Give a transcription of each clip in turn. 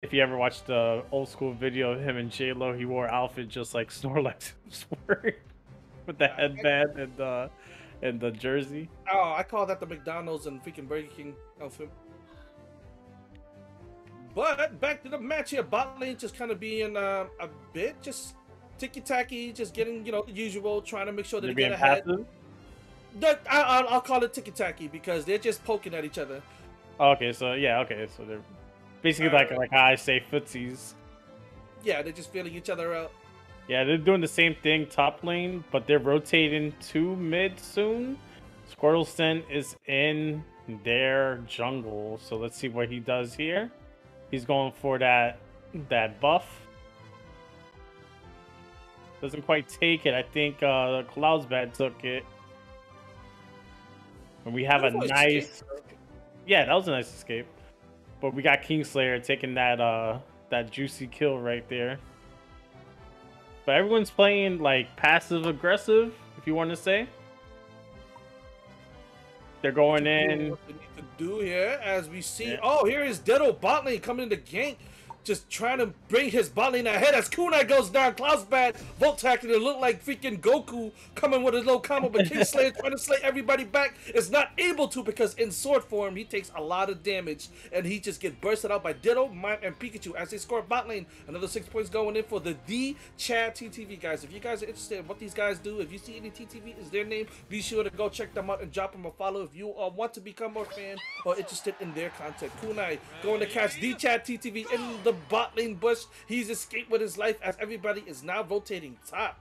If you ever watched the old school video of him and J-Lo, he wore outfit just like Snorlax was wearing with the headband and the jersey. Oh, I call that the McDonald's and freaking Burger King outfit. But back to the match here, bot lane just kind of being a bit just ticky-tacky, just getting, you know, the usual, trying to make sure that they get ahead. Passive? I'll call it ticky-tacky because they're just poking at each other. Okay, so yeah, okay, so they're basically like how I say footsies. Yeah, they're just feeling each other out. Yeah, they're doing the same thing top lane, but they're rotating to mid soon. Squirtleston is in their jungle, so let's see what he does here. He's going for that buff. Doesn't quite take it. I think Cloudsbat took it. And we have a nice... Yeah, that was a nice escape. But we got Kingslayer taking that juicy kill right there. But everyone's playing like passive aggressive, if you want to say. They're going in. What they need to do here, as we see. Yeah. Oh, here is Ditto bot lane coming in the gank. Just trying to bring his bot lane ahead as Kunai goes down. Cloudsbat volt attacking. It looked like freaking Goku coming with a little combo, but Kingslayer trying to slay everybody back is not able to because in sword form he takes a lot of damage and he just gets bursted out by Ditto, Mime, and Pikachu as they score bot lane. Another 6 points going in for the Chad TTV guys. If you guys are interested in what these guys do, if you see any TTV is their name, be sure to go check them out and drop them a follow if you want to become a fan or interested in their content. Kunai going to catch Chad TTV in the bot lane bush. He's escaped with his life as everybody is now rotating top.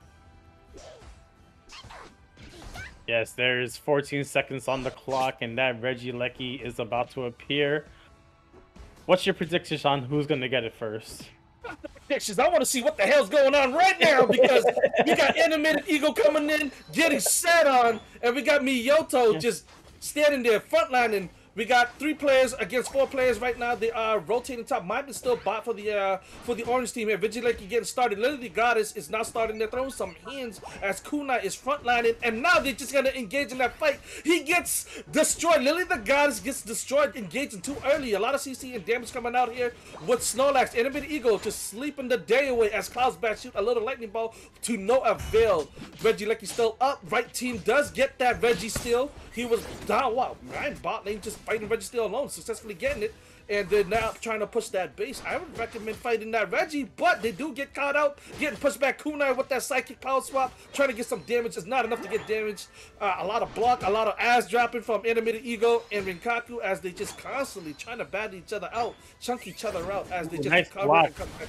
Yes, there's 14 seconds on the clock and that Regieleki is about to appear. What's your prediction on who's going to get it first? Predictions. I want to see what the hell's going on right now because we got Animated Eagle coming in, getting set on, and we got Miyoto just standing there frontlining. We got 3 players against 4 players right now. They are rotating top. Mime is still bot for the orange team here. Vigilante getting started. Literally Goddess is now starting to throw some hands as Kunai is frontlining, and now they're just gonna engage in that fight. He gets destroyed. Literally the Goddess gets destroyed, engaging too early. A lot of CC and damage coming out here with Snorlax. Animated Eagle just sleeping the day away as Cloudsbat shoot a little lightning ball to no avail. Regieleki still up. Right team does get that Reggie still. He was down. Wow, man, bot lane just fighting Reggie still alone, successfully getting it, and they're now trying to push that base. I would recommend fighting that Reggie, but they do get caught out, getting pushed back. Kunai with that psychic power swap, trying to get some damage. It's not enough to get damage. A lot of block, a lot of ass dropping from Animated Ego and Rinkaku as they just constantly trying to battle each other out, chunk each other out as they just recover and come back.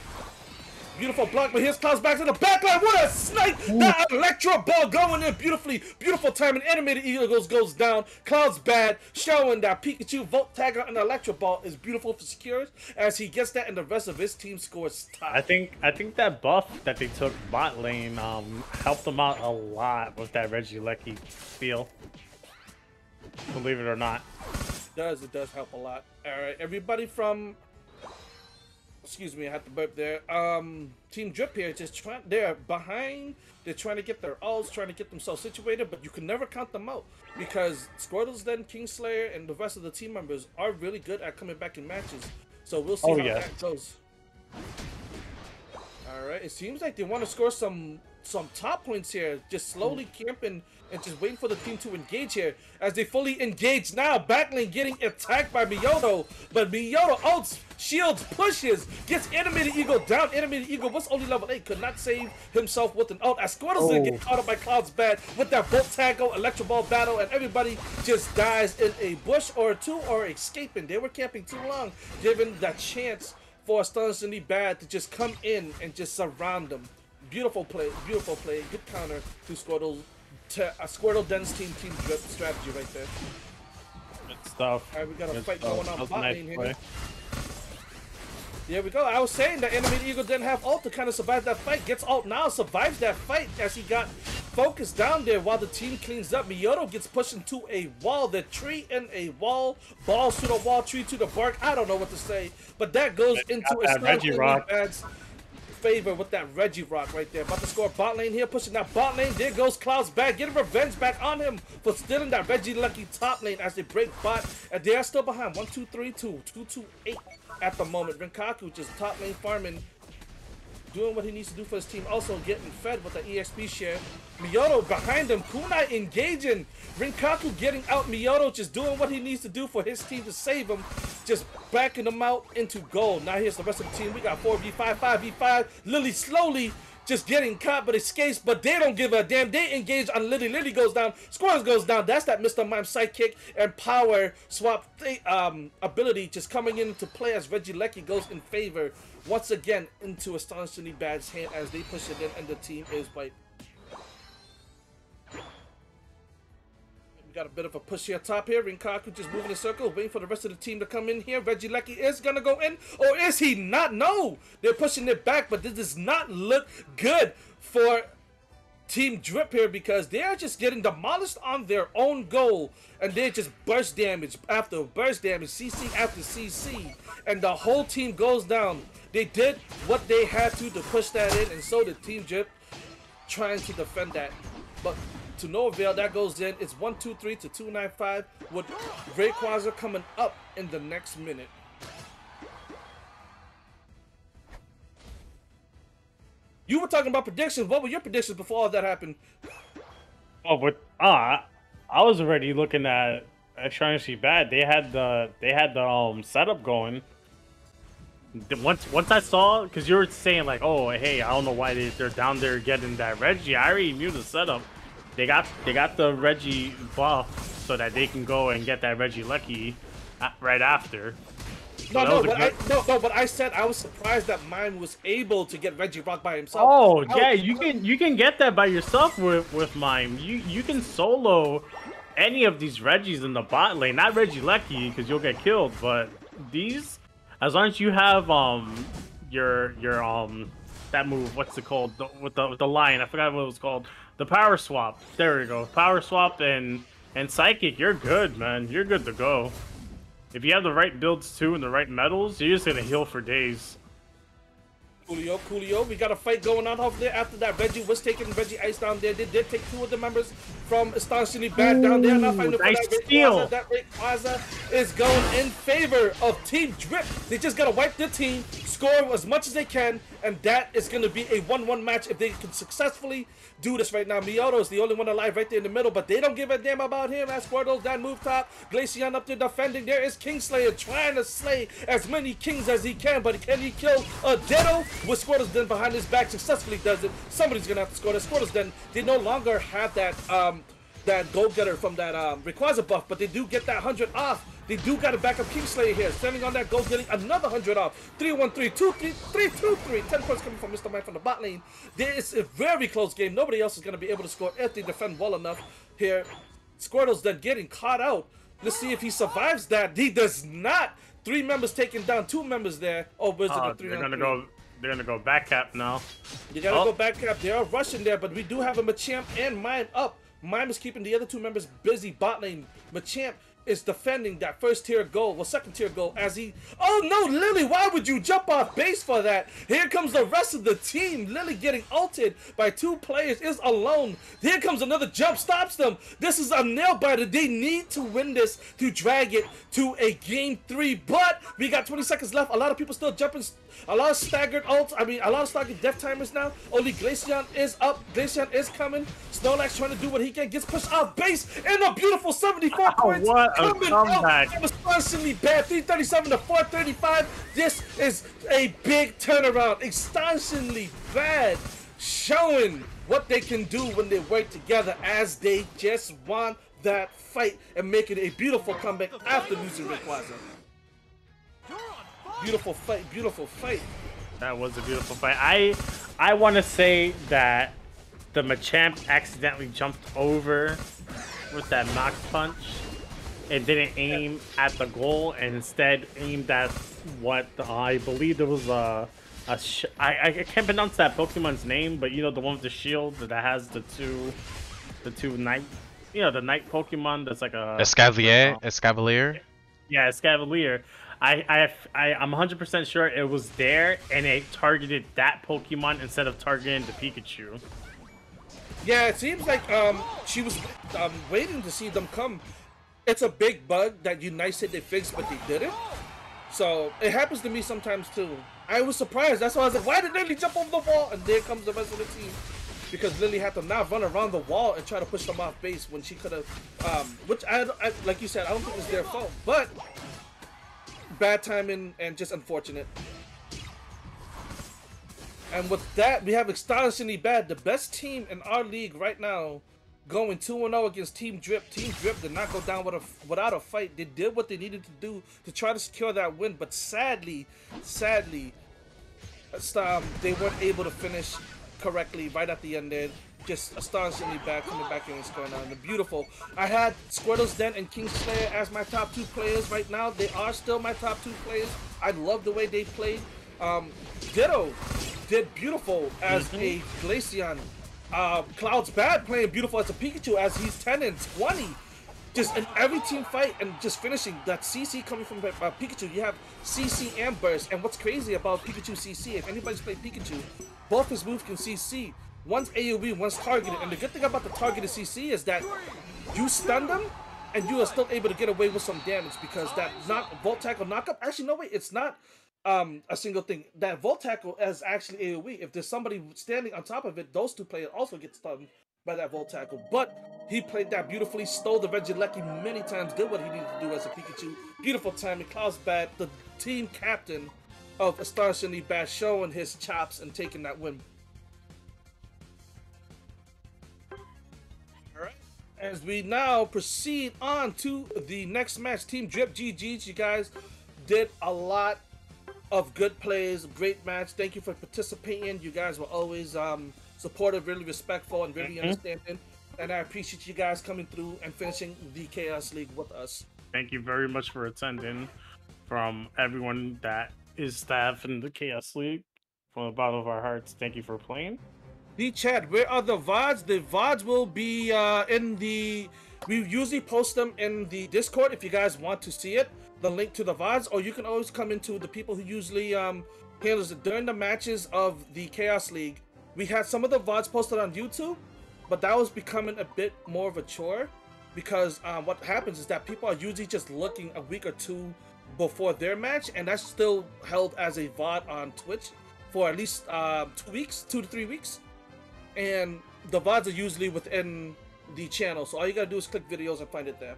Beautiful block, but here's Cloudsbat to the backline. What a snipe! That electro ball going in beautifully. Beautiful time, and Animated Eagles goes down. Cloudsbat showing that Pikachu, Volt Tagger, and electro ball is beautiful for secures as he gets that, and the rest of his team scores top. I think that buff that they took bot lane helped them out a lot with that Regieleki feel. Believe it or not. It does help a lot. All right, everybody from... Excuse me, I had to burp there. Team Drip here just they're behind. They're trying to get their ults, trying to get themselves situated, but you can never count them out because Squirtleston, Kingslayer, and the rest of the team members are really good at coming back in matches. So we'll see how that goes. All right, it seems like they want to score some top points here, just slowly camping and just waiting for the team to engage here as they fully engage now. Backlane getting attacked by Miyoto, but Miyoto ults, shields, pushes, gets Animated Eagle down. Animated Eagle was only level 8, could not save himself with an ult as Squirtle's get caught up by Cloudsbat with that Volt Tackle, Electro Ball battle, and everybody just dies in a bush or two or escaping. They were camping too long, given that chance for Astonishingly Bad to just come in and just surround them. Beautiful play, good counter to Squirtle Den's team Drip strategy right there. Good stuff. Alright, we got a fight going on bot lane here. There we go. I was saying that Animated Eagle didn't have ult to kind of survive that fight. Gets ult now, survives that fight as he got focused down there while the team cleans up. Miyoto gets pushed into a wall. The tree in a wall. Balls to the wall, tree to the bark. I don't know what to say. But that goes into a Regirock favor with that Regirock right there. About to score bot lane here, pushing that bot lane. There goes Cloudsbat, getting revenge back on him for stealing that Regieleki top lane as they break bot. And they are still behind. 1, 2, 3, 2, 2, 2, 8. at the moment. Rinkaku just top lane farming, doing what he needs to do for his team. Also getting fed with the EXP share. Miyoto behind him. Kunai engaging. Rinkaku getting out. Miyoto just doing what he needs to do for his team to save him. Just backing him out into goal. Now here's the rest of the team. We got 4v5, 5v5. Lily slowly just getting caught, but escapes, but they don't give a damn. They engage on Lily. Lily goes down. Squirrels goes down. That's that Mr. Mime sidekick and power swap ability just coming into play as Regieleki goes in favor once again into Astonishingly Bad's hand as they push it in, and the team is wiped. We got a bit of a push here top here. Rinkaku just moving in a circle, waiting for the rest of the team to come in here. Regieleki is gonna go in, or is he not? No! They're pushing it back, but this does not look good for Team Drip here because they're just getting demolished on their own goal. And they're just burst damage after burst damage, CC after CC. And the whole team goes down. They did what they had to push that in, and so did Team Drip trying to defend that. But to no avail, that goes in. It's 1-2-3 to 2-9-5 with Rayquaza coming up in the next minute. You were talking about predictions. What were your predictions before all that happened? Oh, but I was already looking at Astonishingly Bad. They had the setup going. Once I saw, because you were saying like, oh hey, I don't know why they're down there getting that Reggie. I already knew the setup. They got the Reggie buff so that they can go and get that Regieleki right after. No, but I said I was surprised that Mime was able to get Regirock by himself. Oh yeah, you can get that by yourself with Mime. You can solo any of these Reggies in the bot lane, not Regieleki because you'll get killed, but these, as long as you have your that move, what's it called, with the line, I forgot what it was called. The power swap. There we go. Power swap and psychic. You're good, man. You're good to go. If you have the right builds too and the right metals, you're just gonna heal for days. Coolio. We got a fight going on over there after that. Reggie was taking Reggie Ice down there. They did take two of the members from Astonishingly Bad down there. Now fighting for nice that steal. That Rayquaza is going in favor of Team Drip. They just gotta wipe their team, score as much as they can, and that is gonna be a 1-1 match if they can successfully do this right now. Miyoto is the only one alive right there in the middle, but they don't give a damn about him. As Squirtle's down move top, Glaceon up there defending. There is Kingslayer trying to slay as many kings as he can, but can he kill a Ditto? With Squirtle's Den behind his back, successfully does it. Somebody's gonna have to score that. Squirtle's Den, they no longer have that that goal-getter from that Rayquaza buff, but they do get that 100 off. They do got a backup Kingslayer here, standing on that goal, getting another 100 off. 3-1-3, 2-3, 3-2-3. 10 points coming from Mr. Mime from the bot lane. There is a very close game. Nobody else is going to be able to score if they defend well enough here. Squirtle's then getting caught out. Let's see if he survives that. He does not. 3 members taking down 2 members there. Oh, where's the 3 They're gonna go back cap now. You gotta go back cap. They are rushing there, but we do have a Machamp and Mime up. Mime is keeping the other 2 members busy bot lane. Machamp is defending that first tier goal, well, second tier goal, as he, oh no, Lily, why would you jump off base for that? Here comes the rest of the team. Lily getting ulted by 2 players, is alone. Here comes another jump, stops them. This is a nail biter. They need to win this to drag it to a game 3, but we got 20 seconds left. A lot of people still jumping, a lot of staggered ults, a lot of staggered death timers now. Only Glaceon is up, Glaceon is coming. Snorlax trying to do what he can, gets pushed off base, and a beautiful 74 points. What a coming comeback. out. Astonishingly Bad, 337 to 435. This is a big turnaround. Astonishingly Bad showing what they can do when they work together, as they just won that fight and making a beautiful comeback after losing Rayquaza. Beautiful fight, beautiful fight. That was a beautiful fight. I want to say that the Machamp accidentally jumped over with that knock punch. It didn't aim at the goal and instead aimed at what I believe there was I can't pronounce that Pokemon's name, but you know, the one with the shield that has the two knight, you know, the knight Pokemon that's like a Escavalier. Yeah, Escavalier. I'm 100% sure it was there and it targeted that Pokemon instead of targeting the Pikachu. Yeah, it seems like she was waiting to see them come. It's a big bug that you nice said they fixed, but they didn't. So it happens to me sometimes too. I was surprised. That's why I was like, why did Lily jump over the wall? And there comes the rest of the team. Because Lily had to now run around the wall and try to push them off base when she could have, which I, like you said, I don't think it was their fault, but bad timing and just unfortunate. And with that, we have astonishingly bad, the best team in our league right now, going 2-0 against Team Drip. Team Drip did not go down without a fight. They did what they needed to do to try to secure that win, but sadly, they weren't able to finish correctly right at the end there. Just astonishingly bad coming back in and scoring on. And beautiful. I had Squirtle's Den and Kingslayer as my top 2 players right now. They are still my top 2 players. I love the way they played. Ditto did beautiful as a Glaceon. Cloud's Bad playing beautiful as a Pikachu as he's 10 and 20. Just in every team fight and just finishing that CC coming from Pikachu. You have CC and Burst. And what's crazy about Pikachu CC, if anybody's played Pikachu, both his moves can CC. One's AoE, one's targeted. And the good thing about the targeted CC is that you stun them and you are still able to get away with some damage because that Volt Tackle knockup, actually no wait, it's not a single thing. That Volt Tackle is actually AoE. If there's somebody standing on top of it, those 2 players also get stunned by that Volt Tackle. But he played that beautifully, stole the Regieleki many times, did what he needed to do as a Pikachu. Beautiful timing. Cloud's Bad, the team captain of Astonishingly Bad, showing his chops and taking that win. Alright, as we now proceed on to the next match, Team Drip GG's. You guys did a lot of good plays, great match. Thank you for participating. You guys were always supportive, really respectful, and really understanding. And I appreciate you guys coming through and finishing the Chaos League with us. Thank you very much for attending. From everyone that is staff in the Chaos League, from the bottom of our hearts, thank you for playing. Chad, where are the VODs? The VODs will be in the... We usually post them in the Discord if you guys want to see it. The link to the VODs, or you can always come into the people who usually handles it during the matches of the Chaos League. We had some of the VODs posted on YouTube, but that was becoming a bit more of a chore because what happens is that people are usually just looking a week or 2 before their match, and that's still held as a VOD on Twitch for at least 2 weeks, 2 to 3 weeks. And the VODs are usually within the channel, so all you gotta do is click videos and find it there.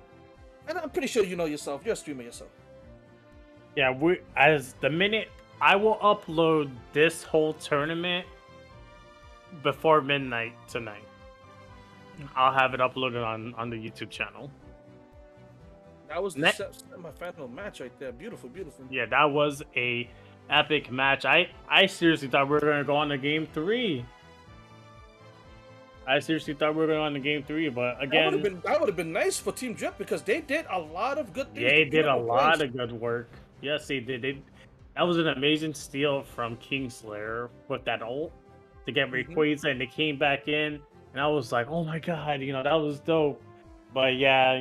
And I'm pretty sure you know yourself. You're a streamer yourself. Yeah, as the minute I will upload this whole tournament before midnight tonight. I'll have it uploaded on the YouTube channel. That was the semi-final match right there. Beautiful, beautiful. Yeah, that was a epic match. I seriously thought we were gonna go on to game 3. I seriously thought we were going on to game 3, but again, that would have been nice for Team Drip because they did a lot of good things. They did a lot of good work. Yes, they did. That was an amazing steal from Kingslayer with that ult to get Rayquaza, and they came back in, and I was like, oh my god, that was dope. But yeah,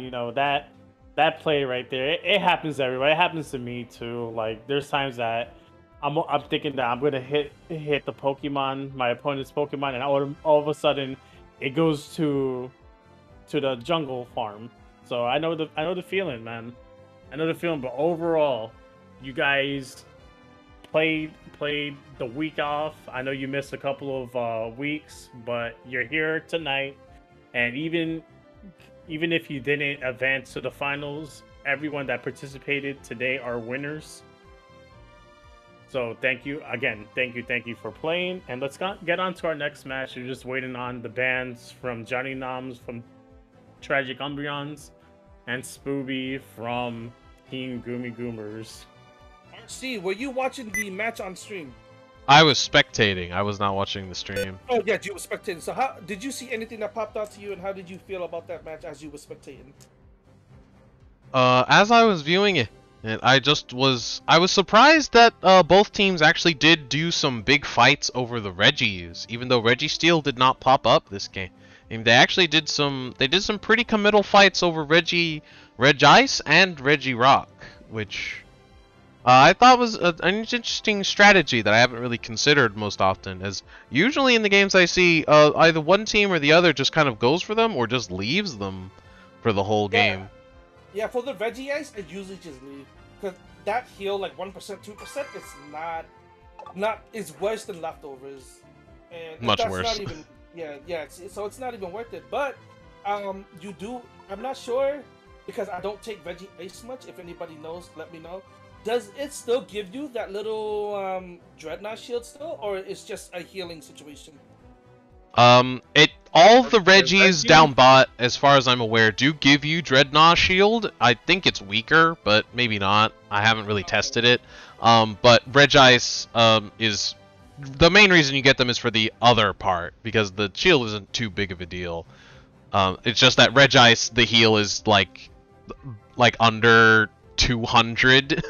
that play right there, it happens to everybody. It happens to me too. Like, there's times that I'm thinking that I'm gonna hit the Pokemon, my opponent's Pokemon, and all of a sudden it goes to the jungle farm. So I know the feeling, man. I know the feeling. But overall, you guys played the week off. I know you missed a couple of weeks, but you're here tonight. And even if you didn't advance to the finals, everyone that participated today are winners. So thank you again. Thank you for playing. And let's get on to our next match. We're just waiting on the bands from Johnny Noms from Tragic Umbreons and Spooby from Team Goomy Goomers. RC, were you watching the match on stream? I was spectating. I was not watching the stream. Oh yeah, you were spectating. So how did you see anything that popped out to you, and how did you feel about that match as you were spectating? As I was viewing it, I was surprised that both teams actually did do some big fights over the Regis, even though Registeel did not pop up this game. I mean, they actually did some pretty committal fights over Regice and Regirock, which I thought was an interesting strategy that I haven't really considered most often, as usually in the games I see, either one team or the other just kind of goes for them or just leaves them for the whole game. Yeah, for the Regice, I usually just leave. because that heal like 1%, 2% is not is worse than leftovers, and Much that's worse. not even so it's not even worth it. But you do. I'm not sure because I don't take veggie ice much. If anybody knows, let me know. Does it still give you that little dreadnought shield still, or it's just a healing situation? All the Reggies Reggie? down bot, as far as I'm aware, do give you Dreadnought Shield. I think it's weaker, but maybe not. I haven't really tested it. But Regice, is the main reason you get them is for the other part, because the shield isn't too big of a deal. It's just that Regice, the heal is like under 200.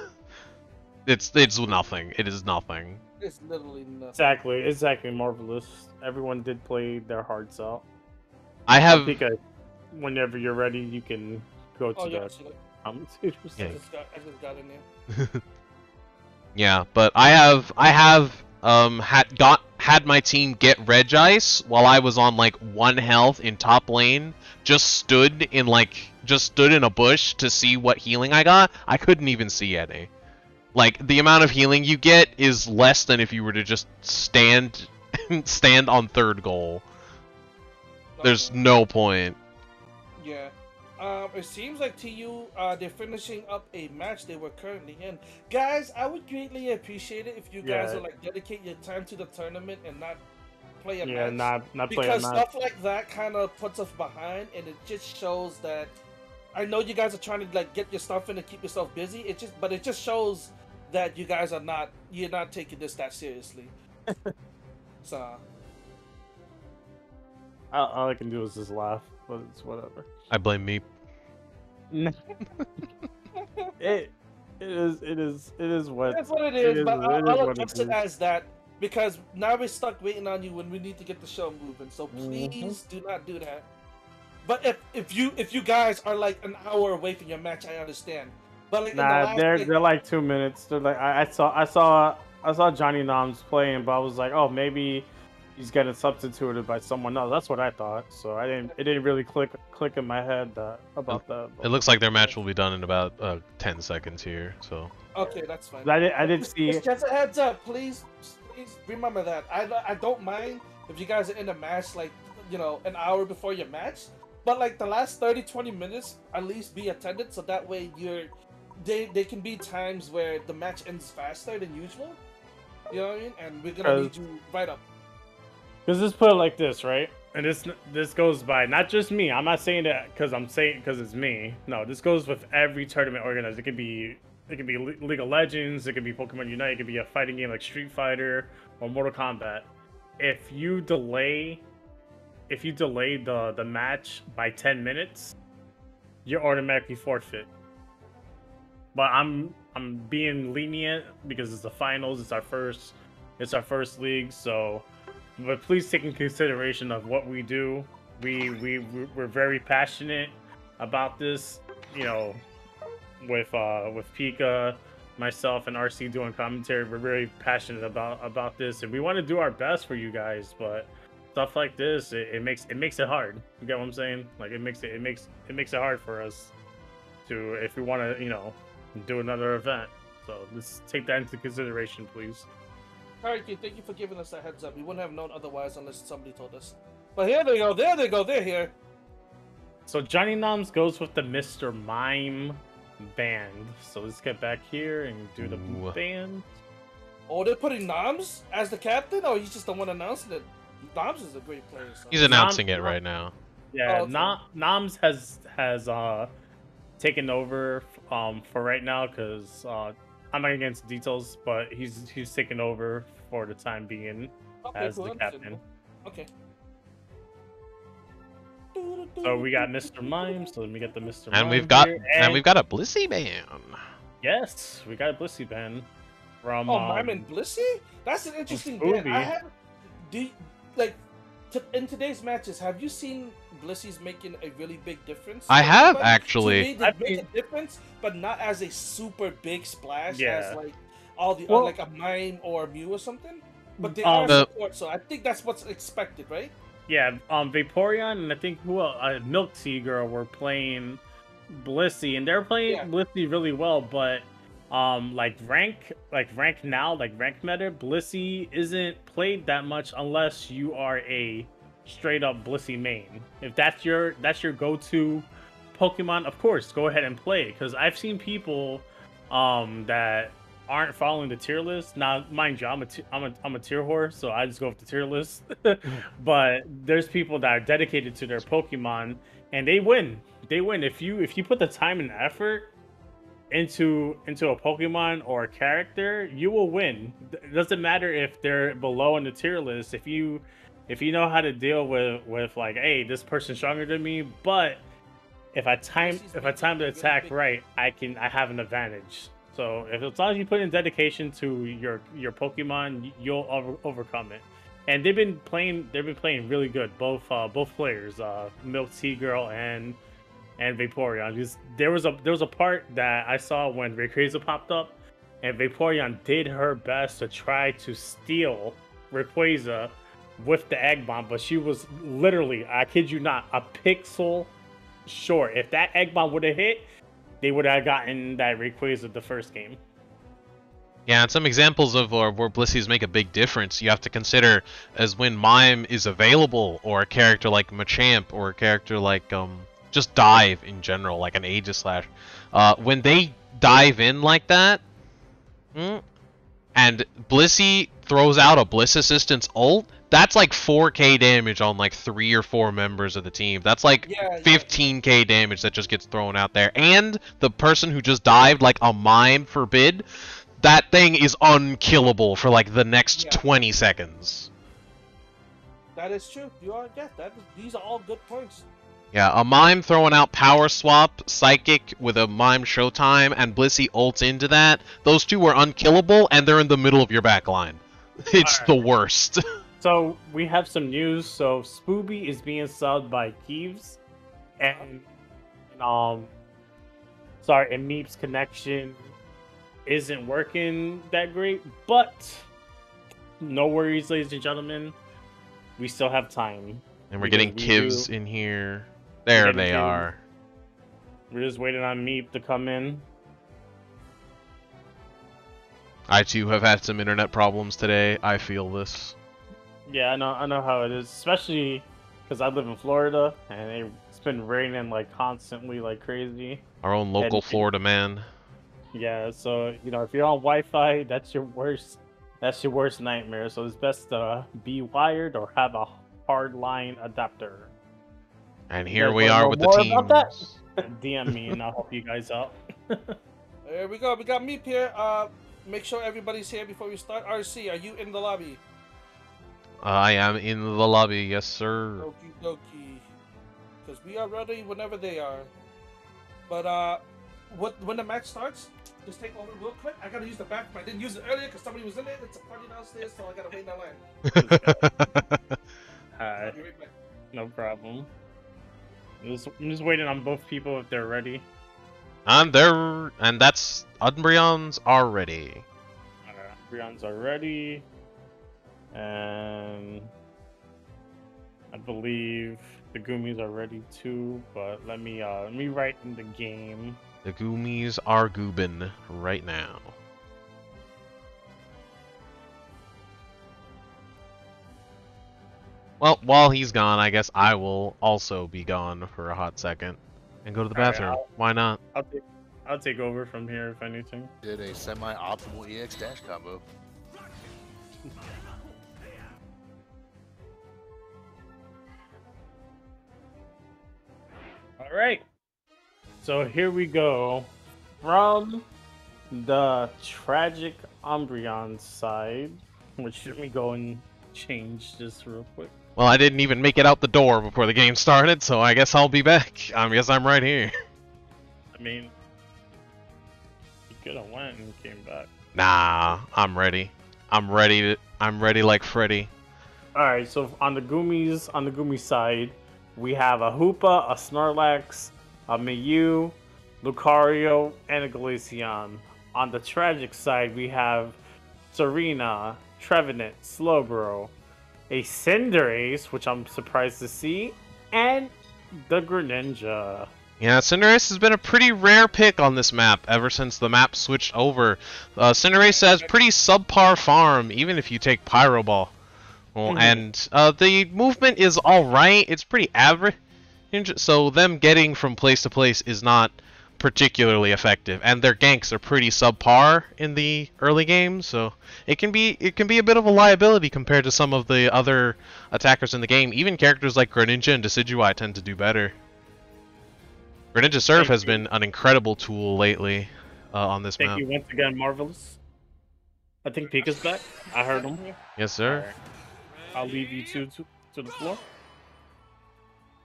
It's nothing. It is nothing. It's literally nothing. Exactly, Marvelous. Everyone did play their hearts out. I have. Whenever you're ready, you can go to Yeah. the commentators. I just got in there. Yeah, but I have had my team get Regice while I was on like 1 health in top lane. Just stood in a bush to see what healing I got. I couldn't even see any. Like, the amount of healing you get is less than if you were to just stand on third goal. There's no point. Yeah. It seems like TU, they're finishing up a match they were currently in. Guys, I would greatly appreciate it if you guys would like dedicate your time to the tournament and not play a match. not play a because match. stuff like that kind of puts us behind, and it just shows that. I know you guys are trying to like get your stuff in and keep yourself busy. But it just shows that you guys are you're not taking this that seriously. So all I can do is just laugh, but it's whatever. I blame me. It is what. That's what it is. But I'll adjust it as that because now we're stuck waiting on you when we need to get the show moving. So please do not do that. But if you guys are like an hour away from your match, I understand. But like they're like 2 minutes. They're like I saw Johnny Noms playing, but I was like, oh, maybe he's getting substituted by someone else. That's what I thought. So it didn't really click in my head about that. It looks like their match will be done in about 10 seconds here. So okay, that's fine. I did see. Just a heads up, please remember that. I don't mind if you guys are in a match like an hour before your match, but like the last 30-20 minutes at least be attended, so that way they can be times where the match ends faster than usual. You know what I mean? And we're gonna need you right up. Because let's put it like this, right? And this goes by not just me. I'm not saying that because it's me. No, this goes with every tournament organized. It could be League of Legends. It could be Pokemon Unite. It could be a fighting game like Street Fighter or Mortal Kombat. If you delay the match by 10 minutes, you're automatically forfeit. But I'm being lenient because it's the finals. It's our first league. So, but please take in consideration of what we do. We're very passionate about this. With Pika, myself, and RC doing commentary, we're very passionate about this, and we want to do our best for you guys. But stuff like this, it makes it hard. You get what I'm saying? Like it makes it hard for us to, if we want to do another event. So let's take that into consideration, please. Alright, thank you for giving us that heads up. We wouldn't have known otherwise unless somebody told us. But here they go, they're here. So Johnny Noms goes with the Mr. Mime band. So let's get back here and do the band. Oh, they're putting Noms as the captain? Oh, he's just the one announcing it. Noms is a great player. So. He's announcing it right now. Yeah, Noms has taken over for right now because I'm not gonna get into details, but he's taken over for the time being as the captain. Okay. So we got Mr. Mime. So let me get the Mr. And Mime we've got here. we've got a Blissey band. Yes, we got a Blissey band from. Mime and Blissey? That's an interesting band. In today's matches, have you seen Blissey's making a really big difference? I have actually. To me, they make a difference, but not as a super big splash as like all the like a Mime or a Mew or something. But they are support, so I think that's what's expected, right? Yeah, Vaporeon and I think Milk Tea Girl were playing Blissey, and they're playing Blissey really well, but like rank now, like rank meta, Blissey isn't played that much unless you are a straight up Blissey main. If that's your go-to Pokemon, of course, go ahead and play it. Because I've seen people that aren't following the tier list. Now, mind you, I'm a tier whore, so I just go with the tier list. But there's people that are dedicated to their Pokemon, and they win. They win if you put the time and effort into a Pokemon or a character, you will win. It doesn't matter if they're below in the tier list. If you know how to deal with like, hey, this person's stronger than me, but if I time the attack right, I have an advantage. So as long as you put in dedication to your Pokemon, you'll overcome it. And they've been playing really good. Both players, Milk Tea Girl and Vaporeon. There was a part that I saw when Rayquaza popped up, and Vaporeon did her best to try to steal Rayquaza with the Egg Bomb, but she was literally, I kid you not, a pixel short. If that Egg Bomb would have hit, they would have gotten that Rayquaza the first game. Yeah, and some examples of where Blissey's make a big difference you have to consider as when Mime is available, or a character like Machamp, or a character like just Dive in general, like an Aegislash. When they dive in like that, and Blissey throws out a Bliss Assistance ult, that's like 4k damage on like 3 or 4 members of the team. That's like 15k damage that just gets thrown out there. And the person who just dived, like a Mime Forbid, that thing is unkillable for like the next 20 seconds. That is true. These are all good points. Yeah, a Mime throwing out Power Swap, Psychic with a Mime Showtime, and Blissey ults into that. Those two are unkillable, and they're in the middle of your back line. It's the worst. So, we have some news. So, Spooby is being subbed by Keeves. And Meep's connection isn't working that great. But, no worries, ladies and gentlemen. We still have time. And we're getting Kivs in here. There they are. We're just waiting on Meep to come in. I too have had some internet problems today. I feel this. Yeah, I know how it is, especially because I live in Florida and it's been raining like constantly, like crazy. Our own local Florida man. Yeah, so if you're on Wi-Fi, that's your worst nightmare. So it's best to be wired or have a hard line adapter. And here we are with the teams. DM me and I'll help you guys out. There we go. We got Meep here. Make sure everybody's here before we start. RC, are you in the lobby? I am in the lobby, yes sir. Okie dokie. Because we are ready whenever they are. But when the match starts, just take over real quick. I gotta use the bathroom. I didn't use it earlier because somebody was in it. It's a party downstairs, so I gotta wait in line. Alright. No problem. I'm just waiting on both people if they're ready. And that's Umbreons are ready. Alright, Umbreons are ready. And I believe the Goomies are ready too, but let me write in the game. The Goomies are goobin right now. Well, while he's gone, I guess I will also be gone for a hot second and go to the bathroom. Why not? I'll take over from here if anything. Did a semi-optimal EX dash combo. All right. So here we go. From the tragic Umbreon side, which let me go and change this real quick. Well, I didn't even make it out the door before the game started, so I guess I'll be back. I guess I'm right here. I mean, you could have went and came back. Nah, I'm ready. I'm ready like Freddy. All right, so on the Goomy side, we have a Hoopa, a Snorlax, a Mayu, Lucario, and a Glaceon. On the tragic side, we have Serena, Trevenant, Slowbro, a Cinderace, which I'm surprised to see, and the Greninja. Yeah, Cinderace has been a pretty rare pick on this map ever since the map switched over. Cinderace has pretty subpar farm, even if you take Pyro Ball. Well, and the movement is alright, it's pretty average, so them getting from place to place is not particularly effective. And their ganks are pretty subpar in the early game, so it can be a bit of a liability compared to some of the other attackers in the game. Even characters like Greninja and Decidueye tend to do better. Greninja Surf has been an incredible tool lately on this map. Thank you once again, Marvelous. I think Pika's back. I heard him. Yes, sir. Right. I'll leave you two to the floor.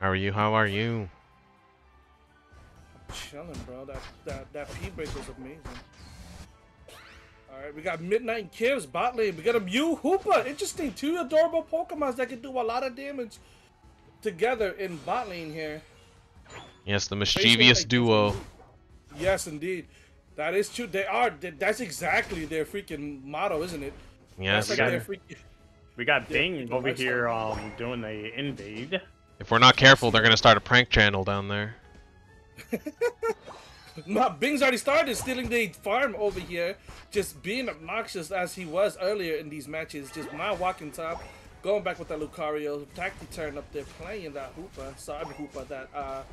How are you? How are you? Chilling, bro. That P break was amazing. All right, we got Midnight Kivs bot lane. We got a Mew Hoopa. Interesting, two adorable Pokemons that can do a lot of damage together in bot lane here. Yes, the mischievous duo. Yes, indeed. That is true. They are. That's exactly their freaking motto, isn't it? Yes, like sir. We got Bing over here doing the invade. If we're not careful, they're gonna start a prank channel down there. Bing's already started stealing the farm over here, just being obnoxious as he was earlier in these matches. Just my walking top, going back with that Lucario, tactic turn up there, playing that Hoopa. Sorry, Hoopa.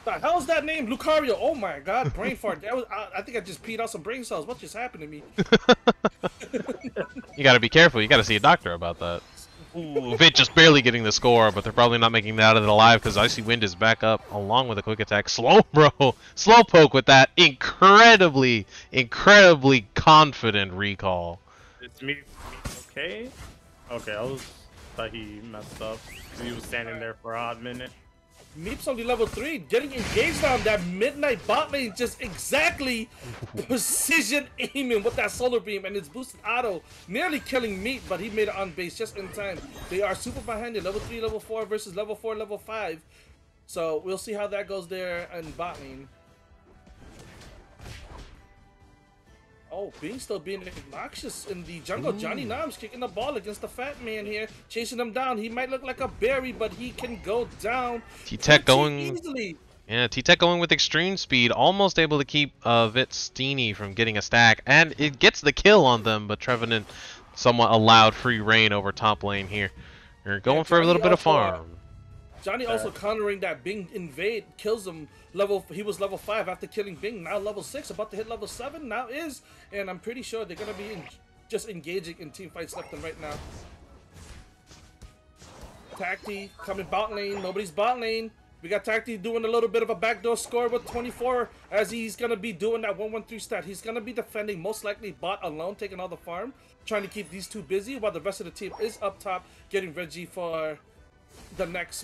The hell's that name? Lucario. Oh my God, brain fart. That was. I think I just peed out some brain cells. What just happened to me? You gotta be careful. You gotta see a doctor about that. Ooh, Vit just barely getting the score, but they're probably not making that out of it alive because Icy Wind is back up along with a quick attack. Slowpoke with that incredibly confident recall. It's me. Okay. Okay, I thought he messed up. He was standing there for a hot minute. Meep's only level 3, getting engaged on that midnight bot lane, just exactly precision aiming with that solar beam and its boosted auto, nearly killing Meep, but he made it on base just in time. They are super behind it, level 3, level 4 versus level 4, level 5. So we'll see how that goes there in bot lane. Oh, Bing still being obnoxious in the jungle. Ooh. Johnny Nom's kicking the ball against the fat man here, chasing him down. He might look like a berry, but he can go down T-Tech going easily. Yeah, T-Tech going with extreme speed, almost able to keep Vit Steenie from getting a stack, and it gets the kill on them, but Trevenant somewhat allowed free reign over top lane here. They're going for a little bit of farm. Johnny also countering that Bing invade, kills him. He was level 5 after killing Bing, now level 6, about to hit level 7, now is, and I'm pretty sure they're gonna be just engaging in team fights left and right now. Tacti coming bot lane, nobody's bot lane. We got Tacti doing a little bit of a backdoor score with 24, as he's gonna be doing that 1-1-3 stat. He's gonna be defending, most likely bot alone, taking all the farm, trying to keep these two busy, while the rest of the team is up top, getting Reggie for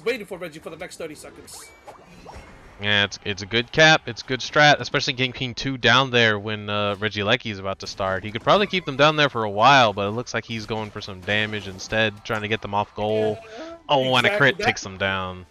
waiting for Reggie for the next 30 seconds. Yeah, it's a good cap, it's good strat, especially getting King 2 down there when Reggie Lecky is about to start. He could probably keep them down there for a while, but it looks like he's going for some damage instead, trying to get them off goal. Yeah, oh, exactly. And a crit takes them down.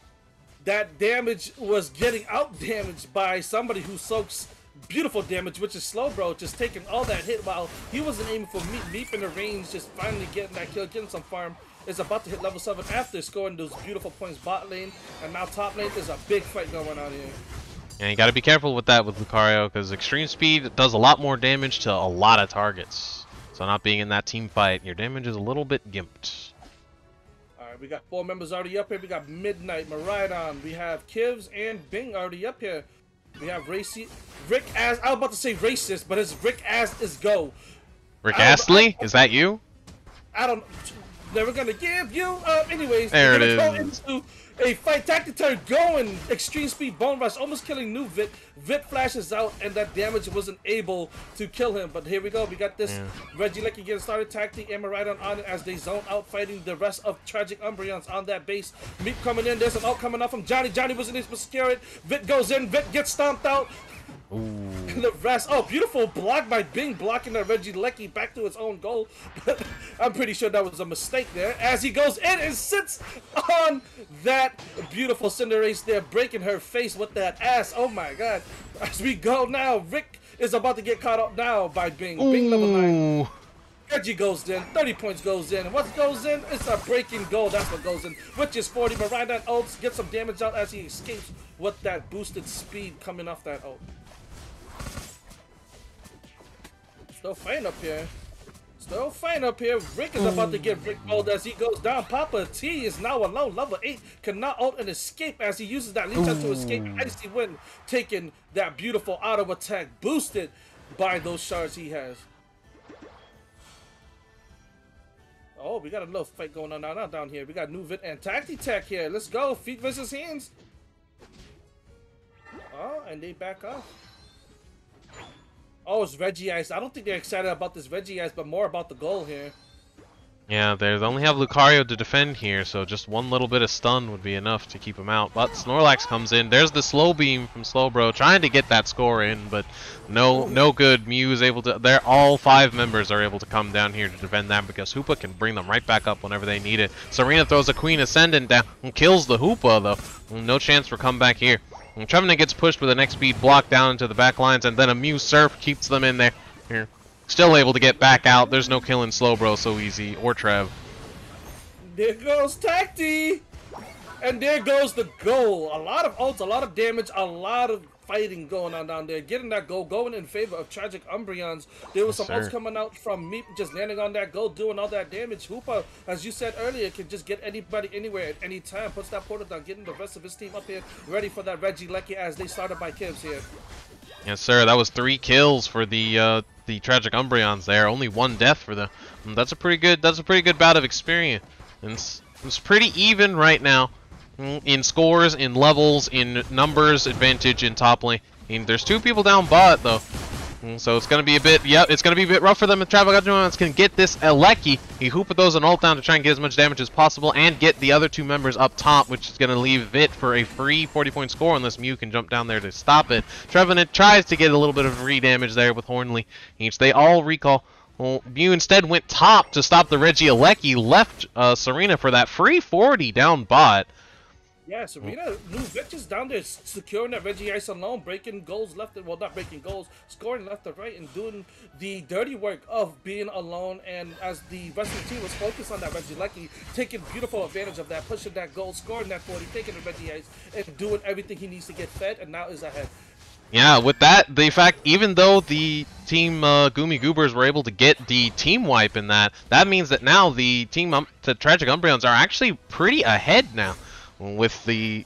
That damage was getting out damaged by somebody who soaks beautiful damage, which is Slowbro, just taking all that hit while he wasn't aiming for Meep in the range, just finally getting that kill, getting some farm. Is about to hit level 7 after scoring those beautiful points bot lane, and now top lane. There's a big fight going on here. And you gotta be careful with that with Lucario, because extreme speed does a lot more damage to a lot of targets. So not being in that team fight, your damage is a little bit gimped. Alright, we got 4 members already up here. We got Midnight, Maridon, we have Kivs and Bing already up here. We have Rick As, I was about to say racist, but it's Rick As is go. Rick Astley? Is that you? I don't. Never gonna give you up. Anyways, there we're it gonna is. Go into a fight. Tactic turn going. Extreme speed bone rush. Almost killing new Vit. Vit flashes out, and that damage wasn't able to kill him. But here we go. We got this Reggie Lecky getting started. Tactic and Maridon on it as they zone out, fighting the rest of Tragic Umbreons on that base. Meep coming in. There's an ult coming up from Johnny. Johnny wasn't able to scare it. Vit goes in. Vit gets stomped out. Ooh. And the rest, oh, beautiful block by Bing, blocking that Reggie Lecky back to his own goal. But I'm pretty sure that was a mistake there, as he goes in and sits on that beautiful Cinderace there, breaking her face with that ass. Oh my God. As we go now, Rick is about to get caught up now by Bing. Ooh. Bing level 9. Reggie goes in, 30 points goes in. What goes in? It's a breaking goal, that's what goes in. Which is 40. Maridon ults, gets some damage out as he escapes with that boosted speed coming off that ult. Still fighting up here. Still fighting up here. Rick is about to get Rick rolled as he goes down. Papa T is now alone. Level 8 cannot ult and escape as he uses that leech to escape. Icy Wind taking that beautiful auto attack boosted by those shards he has. Oh, we got a little fight going on now down here. We got Nuvit and Tacti-Tech here. Let's go. Feet versus hands. Oh, and they back off. Oh, it's Reggie Ice. I don't think they're excited about this Reggie Ice, but more about the goal here. Yeah, they only have Lucario to defend here, so just one little bit of stun would be enough to keep him out. But Snorlax comes in. There's the slow beam from Slowbro, trying to get that score in, but no good. Mew is able to. All 5 members are able to come down here to defend them because Hoopa can bring them right back up whenever they need it. Serena throws a Queen Ascendant down and kills the Hoopa though. No chance for comeback here. And Trevenant gets pushed with an X-Speed block down into the back lines, and then a Mew Surf keeps them in there. Here. Still able to get back out. There's no killing Slowbro so easy, or Trev. There goes Tacti! And there goes the goal. A lot of ults, a lot of damage, a lot of fighting going on down there. Getting that goal, going in favor of Tragic Umbreons. There was some ults coming out from Meep, just landing on that goal, doing all that damage. Hoopa, as you said earlier, can just get anybody anywhere at any time. Puts that portal down, getting the rest of his team up here, ready for that Regieleki as they started by Kibs here. Yes, sir. That was 3 kills for the Tragic Umbreons there. Only 1 death for them. That's a pretty good bout of experience. And it's pretty even right now in scores, in levels, in numbers advantage in top lane. There's 2 people down bot though. So it's gonna be a bit, it's gonna be a bit rough for them if Tragic Umbreons can get this Eleki. He Hoopa those an ult down to try and get as much damage as possible and get the other 2 members up top, which is gonna leave Vit for a free 40-point score unless Mew can jump down there to stop it. Trevenant tries to get a little bit of re-damage there with Hornly. They all recall. Well, Mew instead went top to stop the Regieleki, left Serena for that free 40 down bot. Yeah, Serena, new bitches down there securing that Reggie Ice alone, breaking goals left and, well, not breaking goals, scoring left and right, and doing the dirty work of being alone. And as the rest of the team was focused on that Regieleki, taking beautiful advantage of that, pushing that goal, scoring that 40, taking the Reggie Ice, and doing everything he needs to get fed, and now is ahead. Yeah, with that, the fact, even though the team Goomy Goobers were able to get the team wipe in that means that now the team, the Tragic Umbreons are actually pretty ahead now. With a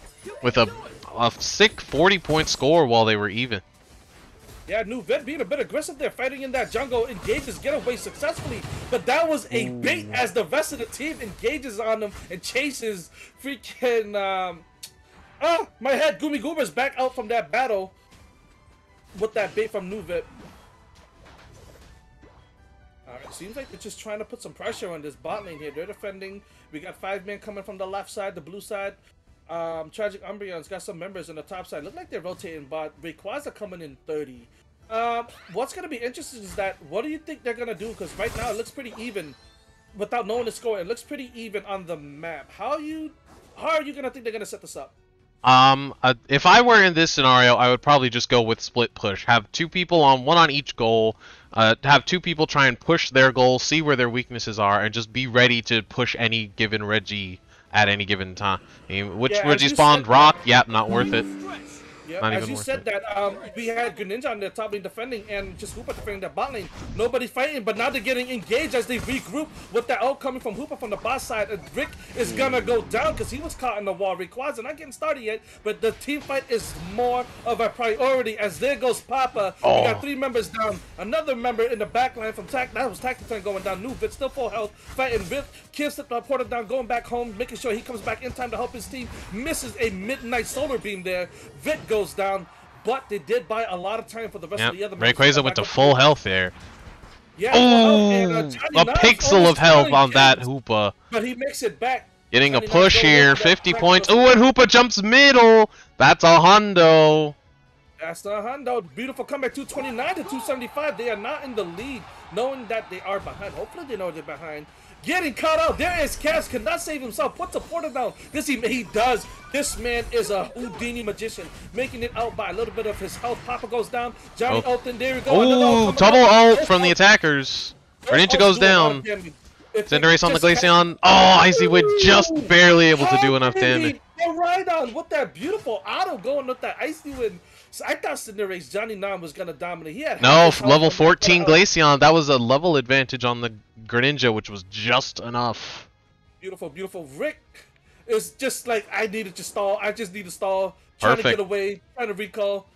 sick 40-point score while they were even. Yeah, New Vet being a bit aggressive there, fighting in that jungle, engages getaway successfully, but that was a bait as the rest of the team engages on them and chases freaking my head, Goomy Goobers back out from that battle with that bait from New Vet. Alright, seems like they're just trying to put some pressure on this bot lane here. They're defending. We got 5 men coming from the left side, the blue side. Tragic Umbreons got some members on the top side. Look like they're rotating bot. Rayquaza coming in 30. What's going to be interesting is that, what do you think they're going to do? Because right now it looks pretty even without knowing the score. It looks pretty even on the map. How are you going to think they're going to set this up? If I were in this scenario, I would probably just go with split push. Have 2 people one on each goal. Have 2 people try and push their goal, see where their weaknesses are, and just be ready to push any given Reggie at any given time. Which Reggie spawned? Rock? Yep, not worth it. Yeah, as you said that, we had Greninja on the top lane defending and just Hoopa defending that bot lane. Nobody fighting, but now they're getting engaged as they regroup with that ult coming from Hoopa from the bot side. And Rick is gonna go down because he was caught in the wall. Rayquaza not getting started yet, but the team fight is more of a priority as there goes Papa. We got 3 members down. Another member in the back line from that was Tacti going down. New Vit still full health, fighting Vit. Kills the portal down, going back home, making sure he comes back in time to help his team. Misses a midnight solar beam there. Vit goes down, but they did buy a lot of time for the rest of the other members. Rayquaza went to full health there. Yeah, a pixel of health on that Hoopa. But he makes it back. Getting a push here, 50 points. Ooh, and Hoopa jumps middle. That's a hundo. That's a hundo. Beautiful comeback, 229 to 275. They are not in the lead, knowing that they are behind. Hopefully they know they're behind. Getting caught out. There is Cass. Cannot save himself. Puts the portal down. This he does. This man is a Houdini magician. Making it out by a little bit of his health. Papa goes down. Johnny Ulton. There we go. Ooh, double ult from the attackers. Greninja goes down. Cinderace on the Glaceon. Oh, Icy Wind just barely able to do enough damage. Miraidon with that beautiful auto going with that icy wind. So I thought Cinderace Johnny Nam was gonna dominate. He had No, half his level health 14 Glaceon. That was a level advantage on the Greninja, which was just enough. Beautiful, beautiful. Rick is just like, I needed to stall. I just need to stall. Trying to Perfect. get away. Trying to recall.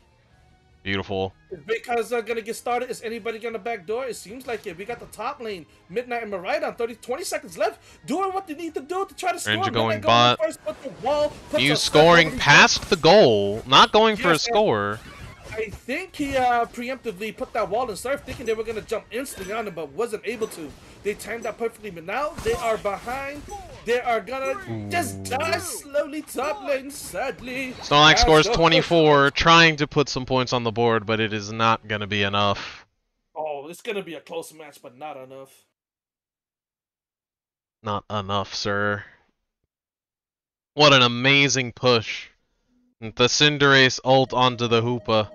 Beautiful. Is Baycons gonna get started? Is anybody gonna backdoor? It seems like it. We got the top lane. Midnight and Miraidon, 20 seconds left. Doing what they need to do to try to score. Greninja going Midnight bot. First, put the wall, puts You a scoring second- past the goal, not going for a Yes, score. I think he preemptively put that wall in surf, thinking they were gonna jump instantly on him, but wasn't able to. They timed that perfectly, but now they are behind. They are gonna just die slowly top lane, sadly. Snorlax scores As 24, trying to put some points on the board, but it is not going to be enough. Oh, it's gonna be a close match, but not enough. Not enough, sir. What an amazing push. The Cinderace ult onto the Hoopa.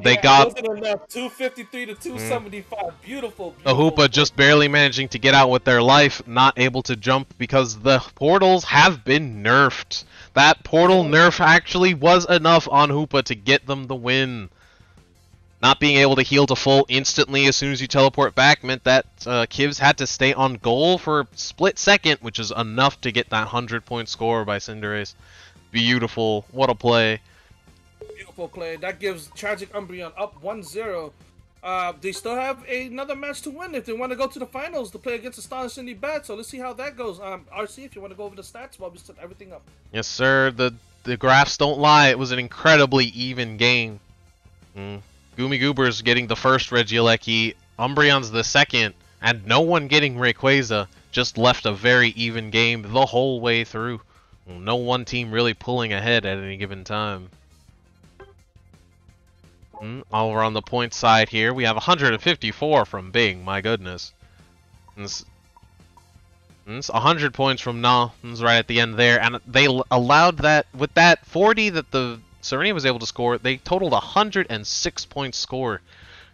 They got wasn't enough. 253 to 275. Beautiful. the Hoopa just barely managing to get out with their life, not able to jump because the portals have been nerfed. That portal nerf actually was enough on Hoopa to get them the win. Not being able to heal to full instantly as soon as you teleport back meant that Kivs had to stay on goal for a split second, which is enough to get that 100-point score by Cinderace. Beautiful. What a play. Beautiful play. That gives Tragic Umbreon up 1-0. They still have another match to win if they want to go to the finals to play against Astonishingly Bad. So let's see how that goes. RC, if you want to go over the stats while we set everything up. Yes, sir. The graphs don't lie. It was an incredibly even game. Goomy Goober's getting the first Regieleki, Umbreon's the second, and no one getting Rayquaza. Just left a very even game the whole way through. No one team really pulling ahead at any given time. Over on the point side here, we have 154 from Bing, my goodness. It's 100 points from Nons right at the end there, and they allowed that, with that 40 that the Serena was able to score, they totaled 106 points score.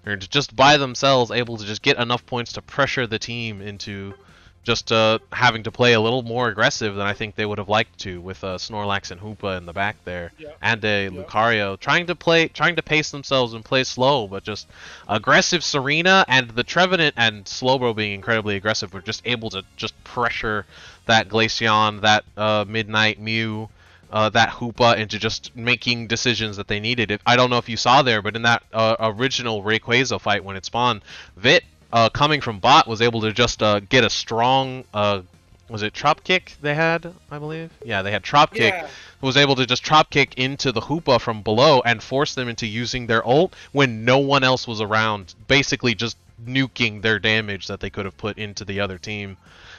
They're just by themselves able to just get enough points to pressure the team into just having to play a little more aggressive than I think they would have liked to, with Snorlax and Hoopa in the back there, and Lucario trying to pace themselves and play slow, but just aggressive Serena and the Trevenant and Slowbro being incredibly aggressive were just able to just pressure that Glaceon, that Midnight Mew, that Hoopa into just making decisions that they needed. I don't know if you saw there, but in that original Rayquaza fight when it spawned, Vit, coming from bot, was able to just get a strong, was it Trop Kick they had, I believe? Yeah, they had Trop Kick. Was able to just Trop Kick into the Hoopa from below and force them into using their ult when no one else was around, basically just nuking their damage that they could have put into the other team.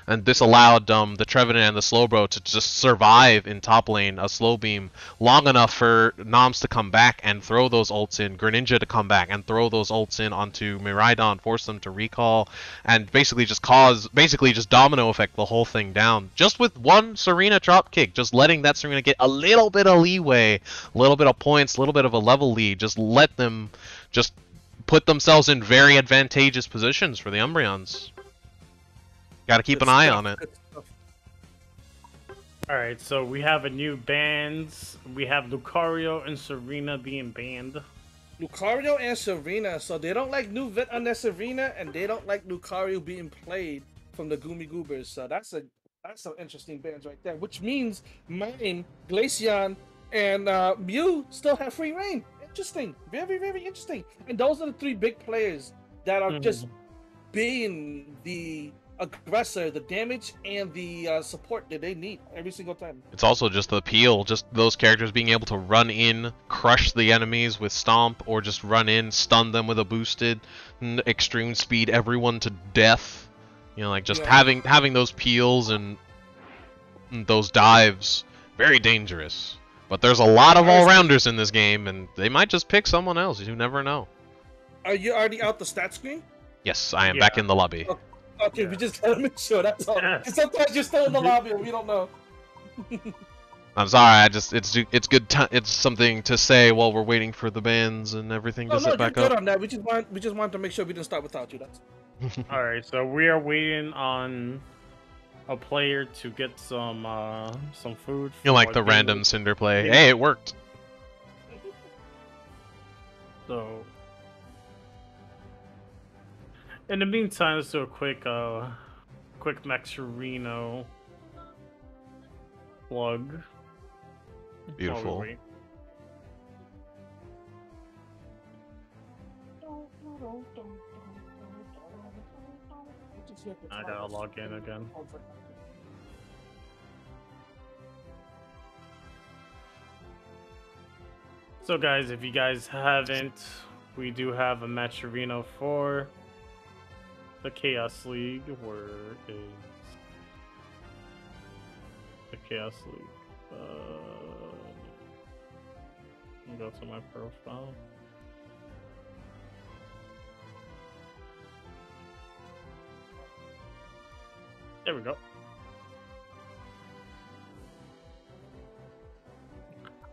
And this allowed the Trevenant and the Slowbro to just survive in top lane, a slow beam, long enough for Noms to come back and throw those ults in, Greninja to come back and throw those ults in onto Miraidon, force them to recall, and basically just domino effect the whole thing down. Just with one Serena drop kick, just letting that Serena get a little bit of leeway, a little bit of points, a little bit of a level lead, just let them just put themselves in very advantageous positions for the Umbreons. Got to keep an eye on it. Alright, so we have a new bans. We have Lucario and Serena being banned. Lucario and Serena, so they don't like new Vit on their Serena, and they don't like Lucario being played from the Goomy Goobers. So that's some interesting bans right there. Which means mine, Glaceon, and Mew still have free reign. Interesting, very, very interesting. And those are the three big players that are just being the aggressor, the damage, and the support that they need every single time. It's also just the appeal, just those characters being able to run in, crush the enemies with Stomp, or just run in, stun them with a boosted, extreme speed everyone to death. You know, like just having those peels and those dives, very dangerous. But there's a lot of all-rounders in this game, and they might just pick someone else. You never know. Are you already out the stat screen? Yes, I am back in the lobby. Okay, we just gotta make sure, that's all. Sometimes you're still in the lobby and we don't know. I'm sorry, it's good. It's something to say while we're waiting for the bands and everything to set back up. Good on that. We just wanted to make sure we didn't start without you. That's All right, so we are waiting on a player to get some food. You like for the being- random Cinder play. Yeah. Hey, it worked. So, in the meantime, let's do a quick Maxerino plug. Beautiful. While we wait. I gotta log in again. So guys, if you guys haven't, we do have a Matcherino for the Chaos League. Where is the Chaos League? Let me go to my profile. There we go.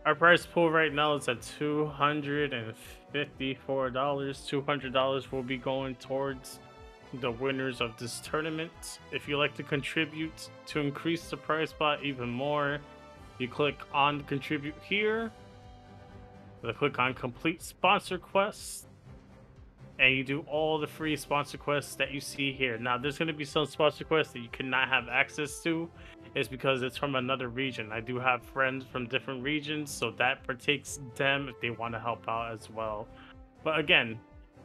Our prize pool right now is at $254. $200 will be going towards the winners of this tournament. If you like to contribute to increase the prize pot even more, you click on contribute here. You click on complete sponsor quests, and you do all the free sponsor quests that you see here. Now, there's going to be some sponsor quests that you cannot have access to. It's because it's from another region. I do have friends from different regions, so that partakes them if they want to help out as well. But again,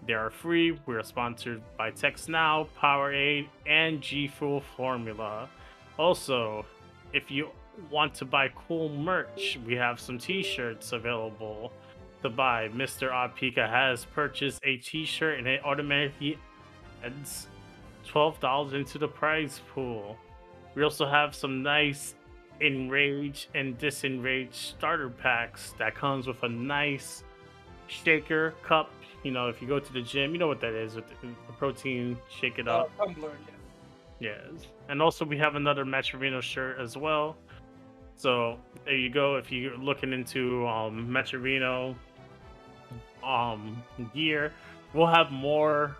they are free. We're sponsored by TextNow, Powerade, and G Fuel Formula. Also, if you want to buy cool merch, we have some t-shirts available to buy. Mr. Opika has purchased a t-shirt and it automatically adds $12 into the prize pool. We also have some nice Enrage and Disenrage starter packs that comes with a nice shaker cup. You know, if you go to the gym, you know what that is with the protein, shake it up. Tumbler, yeah. Yes. And also we have another Matcherino shirt as well. So there you go. If you're looking into Matcherino gear, we'll have more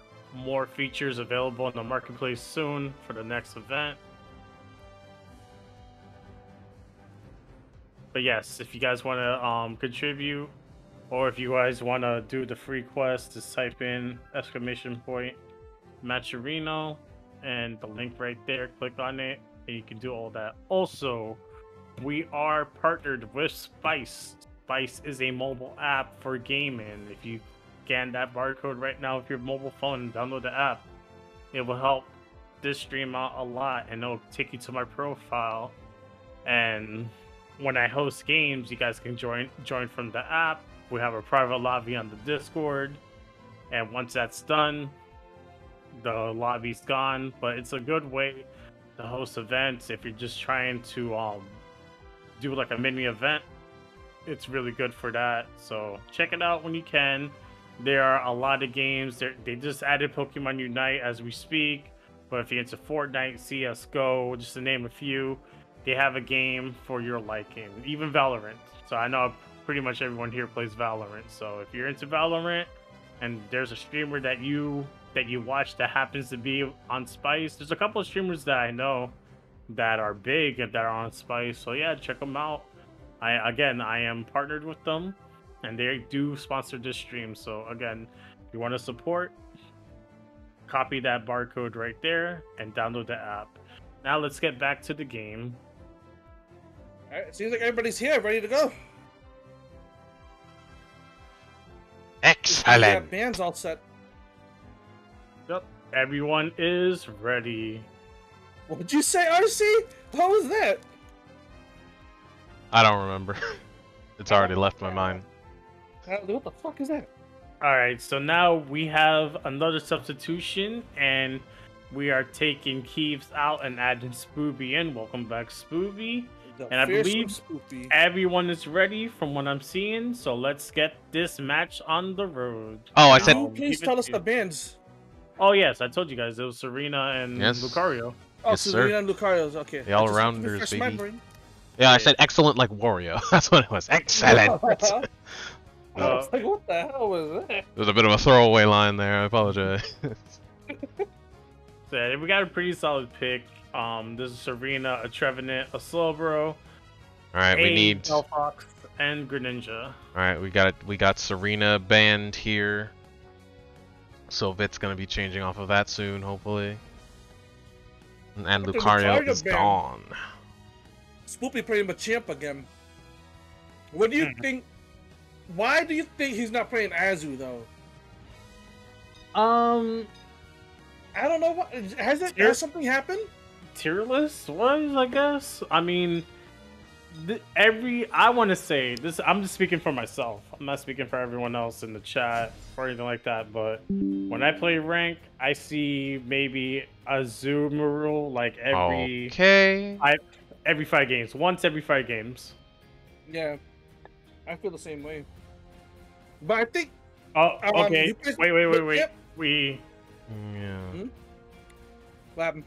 features available in the marketplace soon for the next event. But yes, if you guys want to contribute, or if you guys want to do the free quest, just type in !Matcherino and the link right there. Click on it, and you can do all that. Also, we are partnered with Spice. Spice is a mobile app for gaming. If you scan that barcode right now with your mobile phone and download the app, it will help this stream out a lot, and it'll take you to my profile. And when I host games, you guys can join from the app. We have a private lobby on the Discord, and once that's done, the lobby's gone. But it's a good way to host events if you're just trying to do like a mini event. It's really good for that, so check it out when you can. There are a lot of games. They just added Pokemon Unite as we speak, but if you're into Fortnite, CSGO, just to name a few, they have a game for your liking. Even Valorant. So I know pretty much everyone here plays Valorant. So if you're into Valorant and there's a streamer that you watch that happens to be on Spice, there's a couple of streamers that I know that are big and that are on Spice. So yeah, check them out. I am partnered with them, and they do sponsor this stream. So again, if you want to support, copy that barcode right there and download the app. Now let's get back to the game. All right, it seems like everybody's here, ready to go. We Excellent. have bands all set. Yep, everyone is ready. What'd you say, RC? What was that? I don't remember. It's already left my mind. What the fuck is that? Alright, so now we have another substitution, and we are taking Keeves out and adding Spooby in. Welcome back, Spooby. The And I fearsome believe Spoopy. everyone is ready from what I'm seeing, so let's get this match on the road. Oh, I Can said you please tell us the bands? Oh yes, I told you guys, it was Serena and Yes. Lucario. Oh, Yes, sir. Serena and Lucario's, okay. The all-rounders, Refresh my baby. brain. yeah, I said excellent like Wario. That's what it was. Excellent. It I was like, what the hell was that? was a bit of a throwaway line there. I apologize. So yeah, we got a pretty solid pick. There's a Serena, a Trevenant, a Slowbro, All right, we a need. Delphox, and Greninja. All right, we got Serena banned here. So Vit's gonna be changing off of that soon, hopefully. And Look at Lucario Lucario is banned. gone. Spoopy playing Machamp again. What do you think? Why do you think he's not playing Azu though? I don't know. What has something happened? Tier list was, I guess. I mean, I want to say this. I'm just speaking for myself. I'm not speaking for everyone else in the chat or anything like that. But when I play rank, I see maybe a Azumarill like every every 5 games, once every 5 games. Yeah, I feel the same way. But I think. Oh, okay. Wait. Yep. Yeah. What happened?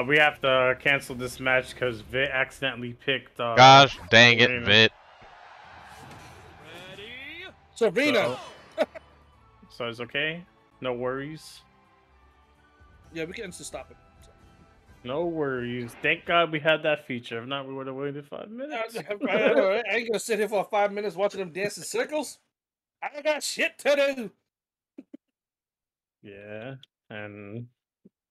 We have to cancel this match because Vit accidentally picked. Gosh dang it, Vit. Sabrina. So it's okay. No worries. Yeah, we can just stop it. No worries. Thank God we had that feature. If not, we would have waited 5 minutes. I ain't gonna sit here for 5 minutes watching them dance in circles. I got shit to do. Yeah, and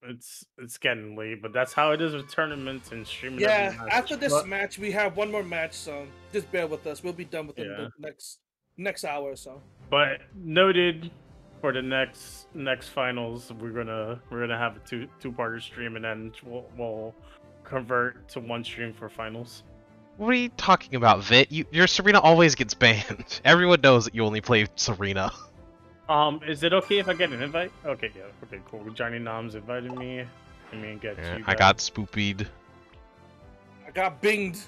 it's getting late, but that's how it is with tournaments and streaming. Yeah, every match. after this match, we have one more match, so just bear with us. We'll be done within the next hour or so. But noted for the next finals, we're gonna have a two-parter stream, and then we'll convert to one stream for finals. What are you talking about, Vit? Your Serena always gets banned. Everyone knows that you only play Serena. Is it okay if I get an invite? Okay, yeah. Okay, cool. Johnny Noms invited me. I mean, I got spoopied. I got binged.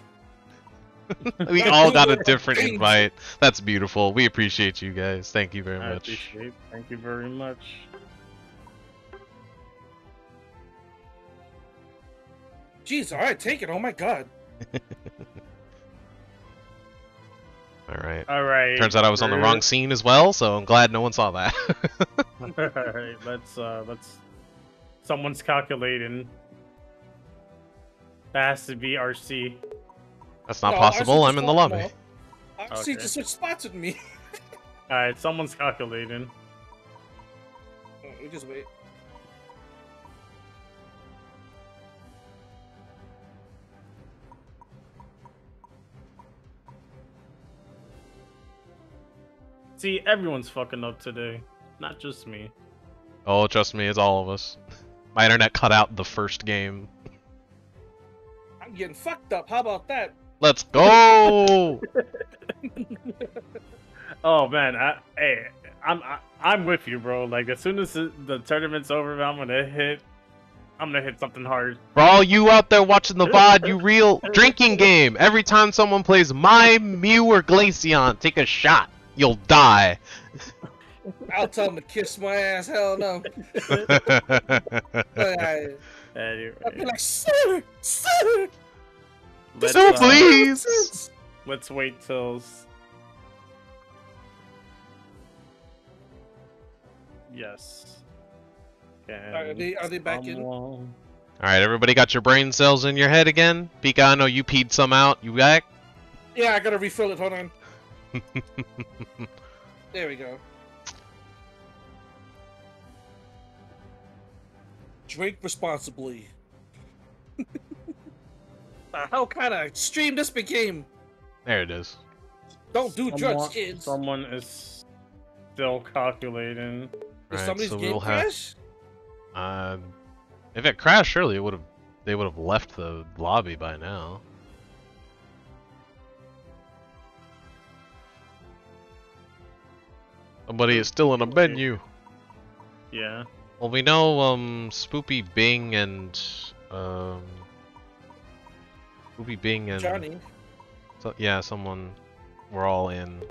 We all got a different invite. That's beautiful. We appreciate you guys. Thank you very much. Thank you very much. Jeez, alright, take it. Oh my god. Alright. Turns out I was on the wrong scene as well, so I'm glad no one saw that. Alright, let's someone's calculating. That has to be RC. That's not possible, I'm in the lobby. RC just switched spots with me. Alright, someone's calculating. We just wait. See, everyone's fucking up today. Not just me. Oh, trust me, it's all of us. My internet cut out the first game. I'm getting fucked up. How about that? Let's go! Oh man, I'm with you, bro. Like as soon as the tournament's over, I'm gonna hit something hard. For all you out there watching the VOD, you real drinking game. Every time someone plays my Mew or Glaceon, take a shot. You'll die. I'll tell him to kiss my ass. Hell no. Anyway. I'll be like, sir. Please. Let's wait till. Yes. Are they back in? Alright, everybody got your brain cells in your head again? Pika, I know you peed some out. You back? Yeah, I gotta refill it. Hold on. There we go. Drink responsibly. How kind of extreme this became? There it is. Don't do drugs, kids. Someone is still calculating. Did somebody's game crash? If it crashed, surely they would have left the lobby by now. Somebody is still in a menu. Yeah. Well, we know Spoopy Bing and Johnny. So, yeah, someone. We're all in.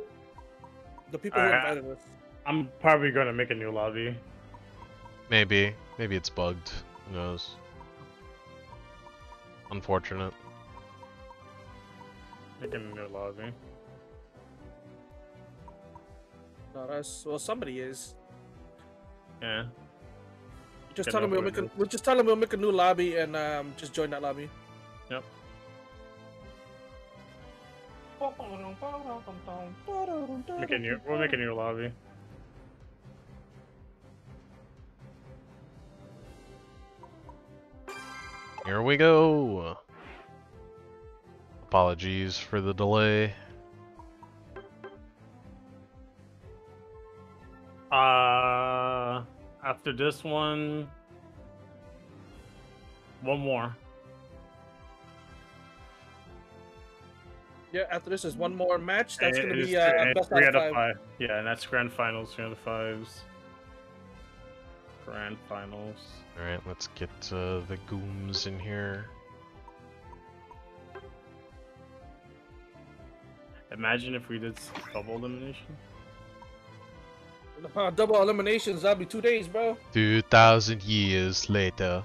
The people who invited us. I'm probably gonna make a new lobby. Maybe it's bugged. Who knows? Unfortunate. Making a new lobby. Not us. Well, somebody is. Yeah. Just Get tell him over it. we'll just tell him we'll make a new lobby and just join that lobby. Yep. We'll make a new lobby. Here we go. Apologies for the delay. After this one more. Yeah, after this is one more match. That's gonna be And best three out of 5. 5. Yeah, and that's grand finals, 3 out of 5s. Grand finals. Alright, let's get the gooms in here. Imagine if we did double elimination. Double eliminations. That'll be 2 days, bro. 2,000 years later.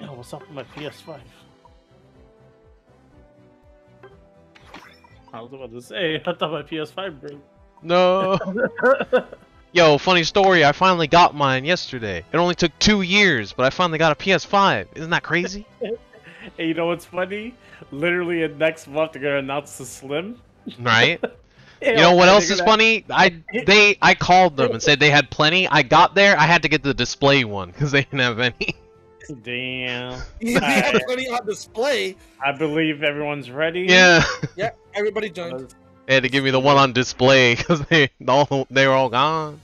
Yo, what's up with my PS5? I was about to say, I thought my PS5 broke. No. Yo, funny story. I finally got mine yesterday. It only took 2 years, but I finally got a PS5. Isn't that crazy? Hey, you know what's funny? Literally, next month they're gonna announce the Slim. Right? You know what else is funny? I called them and said they had plenty. I got there, I had to get the display one because they didn't have any. Damn. You have plenty on display. I believe everyone's ready. Yeah. Yeah, everybody joined. They had to give me the one on display because they were all gone.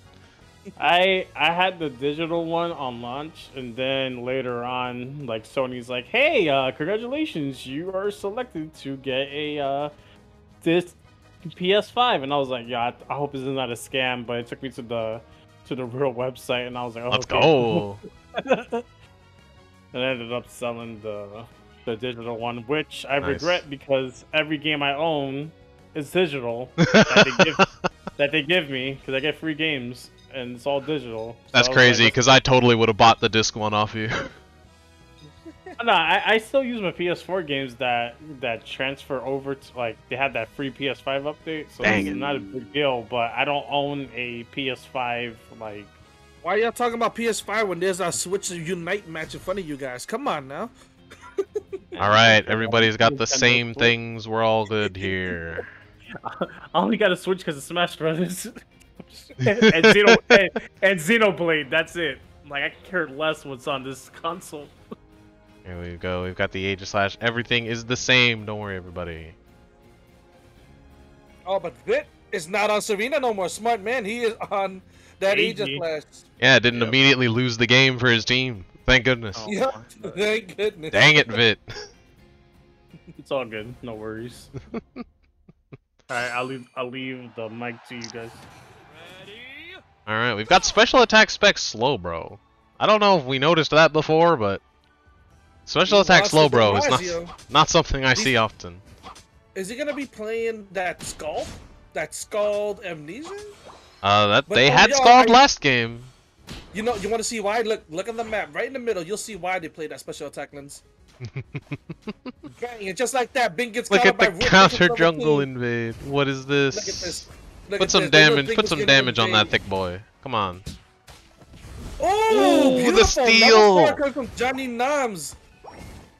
I had the digital one on launch, and then later on, like Sony's like, "Hey, congratulations, you are selected to get a this PS5," and I was like, "Yeah, I hope this is not a scam." But it took me to the real website, and I was like, "Oh, Let's okay. go." And I ended up selling the digital one, which I Nice. regret because every game I own is digital that they give me because I get free games and it's all digital. So That's I was crazy like, because I totally would have bought the disc one off you. no, I still use my PS4 games that transfer over to, like, they have that free PS5 update, so Dang it's it. not a big deal. But I don't own a PS5 like. Why y'all talking about PS5 when there's a Switch Unite match in front of you guys? Come on now. Alright, everybody's got the same things. We're all good here. I only got a Switch because of Smash Brothers and Xenoblade. That's it. Like, I care less what's on this console. Here we go. We've got the Aegis Slash. Everything is the same. Don't worry, everybody. Oh, but Vit is not on Serena no more. Smart man. He is on that Aegis Slash. Yeah, didn't Yep. immediately lose the game for his team. Thank goodness. Oh. Yep. Thank goodness. Dang it, Vit. It's all good. No worries. Alright, I'll leave the mic to you guys. Alright, we've got special attack specs slow, bro. I don't know if we noticed that before, but special attack slow, bro, is not something I see often. Is he gonna be playing that Scald? That Scald Amnesia? They had Scald last game. You know, you want to see why? Look on the map, right in the middle. You'll see why they play that special attack lens. Bang, and just like that, Bing gets Look caught at up by the Root counter Vicious jungle #2. invade. What is this? Look at this. Put some damage. Put some damage on that thick boy. Come on. Oh, Ooh, the beautiful. steal. Number 4 comes from Johnny Noms.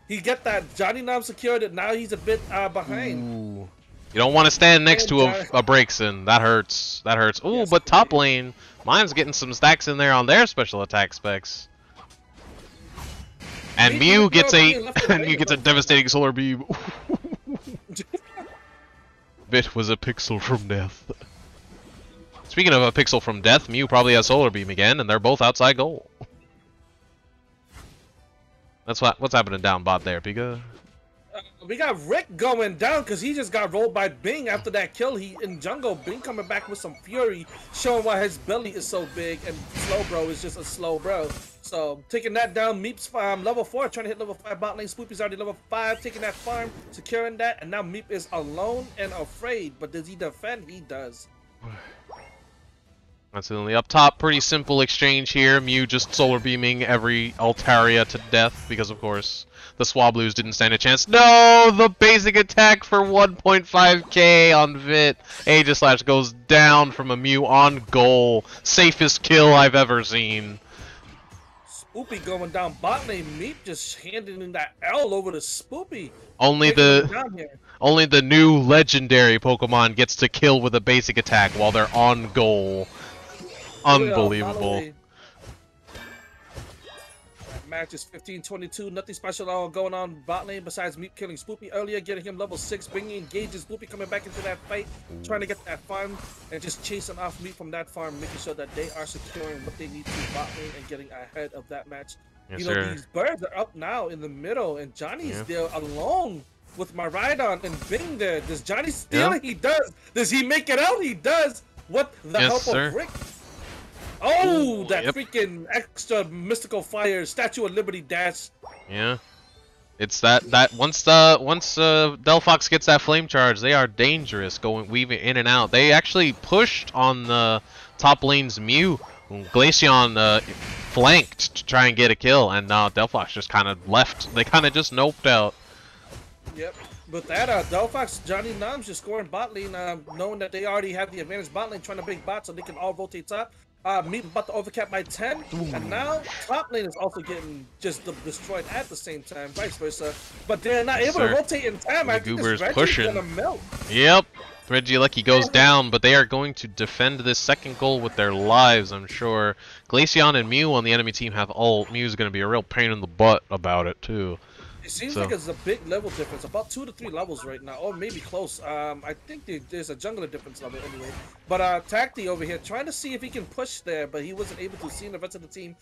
He get that. Johnny Noms secured it. Now he's a bit behind. Ooh. You don't want to stand next to a Breakson. That hurts. That hurts. Ooh, but top lane, mine's getting some stacks in there on their special attack specs. And Mew gets a devastating solar beam. Bit was a pixel from death. Speaking of a pixel from death, Mew probably has solar beam again, and they're both outside goal. That's what's happening down bot there, Pika. We got Rick going down because he just got rolled by Bing after that kill. He in jungle. Bing coming back with some fury, showing why his belly is so big. And slow bro is just a slow bro. So taking that down. Meep's farm level 4, trying to hit level 5 bot lane. Spoopy's already level 5, taking that farm, securing that, and now Meep is alone and afraid. But does he defend? He does. That's only up top. Pretty simple exchange here. Mew just solar beaming every Altaria to death because, of course, the Swablues didn't stand a chance. No! The basic attack for 1.5k on Vit. Aegis Slash goes down from a Mew on goal. Safest kill I've ever seen. Spoopy going down bot lane. Meep just handing in that L over to Spoopy. Only the new legendary Pokemon gets to kill with a basic attack while they're on goal. Unbelievable. Match is 15-22. Nothing special at all going on bot lane besides Meep killing Spoopy earlier, getting him level 6, bringing engages Spoopy coming back into that fight, trying to get that farm and just chasing off Meep from that farm, making sure that they are securing what they need to bot lane and getting ahead of that match. Yes, you know, sir. these birds are up now in the middle, and Johnny's there alone with Miraidon and Bing there. Does Johnny steal it? He does. Does he make it out? He does. What the help of Rick? Oh, that freaking extra mystical fire Statue of Liberty dash. Yeah. It's that once Delphox gets that flame charge, they are dangerous weaving in and out. They actually pushed on the top lane's Mew. Glaceon flanked to try and get a kill, and now Delphox just kind of left. They kind of just noped out. Yep. With that, Delphox, Johnny Noms just scoring bot lane, knowing that they already have the advantage bot lane, trying to bring bot so they can all rotate top. Meep about to overcap by 10, and now top lane is also getting just destroyed at the same time, vice versa. But they're not able to rotate in time. I think this Reggie's gonna melt. Yep. Regieleki goes down, but they are going to defend this second goal with their lives, I'm sure. Glaceon and Mew on the enemy team have ult. Mew's going to be a real pain in the butt about it, too. It seems like it's a big level difference, about 2 to 3 levels right now, or maybe close. I think there's a jungler difference level anyway. But Tacti over here trying to see if he can push there, but he wasn't able to. See the rest of the team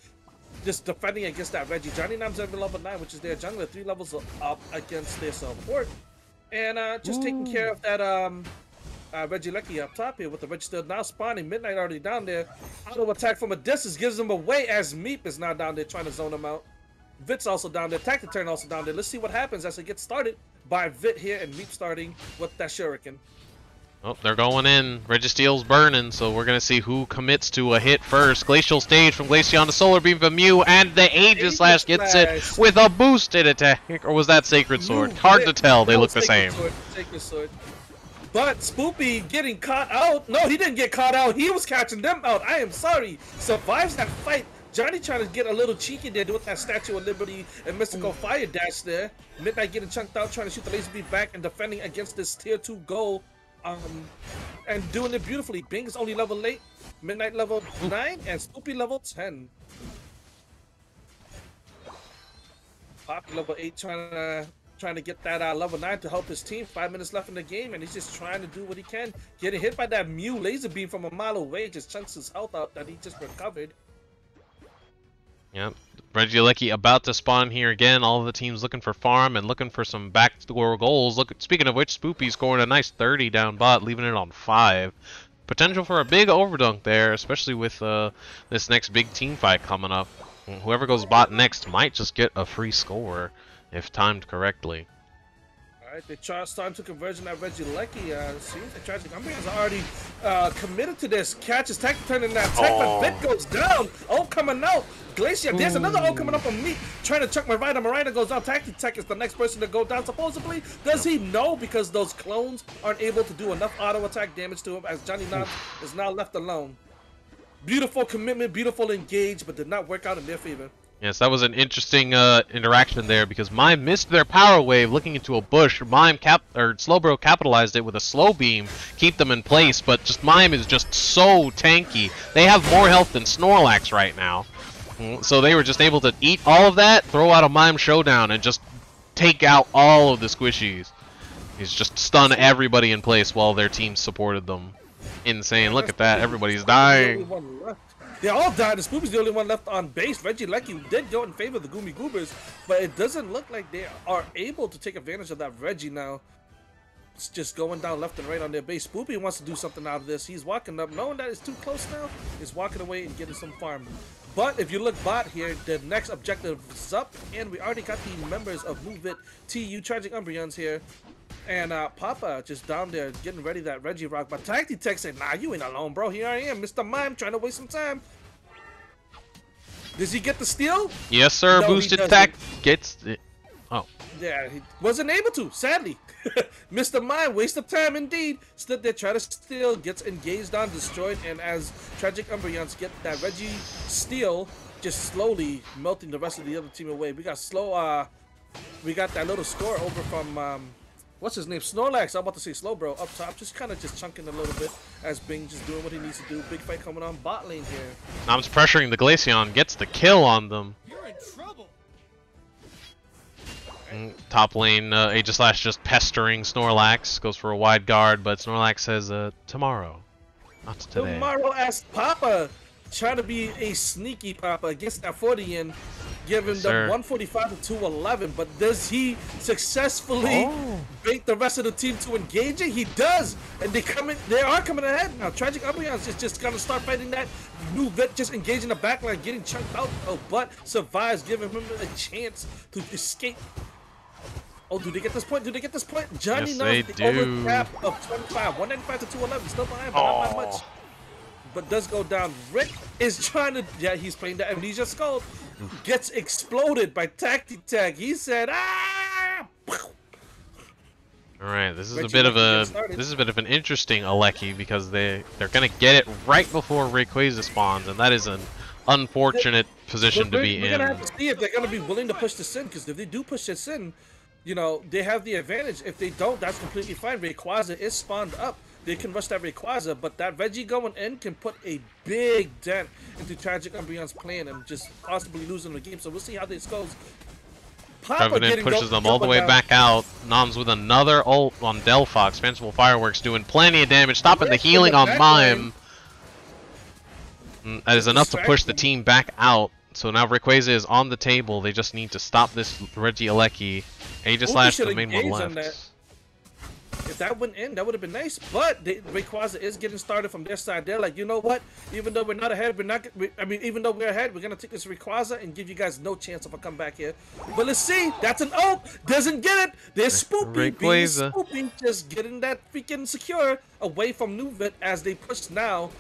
just defending against that Reggie. Johnny Nam's every level 9, which is their jungler, 3 levels up against their support, and just taking care of that Regieleki up top here with the Register now spawning. Midnight already down there. Auto attack from a distance gives him away as Meep is now down there trying to zone him out. Vit's also down there. Tactic turn also down there. Let's see what happens as it gets started by Vit here and Meep starting with that Shuriken. Oh, they're going in. Registeel's burning, so we're going to see who commits to a hit first. Glacial Stage from Glaceon to Solar Beam from Mew, and the Aegis Slash gets it with a boosted attack. Or was that Sacred Sword? Hard to tell. They look the same. Sacred Sword. But Spoopy getting caught out. No, he didn't get caught out. He was catching them out. I am sorry. Survives that fight. Johnny trying to get a little cheeky there with that Statue of Liberty and Mystical Fire dash there. Midnight getting chunked out, trying to shoot the laser beam back and defending against this tier 2 goal. And doing it beautifully. Bing is only level 8, Midnight level 9, and Spoopy level 10. Poppy level 8 trying to get that level 9 to help his team. 5 minutes left in the game, and he's just trying to do what he can. Getting hit by that Mew laser beam from a mile away just chunks his health out that he just recovered. Yep. Regieleki about to spawn here again. All of the teams looking for farm and looking for some backdoor goals. Look, speaking of which, Spoopy scoring a nice 30 down bot, leaving it on 5. Potential for a big overdunk there, especially with this next big team fight coming up. Whoever goes bot next might just get a free score if timed correctly. Alright, they starting to conversion at Regieleki. Seems the Tragic Umbrians are already committed to this. Catches tech turning that tech, but Bit goes down. Oh, coming out. Glacier, there's another O coming up on me. Trying to chuck Marina. Marina goes down. Tactic Tech is the next person to go down, supposedly. Does he know? Because those clones aren't able to do enough auto attack damage to him as Johnny Knobs is now left alone. Beautiful commitment, beautiful engage, but did not work out in their favor. Yes, that was an interesting interaction there because Mime missed their power wave looking into a bush. Slowbro capitalized it with a slow beam, keep them in place, but just Mime is just so tanky. They have more health than Snorlax right now. So they were just able to eat all of that, throw out a Mime Showdown, and just take out all of the squishies. He's just stunned everybody in place while their team supported them. Insane, look at that, everybody's dying. They all died, and Spoopy's the only one left on base. Regieleki did go in favor of the Goomy Goobers, but it doesn't look like they are able to take advantage of that Reggie now. It's just going down left and right on their base. Spoopy wants to do something out of this. He's walking up, knowing that it's too close now. He's walking away and getting some farm. But if you look bot here, the next objective is up, and we already got the members of Move It, TU, Tragic Umbrians here. And Papa just down there getting ready that Reggie rock. But Tacti Tech said, nah, you ain't alone, bro. Here I am, Mr. Mime, trying to waste some time. Does he get the steal? Yes, sir. No, boosted attack gets it. Oh. Yeah, he wasn't able to, sadly. Mr. Mime, waste of time indeed. Stood there, try to steal, gets engaged on, destroyed. And as Tragic Umbrians get that Reggie steal, just slowly melting the rest of the other team away. We got slow. We got that little score over from what's his name? Snorlax. I'm about to say Slowbro up top, just kind of just chunking a little bit as Bing just doing what he needs to do. Big fight coming on bot lane here. Nam's pressuring the Glaceon, gets the kill on them. You're in trouble. Top lane, Aegislash just pestering Snorlax, goes for a wide guard, but Snorlax says, tomorrow, not today. Tomorrow asked Papa, trying to be a sneaky Papa against that 40 and giving Yes, them sir. 145 to 211, but does he successfully bait the rest of the team to engage it? He does, and they are coming ahead now. Tragic Umbreons is just gonna start fighting that new vet, just engaging the backline, getting chunked out. Oh, but survives, giving him a chance to escape. Oh, do they get this point? Do they get this point? Johnny Yes, knows they the do. overcap of 25, 195 to 211, still behind, but not by much. But does go down. Rick is trying to, yeah, he's playing the Amnesia Skull. Gets exploded by Tactic Tag. He said, ah! All right, this is a Reggie bit of Lucky a gets started. this is a bit of an interesting Aleki because they're gonna get it right before Rayquaza spawns, and that is an unfortunate position to be We're in. gonna have to see if they're gonna be willing to push this in, because if they do push this in, you know, they have the advantage. If they don't, that's completely fine. Rayquaza is spawned up. They can rush that Rayquaza, but that Reggie going in can put a big dent into Tragic Umbreon's plan and just possibly losing the game. So we'll see how this goes. Papa Trevenant getting pushes them all the double way down. back out. Noms with another ult on Delphox. Fanciful Fireworks doing plenty of damage, stopping the Rick in healing the on back Mime. line. That is enough to push the distraction. team back out. So now Rayquaza is on the table. They just need to stop this Reggie Alecki. Aegislash, should the main one engage on left. If that went in, that would have been nice. But Rayquaza is getting started from their side. They're like, you know what? Even though we're not ahead, even though we're ahead, we're gonna take this Rayquaza and give you guys no chance of a comeback here. But let's see. That's an ult. Doesn't get it. There's Spoopy. Being Rayquaza. Spoopy, just getting that freaking secure away from Nuvit as they push now.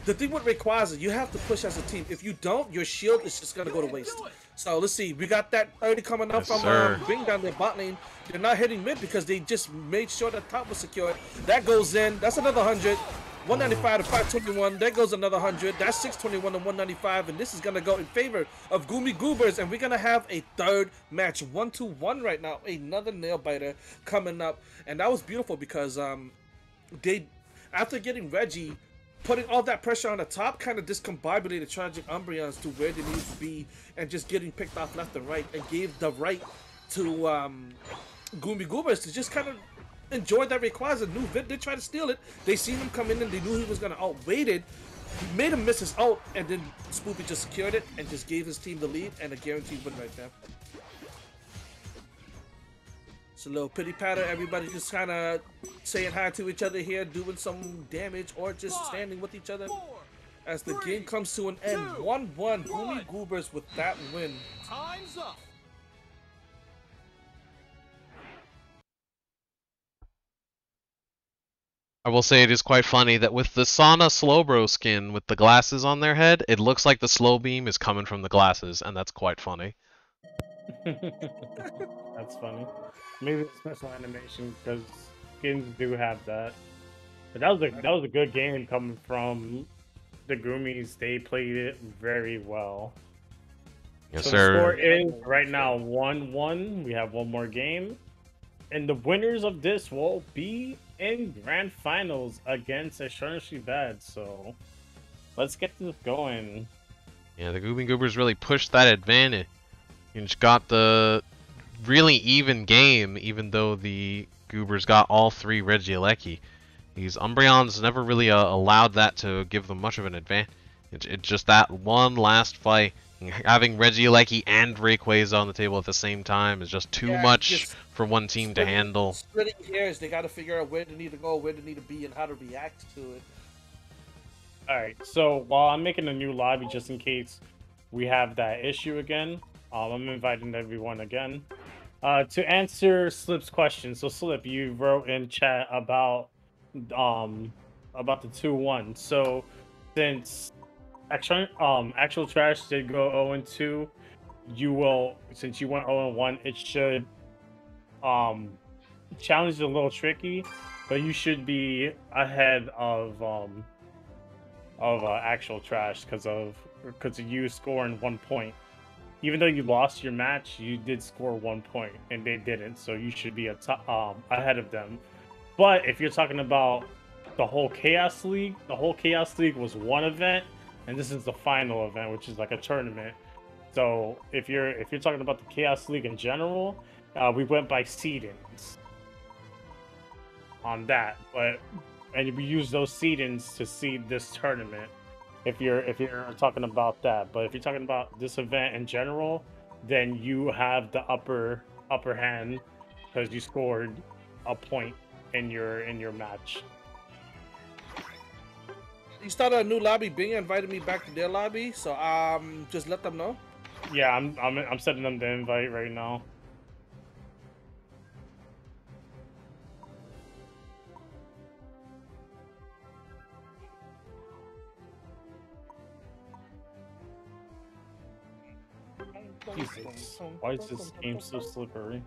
The thing with Rayquaza, you have to push as a team. If you don't, your shield is just gonna go to waste. So let's see. We got that already coming up Yes, from sir. Bing down their bot lane. They're not hitting mid because they just made sure that top was secured. That goes in. That's another 100. 195 to 521. There goes another 100. That's 621 to 195. And this is gonna go in favor of Goomy Goobers. And we're gonna have a third match, 1-2-1 right now. Another nail biter coming up. And that was beautiful because they, after getting Reggie, putting all that pressure on the top kind of discombobulated Tragic Umbreons to where they need to be and just getting picked off left and right, and gave the right to Goomy Goobers to just kind of enjoy that Rayquaza. New Vid did try to steal it. They seen him come in and they knew he was going to outweight it. He made him miss his ult, and then Spoopy just secured it and just gave his team the lead and a guaranteed win right there. It's a little pity patter. Everybody just kind of saying hi to each other here, doing some damage, or just standing with each other as the game comes to an end. 1-1. Goomy Goobers with that win. Time's up. I will say it is quite funny that with the Sana Slowbro skin with the glasses on their head, it looks like the slow beam is coming from the glasses, and that's quite funny. That's funny. Maybe it's special animation because skins do have that. But that was a good game coming from the Goomies. They played it very well. Yes, So sir. the score is right now 1-1. We have one more game. And the winners of this will be in grand finals against Astonishingly Bad. So let's get this going. Yeah, the Gooby Goobers really pushed that advantage. You just got the really even game, even though the Goobers got all three Regieleki. These Umbreons never really allowed that to give them much of an advantage. It's just that one last fight. Having Regieleki and Rayquaza on the table at the same time is just too Yeah, much just for one team to handle. Splitting hairs, they got to figure out where they need to go, where they need to be, and how to react to it. Alright, so while I'm making a new lobby just in case we have that issue again, I'm inviting everyone again. To answer Slip's question, so Slip, you wrote in chat about the 2-1. So since actual trash did go 0-2, you will, since you went 0-1, it should challenge is a little tricky, but you should be ahead of actual trash because of you scoring 1 point. Even though you lost your match, you did score 1 point, and they didn't. So you should be ahead of them. But if you're talking about the whole Chaos League, the whole Chaos League was one event, and this is the final event, which is like a tournament. So if you're talking about the Chaos League in general, we went by seedings on that, and we use those seedings to seed this tournament. If you're talking about that, but if you're talking about this event in general, then you have the upper hand because you scored a point in your match. You started a new lobby. Bing invited me back to their lobby, so just let them know. Yeah, I'm sending them the invite right now. Jesus, why is this game so slippery?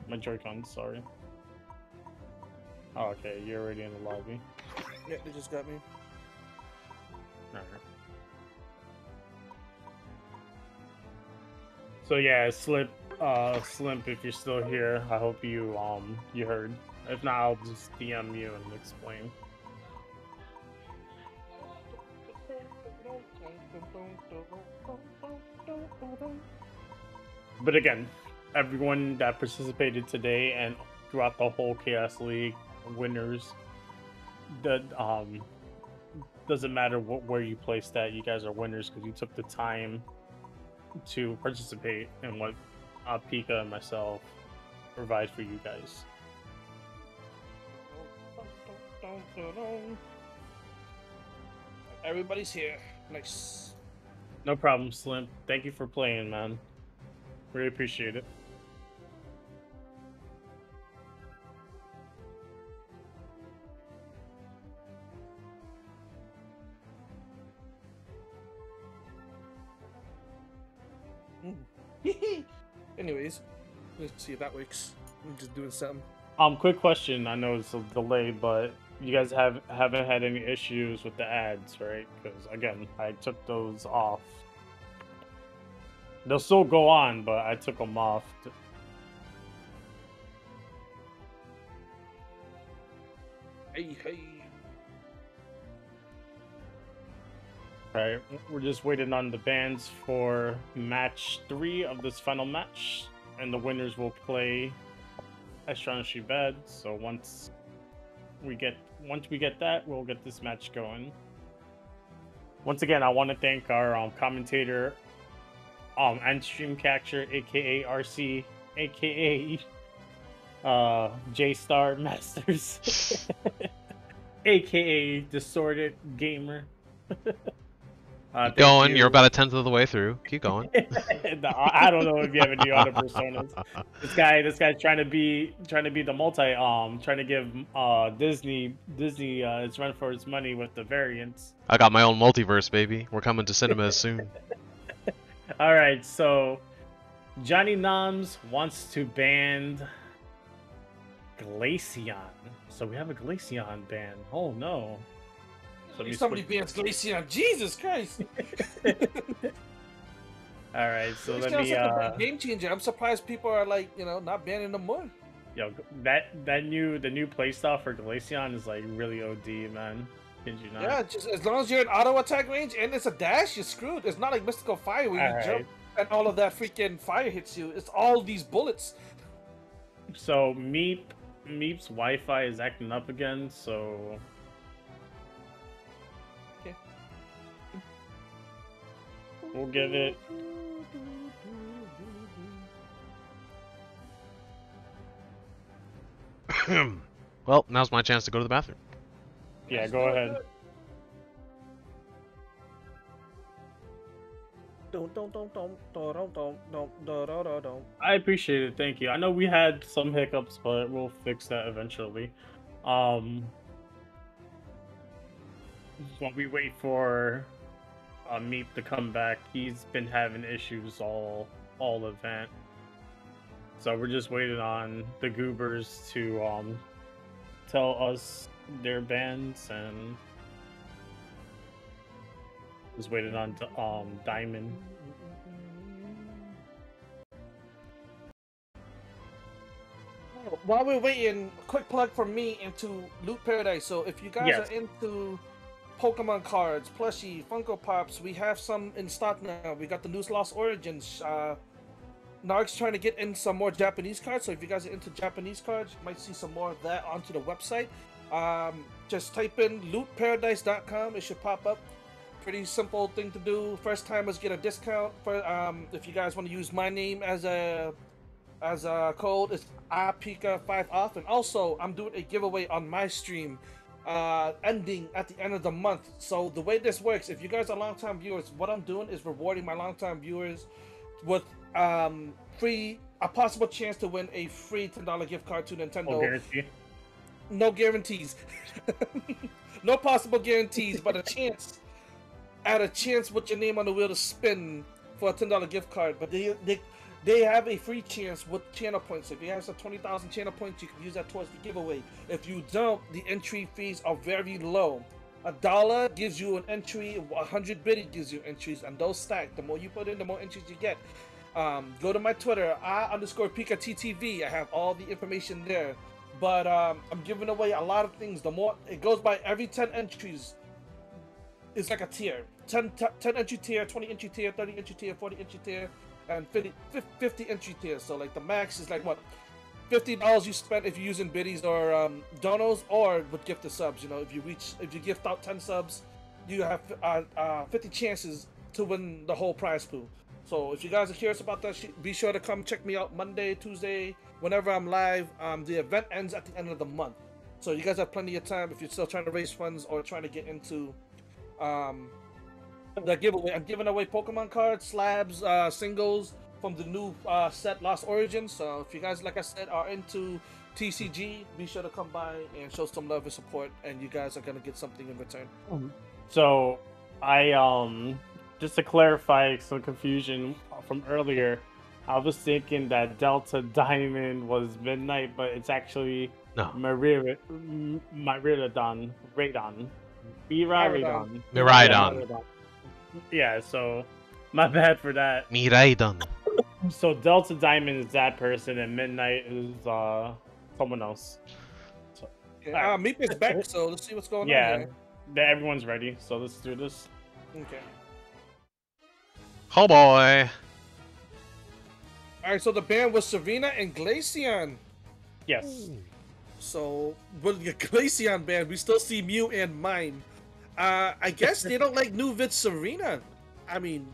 My Joy-Con, sorry. Oh, okay, you're already in the lobby. Yeah, they just got me. Alright. So yeah, Slimp, if you're still here, I hope you heard. If not, I'll just DM you and explain. But again, everyone that participated today and throughout the whole Chaos League, winners, that doesn't matter where you placed at, you guys are winners because you took the time to participate in what Pika and myself provide for you guys. Everybody's here. Nice. No problem, Slim. Thank you for playing, man. Really appreciate it. Anyways, let's see if that works. I'm just doing something. Quick question. I know it's a delay, but you guys haven't had any issues with the ads, right? Because again, I took those off. They'll still go on, but I took them off. Hey. Alright, we're just waiting on the bands for match 3 of this final match, and the winners will play Astronomy Bed. So once we get that, we'll get this match going. Once again, I want to thank our commentator, and stream catcher, aka RC, aka J Star Masters, aka Distorted Gamer. Keep going. You're about 1/10 of the way through. Keep going. No, I don't know if you have any other personas. This guy's trying to be the multi trying to give Disney its run for its money with the variants. I got my own multiverse, baby. We're coming to cinemas soon. All right, so Johnny Noms wants to ban Glaceon. So we have a Glaceon ban. Oh no. Somebody bans Glaceon. Jesus Christ! All right, so let me. Like a game changer. I'm surprised people are like, not banning them more. Yo, the new playstyle for Glaceon is like really OD, man. Did you not? Yeah, just as long as you're in auto attack range and it's a dash, you're screwed. It's not like Mystical Fire where you jump and all of that freaking fire hits you. It's all these bullets. So Meep's Wi-Fi is acting up again, so. Okay. We'll give it. Well, now's my chance to go to the bathroom. Yeah, go ahead. I appreciate it, thank you. I know we had some hiccups, but we'll fix that eventually. While we wait for Meep to come back, he's been having issues all event. So we're just waiting on the goobers to tell us their bans, and Just waiting on Diamond. While we're waiting, quick plug from me into Loot Paradise. So if you guys are into Pokemon cards, plushie, Funko Pops, we have some in stock now. We got the new Lost Origins. Narg's trying to get in some more Japanese cards, so if you guys are into Japanese cards, you might see some more of that onto the website. Just type in lootparadise.com, it should pop up. Pretty simple thing to do. First timers get a discount. For if you guys want to use my name as a code, it's IPika5 off. And also, I'm doing a giveaway on my stream, ending at the end of the month. So the way this works, if you guys are long-time viewers, what I'm doing is rewarding my long-time viewers with a possible chance to win a free $10 gift card to Nintendo. Oh, guarantee. No guarantees. No possible guarantees, but a chance. Add a chance with your name on the wheel to spin for a $10 gift card. But they have a free chance with channel points. If you have some 20,000 channel points, you can use that towards the giveaway. If you don't, the entry fees are very low. $1 gives you an entry, 100 biddy gives you entries, and those stack. The more you put in, the more entries you get. Go to my Twitter, _pt3. I have all the information there. But I'm giving away a lot of things. The more it goes by, every 10 entries, it's like a tier. 10 entry tier, 20 entry tier, 30 entry tier, 40 entry tier, and 50 entry tier. So like the max is like what? $50 you spend if you're using biddies or donos, or with gifted subs. You know, if you gift out 10 subs, you have 50 chances to win the whole prize pool. So if you guys are curious about that, be sure to come check me out Monday, Tuesday, whenever I'm live. The event ends at the end of the month, so you guys have plenty of time if you're still trying to raise funds or trying to get into the giveaway. I'm giving away Pokemon cards, slabs, singles from the new set Lost Origins. So if you guys, like I said, are into TCG, be sure to come by and show some love and support, and you guys are gonna get something in return. So I just to clarify some confusion from earlier, I was thinking that Delta Diamond was Midnight, but it's actually Miraidon. Miraidon. Yeah, so my bad for that. Miraidon. So Delta Diamond is that person, and Midnight is someone else. So, Meep is back, so let's see what's going on here. Yeah, everyone's ready, so let's do this. Okay. Oh boy. Alright, so the band was Serena and Glaceon. Yes. Ooh. So, with the Glaceon band, we still see Mew and Mime. I guess they don't like new vid Serena. I mean,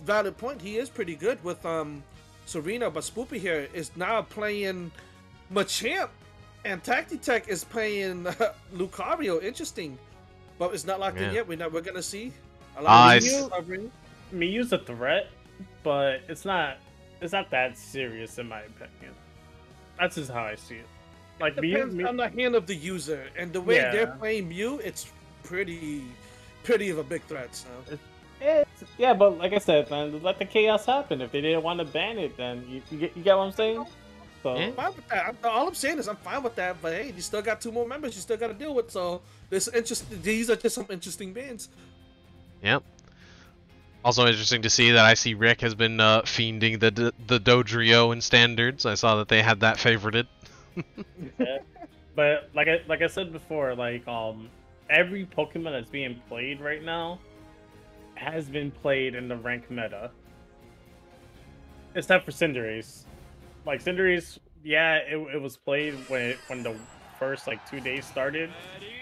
valid point. He is pretty good with Serena, but Spoopy here is now playing Machamp, and Tactitech is playing Lucario. Interesting, but it's not locked in yet. We're gonna see. A lot of Mew's a threat, but it's not that serious in my opinion. That's just how I see it. Like it depends on the hand of the user, and the way they're playing Mew, it's pretty of a big threat. So yeah, but like I said, man, let the chaos happen. If they didn't want to ban it, then you get what I'm saying. So I'm fine with that. All I'm saying is I'm fine with that. But hey, you still got 2 more members you still got to deal with. So these are just some interesting bans. Yep. Also interesting to see that I see Rick has been fiending the Dodrio in standards. I saw that they had that favorited. Yeah. But like I said before, like every Pokemon that's being played right now has been played in the rank meta, except for Cinderace. Like Cinderace, yeah, it was played when the first like 2 days started,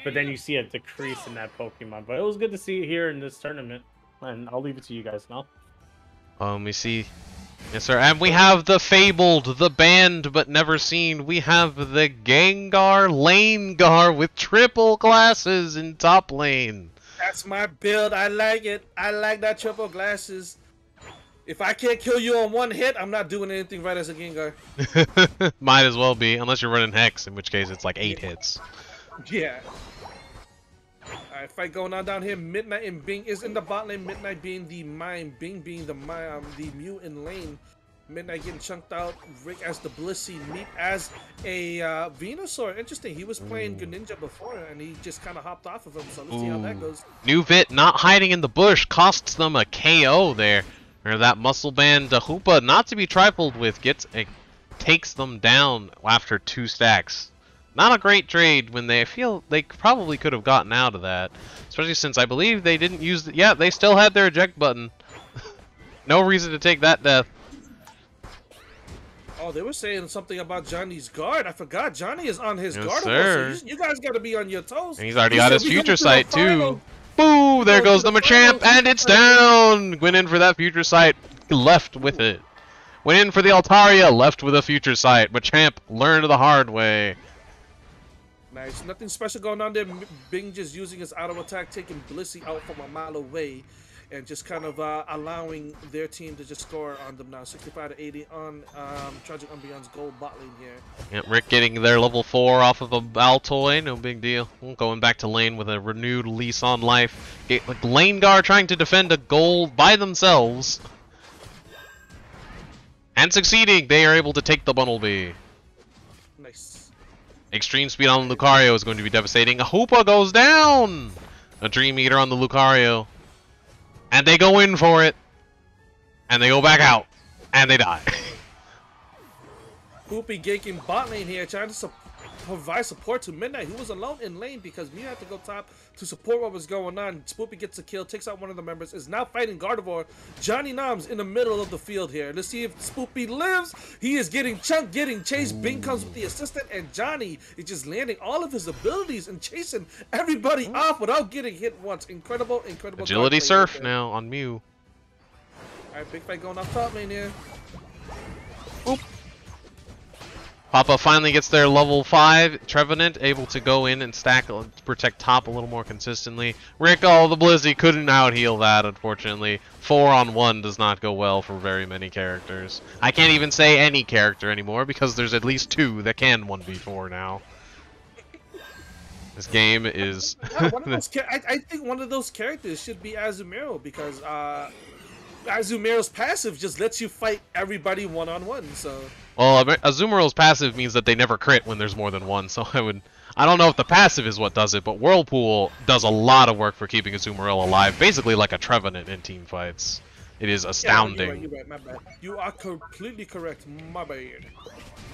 but then you see a decrease in that Pokemon. But it was good to see it here in this tournament. And I'll leave it to you guys now. We see. Yes, sir. And we have the fabled, the banned but never seen. We have the Gengar Lanegar with triple glasses in top lane. That's my build. I like it. I like that triple glasses. If I can't kill you on 1 hit, I'm not doing anything right as a Gengar. Might as well be, unless you're running Hex, in which case it's like 8 hits. Yeah. Alright, fight going on down here. Midnight and Bing is in the bot lane. Midnight being the Mime, Bing being the Mew in lane. Midnight getting chunked out. Rick as the Blissey. Meep as a Venusaur. Interesting. He was playing Greninja before, and he just kind of hopped off of him. So let's see how that goes. New Vit not hiding in the bush costs them a KO there. Or that Muscle Band Hoopa, not to be trifled with, takes them down after 2 stacks. Not a great trade when they feel they probably could have gotten out of that. Especially since I believe they didn't use yeah, they still had their eject button. No reason to take that death. Oh, they were saying something about Johnny's guard. I forgot. Johnny is on his guard. Sir. So you guys got to be on your toes. And he's already got his future sight too. Boo! There goes the Machamp, and it's down! Went in for that future sight, left with it. Went in for the Altaria, left with a future sight. Machamp learned the hard way. Nice. Nothing special going on there. Bing just using his auto attack, taking Blissey out from a mile away, and just kind of allowing their team to just score on them now. 65 to 80 on Tragic Umbreon's gold bot lane here. Yep, Rick getting their level 4 off of a Baltoy, no big deal. Going back to lane with a renewed lease on life. Like Lanegar trying to defend a goal by themselves. And succeeding, they are able to take the Bunnelby. Nice. Extreme speed on Lucario is going to be devastating. A Hoopa goes down! A Dream Eater on the Lucario. And they go in for it. And they go back out. And they die. Poopy ganking bot lane here, trying to provide support to Midnight, who was alone in lane because Mew had to go top to support what was going on. Spoopy gets a kill, takes out one of the members, is now fighting Gardevoir. Johnny Noms in the middle of the field here. Let's see if Spoopy lives. He is getting chunked, getting chased. Bing comes with the assistant, and Johnny is just landing all of his abilities and chasing everybody off without getting hit once. Incredible, incredible. Agility Surf now on Mew. Alright, big fight going off top lane here. Oop. Papa finally gets their level 5. Trevenant able to go in and stack, protect top a little more consistently. Rick, oh, the Blizzy couldn't out-heal that, unfortunately. 4-on-1 does not go well for very many characters. I can't even say any character anymore because there's at least 2 that can 1v4 now. This game is... I think one of those characters should be Azumarill because Azumarill's passive just lets you fight everybody one-on-one, so... Well, Azumarill's passive means that they never crit when there's more than one, so I don't know if the passive is what does it, but Whirlpool does a lot of work for keeping Azumarill alive, basically like a Trevenant in team fights. It is astounding. Yeah, you're right, my bad. You are completely correct, my bad.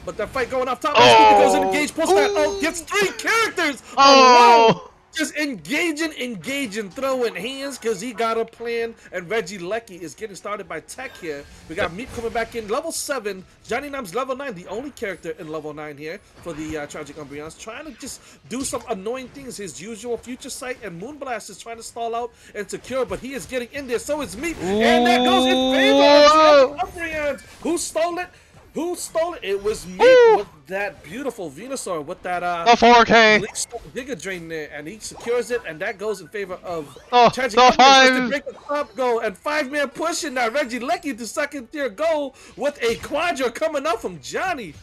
But that fight going off top, goes in engage, post that, gets 3 characters! Oh! Just engaging, throwing hands because he got a plan. And Reggie Lecky is getting started by Tech here. We got Meep coming back in, level 7. Johnny Num's level 9, the only character in level 9 here for the Tragic Umbreons. Trying to just do some annoying things. His usual Future Sight and Moonblast is trying to stall out and secure, but he is getting in there. So is Meep. And that goes in favor of Umbreons. Who stole it? Who stole it? It was me with that beautiful Venusaur with that the 4K Giga Drain there, and he secures it, and that goes in favor of Tragic Umbreons to break the top goal and 5-man pushing now Reggie Lecky to second tier goal with a Quadra coming up from Johnny.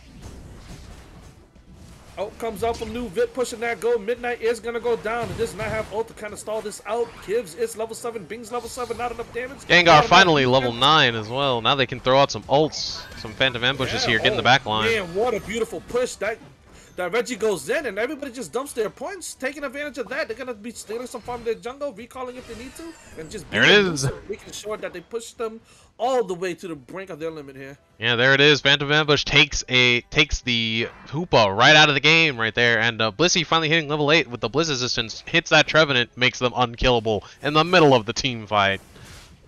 Ult comes out from New Vit pushing that goal. Midnight is gonna go down. It does not have ult to kind of stall this out. Kivs is level 7. Bing's level 7. Not enough damage. Gengar finally level 9 as well. Now they can throw out some ults. Some phantom ambushes here, getting the back line. Man, what a beautiful push. That Reggie goes in and everybody just dumps their points, taking advantage of that. They're gonna be stealing some from their jungle, recalling if they need to, and just there it is, making sure that they push them all the way to the brink of their limit here. Yeah, there it is. Phantom Ambush takes the Hoopa right out of the game right there, and Blissey finally hitting level 8 with the Blizz resistance, hits that Trevenant, makes them unkillable in the middle of the team fight.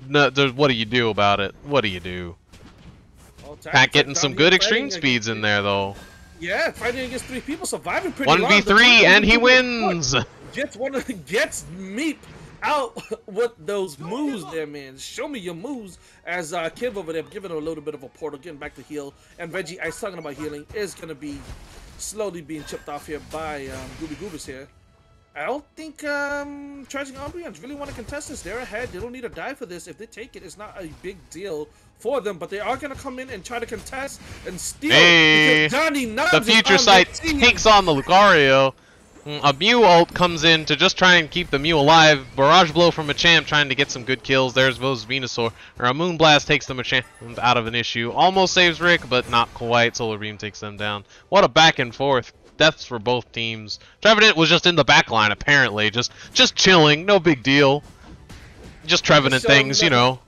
No, what do you do about it? What do you do? Pat getting some good extreme speeds in there though. Yeah, fighting against 3 people, surviving pretty 1v3, and he wins! Gets Meep out with those moves there, man. Show me your moves. As Kiv over there giving a little bit of a portal, getting back to heal. And Reggie, I was talking about healing, is going to be slowly being chipped off here by Gooby Goobers here. I don't think Tragic Umbreons really want to contest this. They're ahead. They don't need to die for this. If they take it, it's not a big deal for them. But they are going to come in and try to contest and steal. Hey, Johnny Knobs the Future Sight takes on the Lucario. A Mew ult comes in to just try and keep the Mew alive. Barrage Blow from Machamp trying to get some good kills. There's Venusaur. Or a Moonblast takes the Machamp out of an issue. Almost saves Rick, but not quite. Solar Beam takes them down. What a back and forth. Deaths for both teams. Trevenant was just in the back line, apparently. Just chilling. No big deal. Just Trevenant things, you know.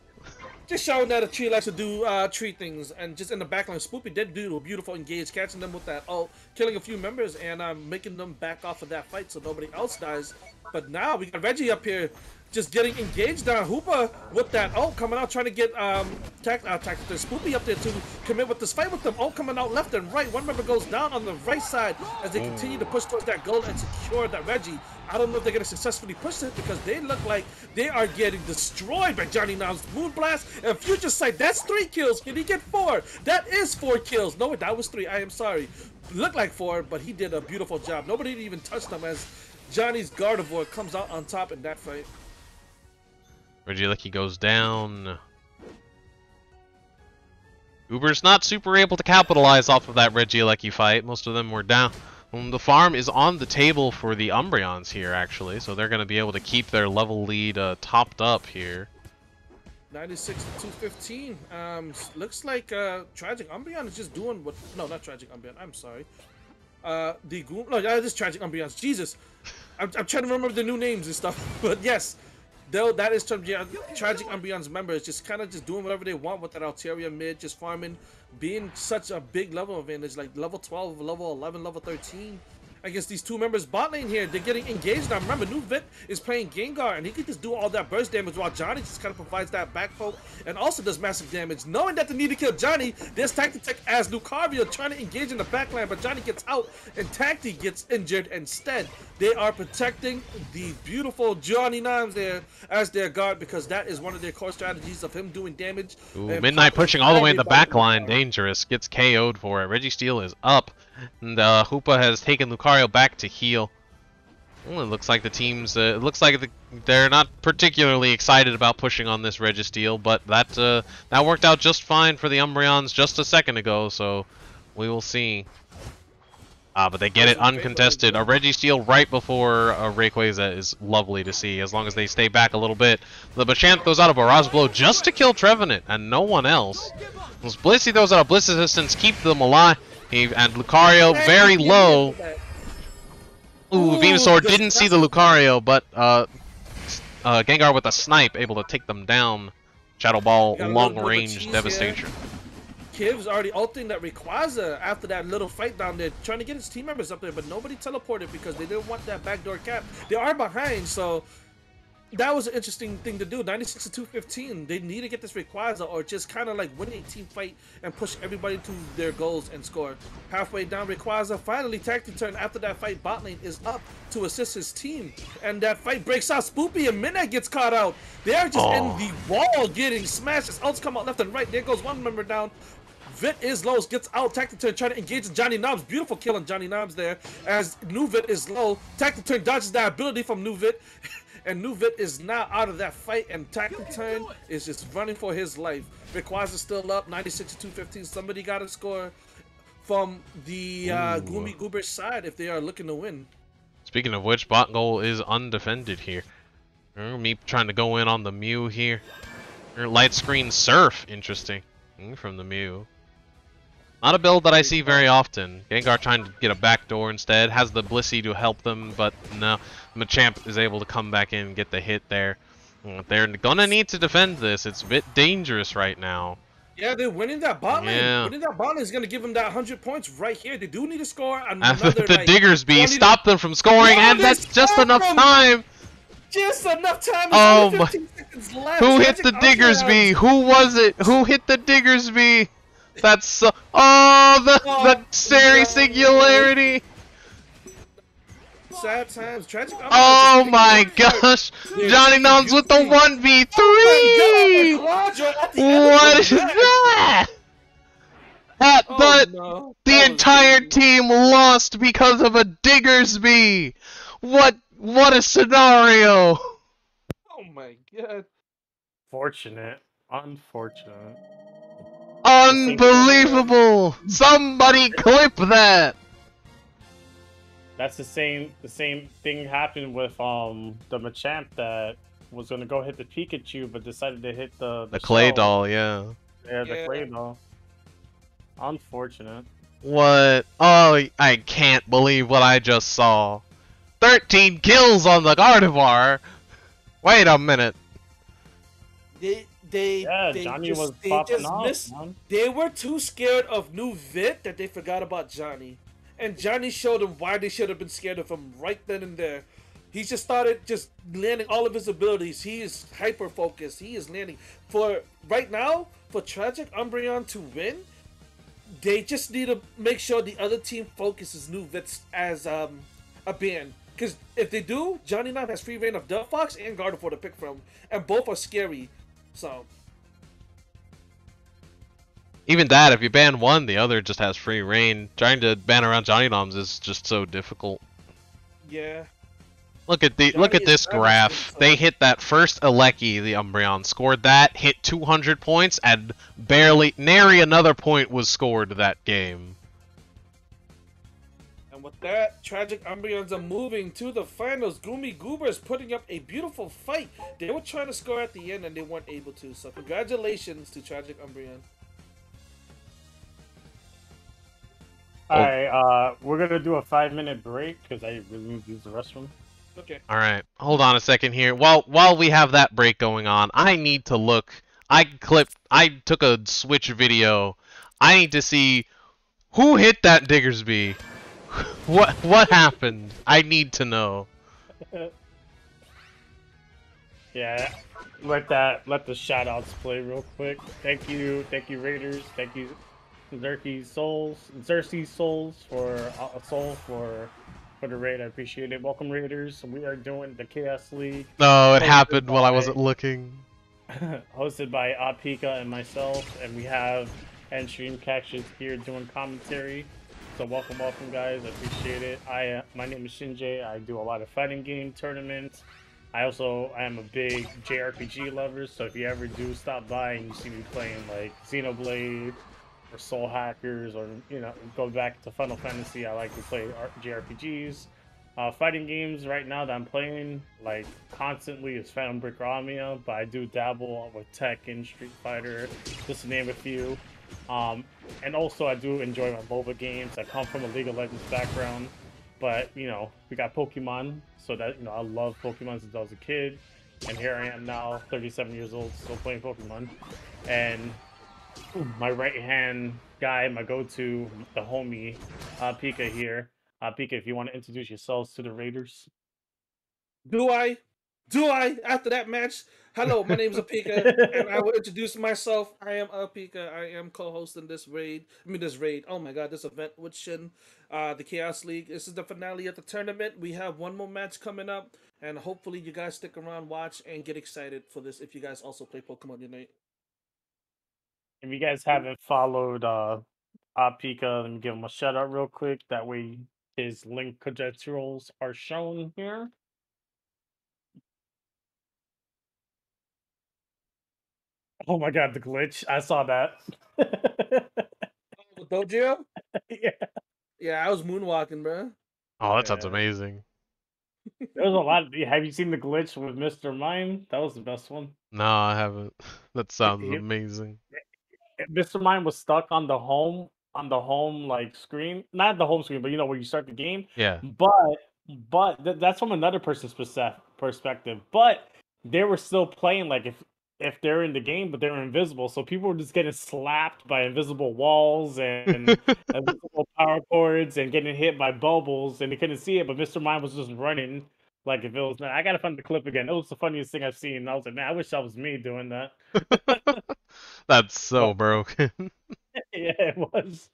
Just showing that a tree likes to do tree things, and just in the backline, Spoopy did do a beautiful engage, catching them with that ult, killing a few members, and making them back off of that fight so nobody else dies. But now we got Reggie up here, just getting engaged on Hoopa with that ult coming out, trying to get Spoopy up there to commit with this fight with them. Ult coming out left and right. One member goes down on the right side as they continue to push towards that goal and secure that Reggie. I don't know if they're gonna successfully push it because they look like they are getting destroyed by Johnny Nom's Moonblast and Future Sight. That's 3 kills. Can he get 4? That is 4 kills. No, that was 3. I am sorry. Looked like 4, but he did a beautiful job. Nobody even touched him as Johnny's Gardevoir comes out on top in that fight. Regieleki goes down. Uber's not super able to capitalize off of that Regieleki fight. Most of them were down. The farm is on the table for the Umbreons here, actually, so they're going to be able to keep their level lead topped up here. 96 to 215. Looks like Tragic Umbreon is just doing what... No, not Tragic Umbreon. I'm sorry. Just Tragic Umbreons. Jesus. I'm trying to remember the new names and stuff. But yes, though that is Tragic Umbreon's members, just kind of just doing whatever they want with that Altaria mid, just farming, being such a big level advantage, like level 12, level 11, level 13. Against these 2 members bot lane here, they're getting engaged now. Remember, New Vit is playing Gengar, and he can just do all that burst damage while Johnny just kind of provides that back poke and also does massive damage. Knowing that they need to kill Johnny, there's Tactic as Lucario trying to engage in the backline, but Johnny gets out and Tacti gets injured instead. They are protecting the beautiful Johnny Noms there as their guard because that is one of their core strategies of him doing damage. Ooh, Midnight pushing all the way in the back line, dangerous, gets KO'd for it. Registeel is up, and Hoopa has taken Lucario back to heal. Well, it looks like the teams, they're not particularly excited about pushing on this Registeel, but that worked out just fine for the Umbreons just a second ago, so we will see. But they get it uncontested. A Registeel right before a Rayquaza is lovely to see, as long as they stay back a little bit. The Machamp goes out a Barrage Blow just to kill Trevenant, and no one else. As Blissey throws out a Bliss Assistance, keep them alive. And Lucario very low. Ooh, Venusaur didn't see the Lucario, but Gengar with a snipe able to take them down. Shadow Ball, long range devastation. Kiv's already ulting that Rayquaza after that little fight down there, trying to get his team members up there, but nobody teleported because they didn't want that backdoor cap. They are behind, so that was an interesting thing to do. 96 to 215. They need to get this Rayquaza or just kind of like win a team fight and push everybody to their goals and score. Halfway down, Rayquaza finally tactic turn after that fight. Bot lane is up to assist his team, and that fight breaks out. Spoopy and Midnight gets caught out. They are just in the wall getting smashed. His ults come out left and right. There goes one member down. Vit is low, gets out, Tactic Turn, trying to engage Johnny Noms. Beautiful kill on Johnny Noms there, as New Vit is low. Tactic Turn dodges that ability from New Vit, and New Vit is now out of that fight, and Tactic Turn is just running for his life. Rayquaza still up, 96 to 215. Somebody got to score from the Gloomy Goober side if they are looking to win. Speaking of which, bot goal is undefended here. Me trying to go in on the Mew here. Light Screen Surf, interesting, from the Mew. Not a build that I see very often. Gengar trying to get a backdoor instead. Has the Blissey to help them, but no. Machamp is able to come back in and get the hit there. They're gonna need to defend this. It's a bit dangerous right now. Yeah, they're winning that bot lane. Yeah. Winning that bot lane is going to give them that 100 points right here. They do need to score another, the like, Diggersby stopped them from scoring, and that's just enough time. Just enough time. Oh my! 15 seconds left. Who hit the Diggersby? Who was it? Who hit the Diggersby? That's so... the Sari Singularity! Sad times, tragic. Oh my gosh! Johnny Noms with the 1v3! What is that? The entire team lost because of a Diggersby! What a scenario! Oh my god. Fortunate. Unfortunate. Unbelievable! Somebody clip that! That's the same thing happened with the Machamp that was gonna go hit the Pikachu, but decided to hit The the clay shell. doll, yeah. Yeah, the Yeah. clay doll. Unfortunate. What? Oh, I can't believe what I just saw. 13 kills on the Gardevoir. Wait a minute. Yeah, Johnny was They popping just off, missed. man. They were too scared of new Vit that they forgot about Johnny, and Johnny showed them why they should have been scared of him right then and there. He just started just landing all of his abilities. He is hyper focused. He is landing for right now for Tragic Umbreon to win. They just need to make sure the other team focuses new Vits as a band. Because if they do, Johnny now has free reign of Delphox and Gardevoir to pick from, and both are scary. So Even that, if you ban one, the other just has free reign. Trying to ban around Johnny Noms is just so difficult. yeah, Look at Johnny is this devastating, graph. so- They hit that first Alecki, the Umbreon, scored that, hit 200 points, and nary another point was scored that game. And with that, Tragic Umbreons are moving to the finals. Goomy Goobers putting up a beautiful fight. They were trying to score at the end and they weren't able to. So congratulations to Tragic Umbreon. Alright, we're gonna do a 5-minute break because I really need to use the restroom. Okay. All right, hold on a second here. While we have that break going on, I need to look. I took a Switch video. I need to see who hit that Diggersby. What happened? I need to know. Yeah, let the shoutouts play real quick. Thank you Raiders. Thank you Xerxes Souls for a soul for the raid. I appreciate it. Welcome Raiders. We are doing the Chaos League. No, it hosted happened while I by- wasn't looking. hosted by Pika and myself, and we have and stream catchers here doing commentary. So welcome guys. I appreciate it. My name is Shinjay. I do a lot of fighting game tournaments. I am a big JRPG lover, so if you ever do stop by and you see me playing like Xenoblade or Soul Hackers, or go back to Final Fantasy, I like to play JRPGs. Fighting games right now that I'm playing like constantly is Phantom Brick Ramia, but I do dabble with Tekken, Street Fighter, just to name a few. And also I do enjoy my MOBA games. I come from a League of Legends background, but we got Pokemon, so that I love Pokemon since I was a kid, and here I am now, 37 years old, still playing Pokemon. And my right hand guy, my go-to, the homie, Pika here. Pika, if you want to introduce yourselves to the Raiders. Do I? Do I? After that match? Hello, my name is Apika, and I will introduce myself. I am Apika. I am co-hosting this raid. This raid. Oh my god, this event with Shin, the Chaos League. This is the finale of the tournament. We have one more match coming up, and hopefully you guys stick around, watch, and get excited for this. If you guys also play Pokemon Unite. If you guys haven't followed Pika, let me give him a shout out real quick. That way his link credentials are shown here. Oh my god, the glitch. I saw that. With Dojo? Yeah. Yeah, I was moonwalking, bro. Oh, that sounds Yeah. amazing. There was a lot. Have you seen the glitch with Mr. Mime? That was the best one. No, I haven't. That sounds He- amazing. Mr. Mime was stuck on the home like screen, not the home screen, but where you start the game. Yeah. But that's from another person's perspective. But they were still playing like if they're in the game, but they're invisible. So people were just getting slapped by invisible walls and invisible power cords and getting hit by bubbles, and they couldn't see it. But Mr. Mime was just running like if it was. I gotta find the clip again. It was the funniest thing I've seen. I was like, man, I wish that was me doing that. That's so broken. Yeah, it was.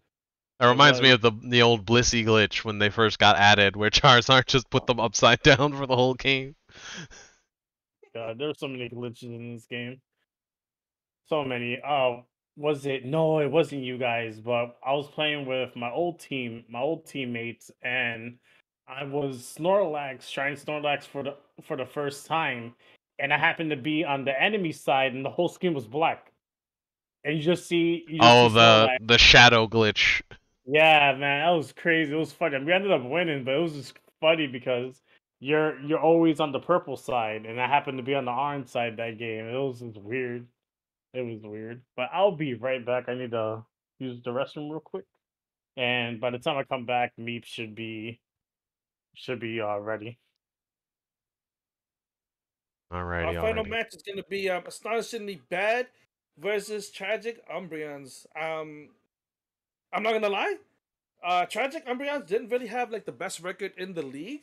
That reminds me was. of the old Blissey glitch when they first got added, where Charizard just put them upside down for the whole game. God, there's so many glitches in this game. So many. Oh, was it? No, it wasn't you guys, but I was playing with my old teammates, and I was trying Snorlax for the first time, and I happened to be on the enemy side, and the whole screen was black, and you just see Oh, Snorlax. the shadow glitch. Yeah, man, that was crazy. It was funny. We ended up winning, but it was just funny because you're always on the purple side, and I happened to be on the orange side that game. It was just weird. It was weird. But I'll be right back. I need to use the restroom real quick. And by the time I come back, Meep should be ready. Our Alrighty, final alrighty. match is going to be Astonishingly Bad versus Tragic Umbrians. I'm not going to lie. Tragic Umbrians didn't really have like the best record in the league,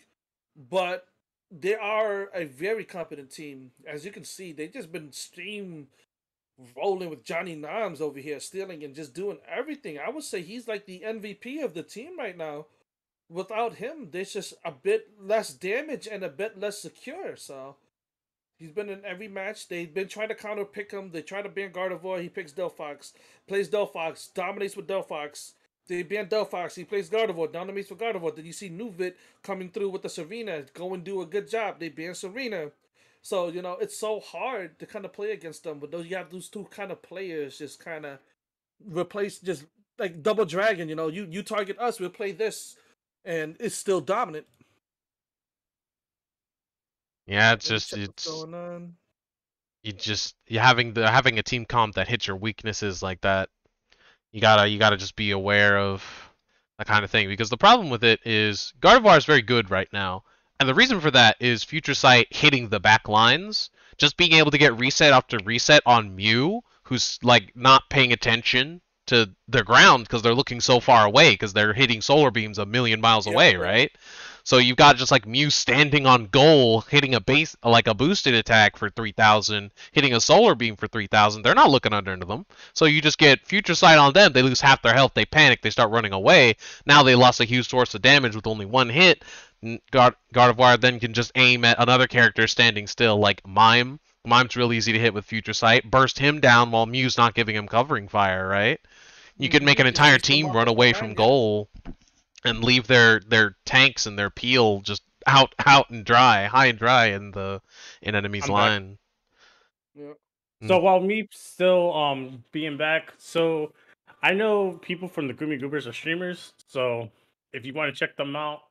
but they are a very competent team. As you can see, they've just been stream rolling with Johnny Noms over here, stealing and just doing everything. I would say he's like the MVP of the team right now. Without him, there's just a bit less damage and a bit less secure. So he's been in every match. They've been trying to counter pick him. They try to ban Gardevoir. He picks Delphox, plays Delphox, dominates with Delphox. They ban Delphox. He plays Gardevoir, dominates with Gardevoir. Then you see Nuvit coming through with the Serena, go and do a good job. They ban Serena. So, it's so hard to kind of play against them. But those you have those two kind of players just kind of replace, just like double dragon. You target us, we'll play this, and it's still dominant. Yeah, it's Let me just check what's going on. you having a team comp that hits your weaknesses like that. You gotta just be aware of that kind of thing, because the problem with it is Gardevoir is very good right now, and the reason for that is Future Sight hitting the back lines, just being able to get reset after reset on Mew, who's like not paying attention to their ground because they're looking so far away because they're hitting solar beams a million miles away, right? So you've got just like Mew standing on goal, hitting a base like a boosted attack for 3,000, hitting a solar beam for 3,000. They're not looking under them. So you just get Future Sight on them. They lose half their health. They panic. They start running away. Now they lost a huge source of damage with only one hit. Gardevoir then can just aim at another character standing still, like Mime. Mime's real easy to hit with Future Sight. Burst him down while Mew's not giving him covering fire, right? You could make an Just entire chase them team off run the away line, from yep. goal and leave their tanks and their peel just out and dry, high and dry in enemy's I'm back. line. Yeah. So while Meep's still being back, so I know people from the Gumi Goobers are streamers. So if you want to check them out,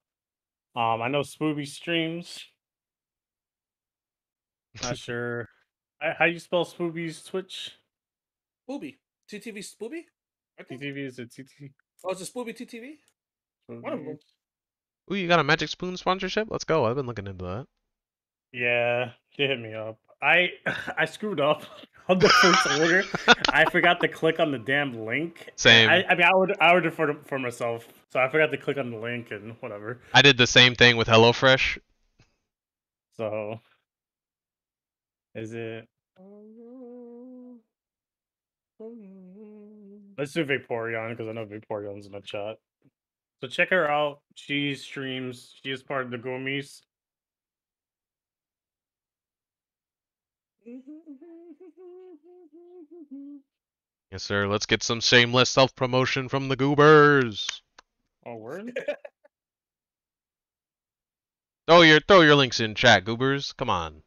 I know Spooby streams. Not sure how you spell Spooby's Twitch. Spooby. TTV Spooby? I think. TTV is it TTV? Oh, it's a Spooby TTV? One of them. Ooh, you got a Magic Spoon sponsorship? Let's go. I've been looking into that. Yeah, they hit me up. I screwed up on the first order. I forgot to click on the damn link. Same. I mean, I ordered for myself, so I forgot to click on the link and whatever. I did the same thing with HelloFresh. So, is it? Let's do Vaporeon because I know Vaporeon's in the chat. So check her out. She streams. She is part of the Goomies. Yes, sir. Let's get some shameless self-promotion from the Goobers. Oh, word? Throw your links in chat, Goobers. Come on.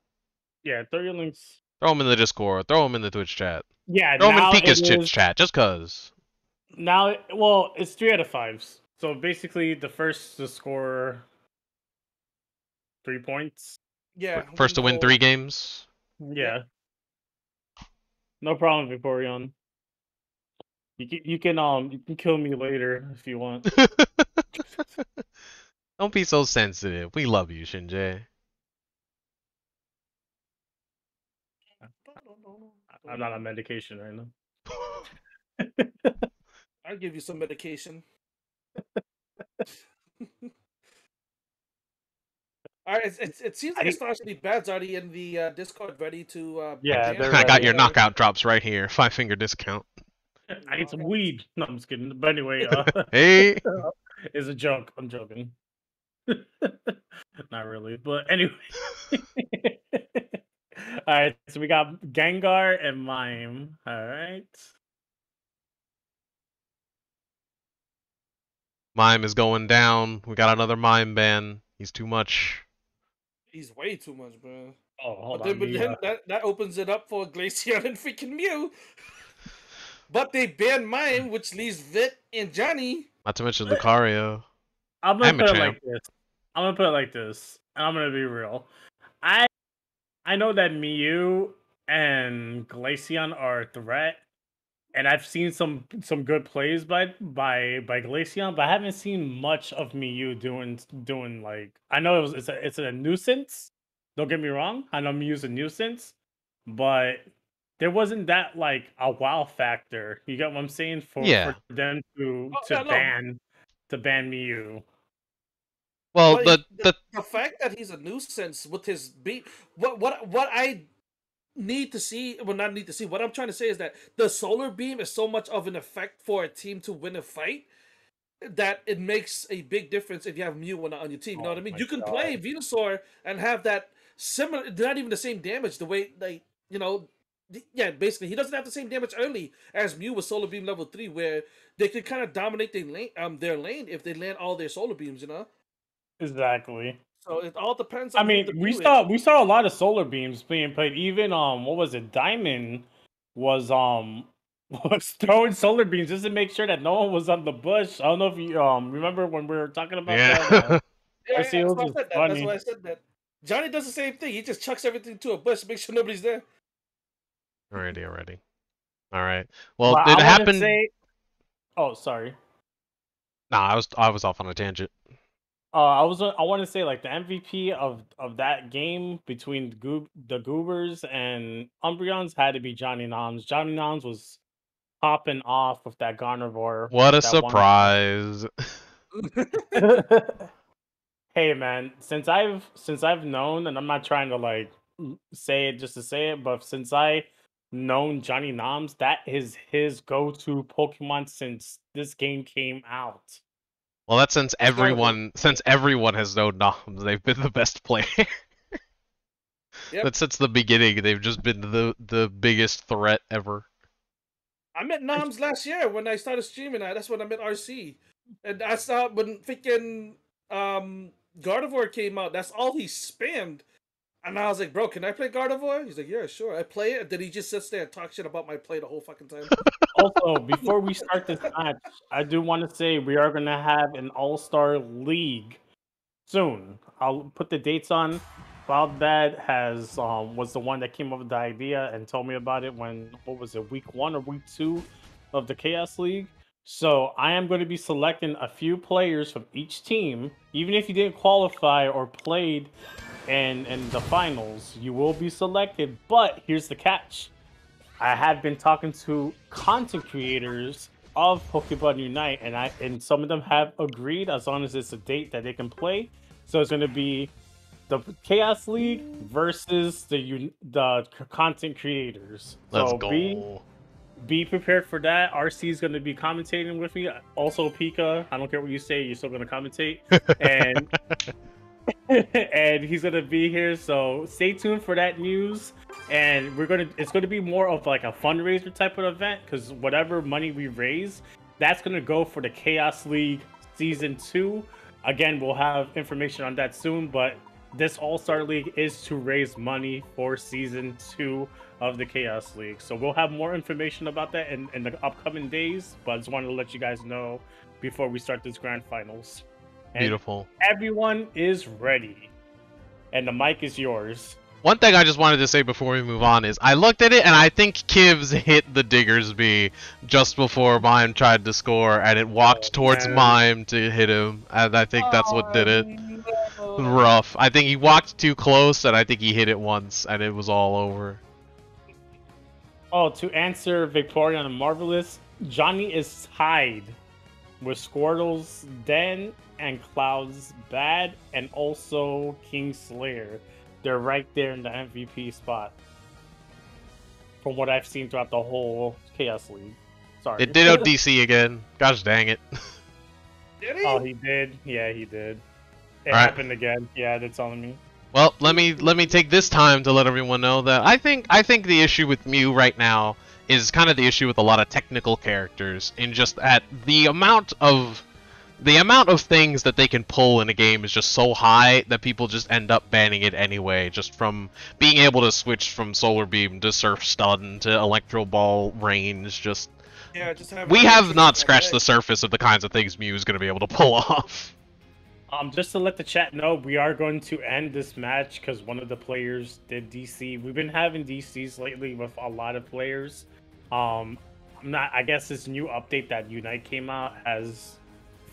Yeah, throw your links. Throw them in the Discord. Throw them in the Twitch chat. Yeah, Throw them in now Pika's it is. chat, just cause. Now, well, it's 3 out of 5s. So basically, the first to score 3 points. Yeah. First to win 3 games. Yeah. No problem, Vaporeon. You can kill me later if you want. Don't be so sensitive. We love you, Shinji. I'm not on medication right now. I'll give you some medication. All right, it seems like Astonishingly Bad's already in the Discord, ready to. Yeah, they're I got ready. your knockout drops right here. 5-finger discount. I need some weed. No, I'm just kidding. But anyway, Hey. it's a joke. I'm joking. Not really, but anyway. All right, so we got Gengar and Mime. All right. Mime is going down. We got another Mime ban. He's too much. He's way too much, bro. Oh, hold but on. then that opens it up for Glaceon and freaking Mew. But they ban Mime, which leaves Vit and Johnny Not to mention Lucario. I'm gonna I'm a put it champ. like this. I'm gonna put it like this, and I'm gonna be real. I I know that Mew and Glaceon are a threat, and I've seen some good plays by Glaceon, but I haven't seen much of Mew doing like I know it's a nuisance. Don't get me wrong. I know Mew's a nuisance, but there wasn't that like a wow factor. You get what I'm saying? For Yeah. them Oh, yeah, no. to ban Mew. Well, But the the fact that he's a nuisance with his beat, what I need to see, well, not need to see. What I'm trying to say is that the solar beam is so much of an effect for a team to win a fight that it makes a big difference if you have Mew on your team. You know what I Oh mean? my You can god. play Venusaur and have that similar, not even the same damage. The way, like, yeah, basically he doesn't have the same damage early as Mew with Solar Beam level 3, where they could kind of dominate their lane if they land all their Solar Beams. Exactly. So it all depends I on who mean, the Mew is. we saw a lot of solar beams being played. Even what was it? Diamond was was throwing solar beams just to make sure that no one was on the bush. I don't know if you remember when we were talking about that. yeah. Yeah, yeah, that's RCOs why I was said that. That's why funny. I said that. Johnny does the same thing. He just chucks everything to a bush, make sure nobody's there. Alrighty. All right. Well, But it I want to happened. say, oh sorry. Nah, I was off on a tangent. I want to say like the MVP of that game between the Goobers and Umbreons had to be Johnny Noms. Johnny Noms was popping off with that Garnivore What a that one match. surprise! Hey man, since I've known, and I'm not trying to like say it just to say it, but since I known Johnny Noms, that is his go-to Pokemon since this game came out. Well, that's since That's Gardevoir. everyone has known Noms. They've been the best player. Yep. But since the beginning, they've just been the biggest threat ever. I met Noms last year when I started streaming. That's when I met RC. And I saw when freaking Gardevoir came out, that's all he spammed. And I was like, bro, can I play Gardevoir? He's like, yeah, sure. I play it. And then he just sits there and talks shit about my play the whole fucking time. Also, before we start this match, I do want to say we are gonna have an All-Star League soon. I'll put the dates on. Bob Bad has was the one that came up with the idea and told me about it when what was it, week 1 or week 2 of the Chaos League. So I am going to be selecting a few players from each team, even if you didn't qualify or played in the finals, you will be selected. But here's the catch. I have been talking to content creators of Pokemon Unite, and some of them have agreed as long as it's a date that they can play. So it's going to be the Chaos League versus the content creators. Let's So go. be prepared for that. RC is going to be commentating with me. Also, Pika, I don't care what you say, you're still going to commentate, and and he's going to be here. So stay tuned for that news. And it's going to be more of like a fundraiser type of event, because whatever money we raise, that's going to go for the Chaos League Season 2. Again, we'll have information on that soon, but this All-Star League is to raise money for Season 2 of the Chaos League. So we'll have more information about that in the upcoming days, but I just wanted to let you guys know before we start this grand finals. And Beautiful. everyone is ready. And the mic is yours. One thing I just wanted to say before we move on is I looked at it and I think Kivs hit the Diggersby just before Mime tried to score, and it walked towards man. Mime to hit him, and I think that's what did it. No. Rough. I think he walked too close, and I think he hit it once, and it was all over. Oh, to answer Victoria and Marvelous, Johnny is tied with Squirtle's Den and Cloud's Bad, and also King Slayer. They're right there in the MVP spot. From what I've seen throughout the whole Chaos League. Sorry. It did DC again. Gosh dang it. Did he? Oh, he did? Yeah, he did. It Alright. happened again. Yeah, they're telling me. Well, let me take this time to let everyone know that I think the issue with Mew right now is kind of the issue with a lot of technical characters, in just that the amount of things that they can pull in a game is just so high that people just end up banning it anyway, just from being able to switch from Solar Beam to Surf Stun to Electro Ball range. Just Yeah, just have. We have not scratched scratched the surface of the kinds of things Mew is going to be able to pull off. Just to let the chat know, we are going to end this match because one of the players did DC. We've been having DCs lately with a lot of players. I guess this new update that Unite came out has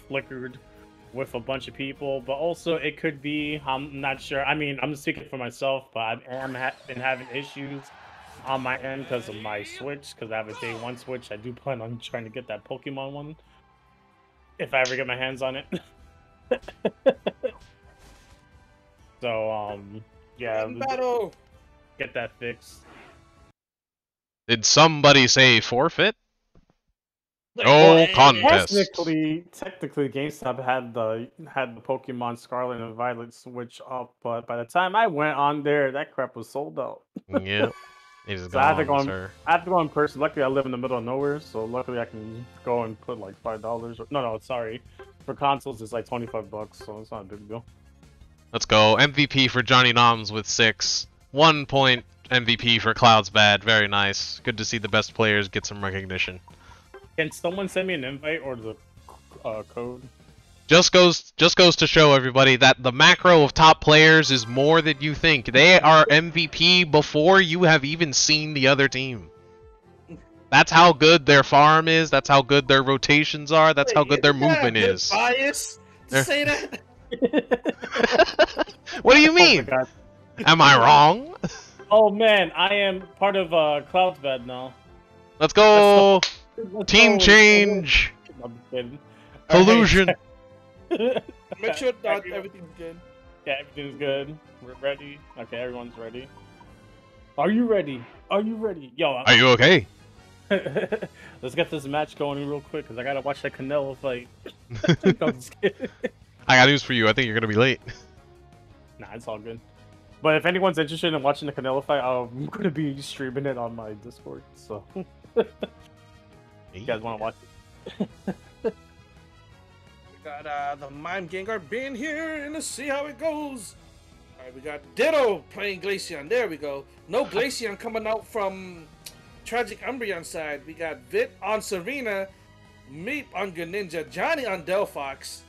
flickered with a bunch of people, but also it could be, I'm not sure. I mean, I'm speaking for myself, but I am been having issues on my end because of my Switch, because I have a day one Switch. I do plan on trying to get that Pokemon one if I ever get my hands on it. So, yeah, battle. get that fixed. Did somebody say forfeit? Well, No contest. Technically, GameStop had the Pokemon Scarlet and Violet Switch up, but by the time I went on there, that crap was sold out. Yeah, it is So I have to gone, go. sir. I have to go in person. Luckily, I live in the middle of nowhere, so luckily I can go and put like $5. No, sorry. For consoles, it's like $25, so it's not a big deal. Let's go. MVP for Johnny Noms with 6. 1 point MVP for Cloud's Bad. Very nice. Good to see the best players get some recognition. Can someone send me an invite or the code? Just goes to show everybody that the macro of top players is more than you think. They are MVP before you have even seen the other team. That's how good their farm is. That's how good their rotations are. That's how good their movement is. Bias to say that. What do you mean? Oh, am I wrong? Oh man, I am part of Cloud's Bed now. Let's go. Let's Team go. change. I'm kidding. Collusion. Make sure that everything's good. Yeah, everything's good. We're ready. Okay, everyone's ready. Are you ready? Are you ready? Yo, Are you okay? let's get this match going real quick because I gotta watch that Canelo fight. I'm just kidding. I got news for you. I think you're gonna be late. Nah, it's all good. But if anyone's interested in watching the Canelo fight, I'm gonna be streaming it on my Discord. So, you guys want to watch it? We got the Mime Gengar being here, and let's see how it goes. Alright, we got Ditto playing Glaceon. There we go. No Glaceon coming out from Tragic Umbreon side. We got Vit on Serena, Meep on Greninja, Johnny on Delphox,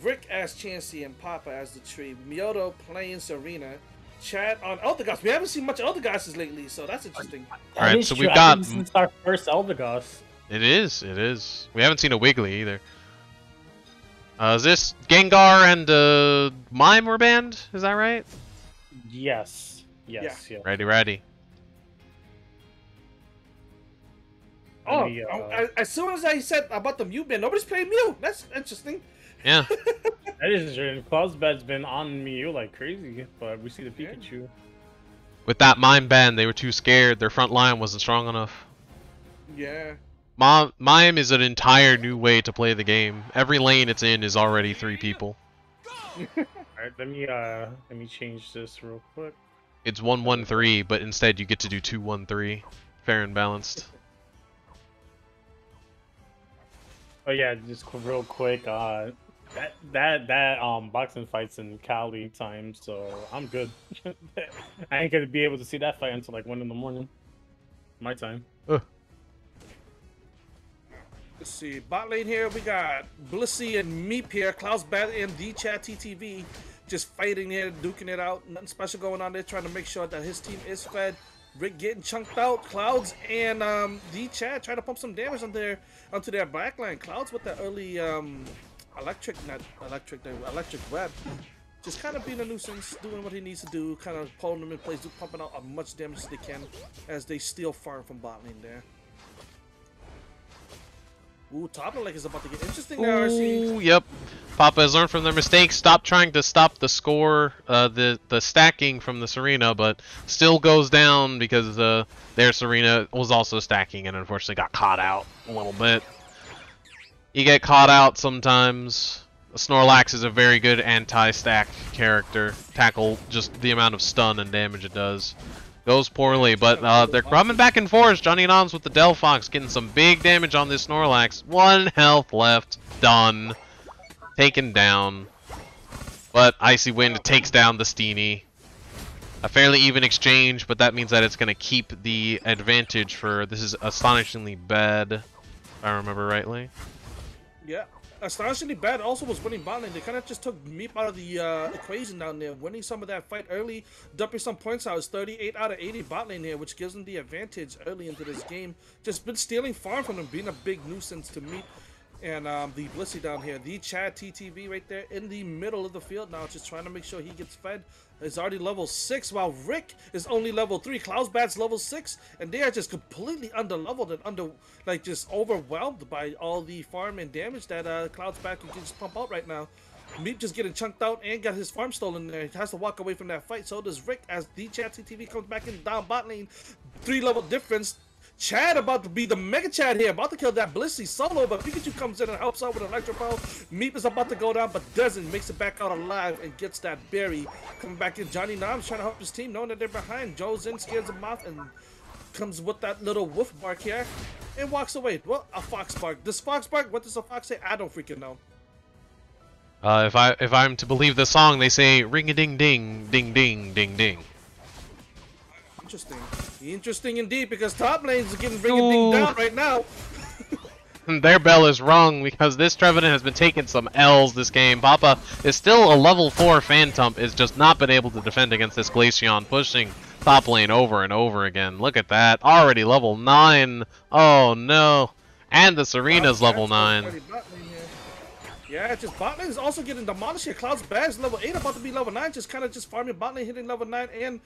Rick as Chansey, and Papa as the tree. Miyoto playing Serena. Chad on Eldegoss. We haven't seen much Eldegoss lately, so that's interesting. Alright, so we've I got. think this is our first Eldegoss. It is. It is. We haven't seen a Wiggly either. Is this Gengar and Mime were banned? Is that right? Yes. Yes. Yeah. Yeah. Ready. Oh, as soon as I said about the Mew ban, nobody's playing Mew. That's interesting. Yeah. That is true. Cloud's Bed's been on Mew like crazy, but we see the Pikachu. With that Mime ban, they were too scared. Their front line wasn't strong enough. Yeah. Mime is an entire new way to play the game. Every lane it's in is already 3 people. Alright, let me change this real quick. It's 1-1-3, but instead you get to do 2-1-3. Fair and balanced. Oh yeah, just real quick. That boxing fight's in Cali time, so I'm good. I ain't gonna be able to see that fight until like 1 in the morning, my time. Let's see. Bot lane here, we got Blissey and Meep here. Cloud's Bat and D-Chat TTV just fighting here, duking it out. Nothing special going on there, trying to make sure that his team is fed. Rick getting chunked out. Clouds and D-Chat trying to pump some damage onto their backline. Clouds with the early electric web. Just kind of being a nuisance, doing what he needs to do, kind of pulling them in place, pumping out as much damage as they can as they steal farm from bot lane there. Ooh, top lane is about to get interesting now, RC. Ooh, yep. Papa has learned from their mistakes. Stop trying to stop the score, the stacking from the Serena, but still goes down because their Serena was also stacking and unfortunately got caught out a little bit. You get caught out sometimes. Snorlax is a very good anti-stack character. Tackle just the amount of stun and damage it does. Goes poorly, but they're coming back and forth. Johnny Noms with the Delphox getting some big damage on this Snorlax. 1 health left. Done. Taken down. But Icy Wind takes down the Steenie. A fairly even exchange, but that means that it's going to keep the advantage for... This is astonishingly bad, if I remember rightly. Yeah. Astonishingly bad also was winning bot lane. They kind of just took Meep out of the equation down there, winning some of that fight early, dumping some points out. It's 38 out of 80 bot lane here, which gives them the advantage early into this game. Just been stealing farm from them, being a big nuisance to Meep. And the Blissey down here, the Chad TTV right there in the middle of the field now, just trying to make sure he gets fed. He's already level 6, while Rick is only level 3. Cloudbat's level 6, and they are just completely under-leveled and just overwhelmed by all the farm and damage that Cloudbat can just pump out right now. Meep just getting chunked out and got his farm stolen there. He has to walk away from that fight. So does Rick as the Chad TTV comes back in down bot lane. 3-level difference. Chad about to be the Mega Chad here, about to kill that Blissey solo, but Pikachu comes in and helps out with Electropole. Meep is about to go down, but doesn't, makes it back out alive and gets that berry. Coming back in, Johnny Nom's trying to help his team, knowing that they're behind. Joe's in, scares him off, and comes with that little woof bark here, and walks away. Well, a fox bark. Does fox bark? What does a fox say? I don't freaking know. If I'm to believe the song, they say ring-a-ding-ding, ding-ding, ding-ding. Interesting. Interesting indeed, because top lanes are getting ring-a-ding down right now. Their bell is rung because this Trevenant has been taking some L's this game. Papa is still a level 4 Phantom, is just not been able to defend against this Glaceon, pushing top lane over and over again. Look at that. Already level 9. Oh no. And the Serena's level 9. Yeah, just bot lane is also getting demolished here. Cloud's Badge level 8, about to be level 9, just kind of just farming bot lane, hitting level 9, and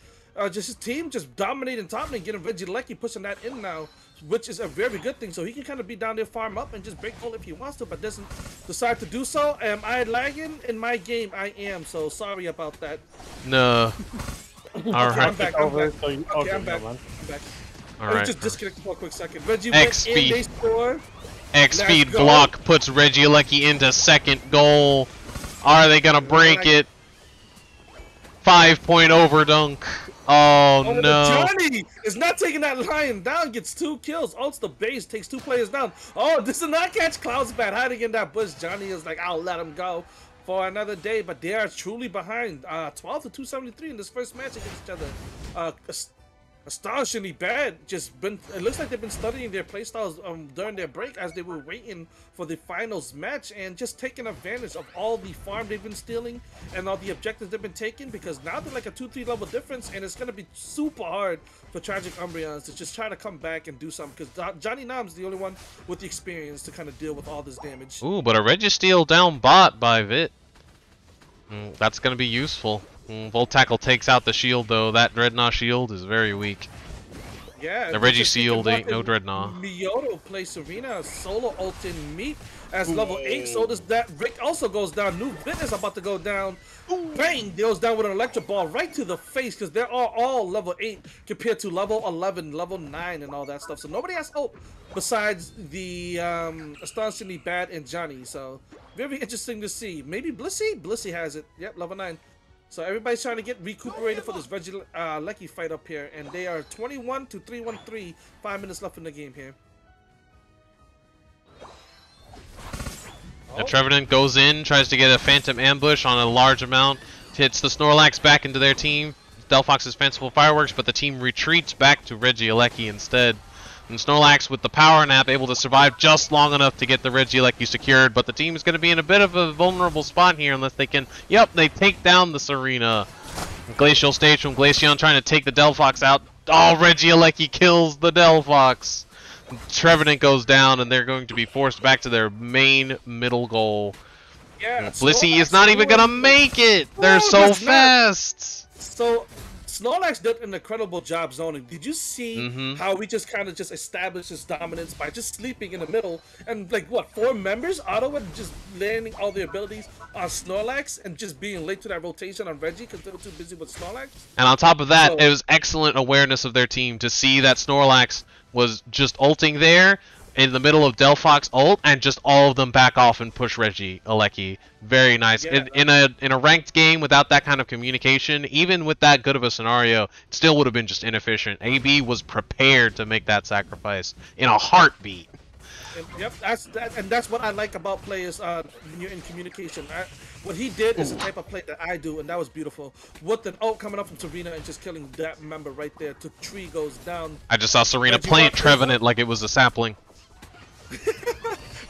just his team just dominating top lane, getting Regieleki pushing that in now, which is a very good thing. So he can kind of be down there, farm up, and just break goal if he wants to, but doesn't decide to do so. Am I lagging in my game? I am, so sorry about that. No. Alright. I'm back. I'm back. Okay, I'm back. Alright. Just disconnect for a quick second. Reggie X went in, speed. they score. X speed block puts Regieleki into second goal. Are they gonna break it? 5-point overdunk. Oh no. Johnny is not taking that lion down, gets 2 kills, ults the base, takes 2 players down. Oh, this is not catch Cloud's bad hiding in that bush. Johnny is like, I'll let him go for another day, but they are truly behind. 12 to 273 in this first match against each other. Astonishingly bad. Just been. It looks like they've been studying their playstyles during their break as they were waiting for the finals match, and just taking advantage of all the farm they've been stealing and all the objectives they've been taking, because now they're like a 2-3 level difference, and it's gonna be super hard for Tragic Umbreons to just try to come back and do something, because Johnny Nom's the only one with the experience to kind of deal with all this damage. Ooh, but a Registeel down bot by Vit. That's gonna be useful. Volt Tackle takes out the shield though. That Dreadnought shield is very weak. Yeah, the Regisealed ain't no Dreadnought. Miyoto plays Serena, solo ult in Meep as level 8. So does that. Rick also goes down. New Vit is about to go down. Bang! Goes down with an electric ball right to the face, because they're all level 8 compared to level 11, level 9, and all that stuff. So nobody has hope besides the astonishingly bad and Johnny. So very interesting to see. Maybe Blissey? Blissey has it. Yep, level 9. So everybody's trying to get recuperated for this Regieleki fight up here, and they are 21 to 313. 5 minutes left in the game here. The Trevenant goes in, tries to get a Phantom ambush on a large amount, hits the Snorlax back into their team. Delphox's fanciful fireworks, but the team retreats back to Regieleki instead. And Snorlax with the power nap able to survive just long enough to get the Regieleki secured, but the team is going to be in a bit of a vulnerable spot here unless they can... Yep, they take down the Serena. Glacial stage from Glaceon trying to take the Delphox out. Oh, Regieleki kills the Delphox. Trevenant goes down, and they're going to be forced back to their main middle goal. Yeah, Blissey is not even going to make it! They're so fast! So... Snorlax did an incredible job zoning. Did you see how we just kind of just established his dominance by just sleeping in the middle, and like what, 4 members auto and just landing all their abilities on Snorlax and just being late to that rotation on Reggie because they were too busy with Snorlax? And on top of that, it was excellent awareness of their team to see that Snorlax was just ulting there in the middle of Delphox ult, and just all of them back off and push Regieleki. Very nice. Yeah, in a ranked game without that kind of communication, even with that good of a scenario, it still would have been just inefficient. AB was prepared to make that sacrifice in a heartbeat. Yep, that's what I like about players when you're in communication. What he did is the type of play that I do, and that was beautiful. With an ult coming up from Serena and just killing that member right there. Tree goes down. I just saw Serena Reggie plant Rock Trevin it like it was a sapling.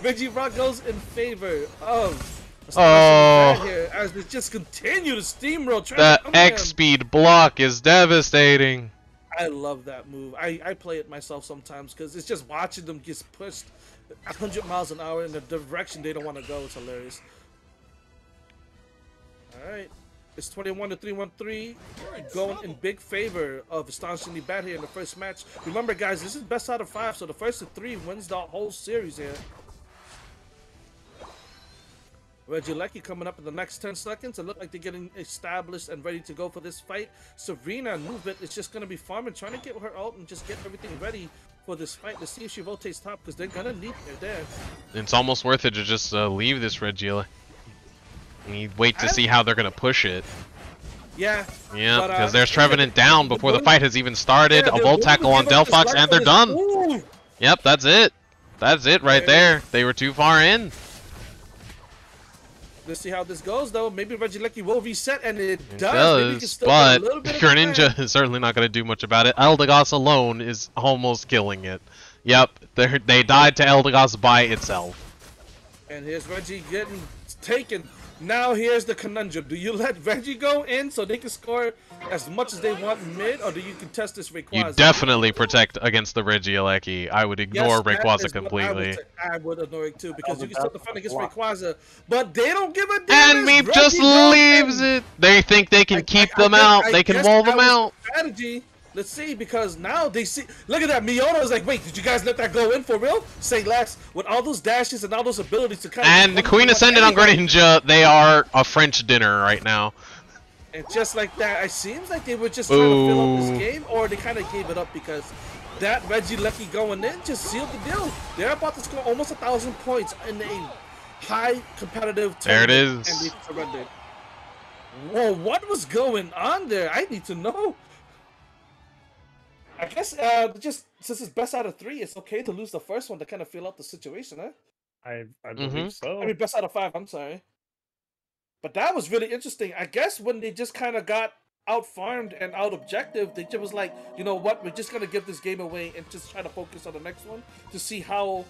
Reggie Rock goes in favor of here as they just continue to steamroll. That X speed block is devastating. I love that move. I play it myself sometimes because it's just watching them get pushed 100 miles an hour in the direction they don't want to go. It's hilarious. All right, it's 21 to 3-1-3, going in big favor of Astonishingly Bad here in the first match. Remember, guys, this is best out of 5, so the first of 3 wins the whole series here. Reggie Lecky coming up in the next 10 seconds. It looks like they're getting established and ready to go for this fight. Serena movement is just going to be farming, trying to get her ult and just get everything ready for this fight. Let's see if she rotates top because they're going to need her there. It's almost worth it to just leave this Reggie. You wait to see how they're going to push it. Yeah. Yeah, because there's Trevenant down before the fight has even started. A volt tackle on Delphox and they're done. Ooh. Yep, that's it. That's it right there. They were too far in. Let's see how this goes, though. Maybe Reggie Lecky will reset, and it It does. Maybe he can still but get a little bit of Greninja time. is certainly not going to do much about it. Eldegoss alone is almost killing it. Yep, they died to Eldegoss by itself. And here's Reggie getting taken. Now here's the conundrum. Do you let Reggie go in so they can score as much as they want mid, or do you contest this Rayquaza? You definitely protect against the Regieleki. I would ignore Rayquaza completely. I would ignore it too, because you can still defend against Rayquaza, but they don't give a damn. And Meep just leaves it. They think they can keep them out. They can wall them out. Strategy. Let's see, because now they see. Look at that. Miona is like, wait, did you guys let that go in for real? Say less. With all those dashes and all those abilities to kind of. And the Queen Ascended on Greninja, they are a French dinner right now. And just like that, it seems like they were just trying to fill up this game, or they kind of gave it up because that Reggie Lecky going in just sealed the deal. They're about to score almost 1,000 points in a high competitive tournament. There it is. And they surrendered. Whoa, what was going on there? I need to know. I guess just since it's best out of 3, it's okay to lose the first one to kind of fill out the situation, huh? I believe so. I mean, best out of 5. I'm sorry. But that was really interesting. I guess when they just kind of got out-farmed and out-objective, they just was like, you know what, we're just going to give this game away and just try to focus on the next one to see how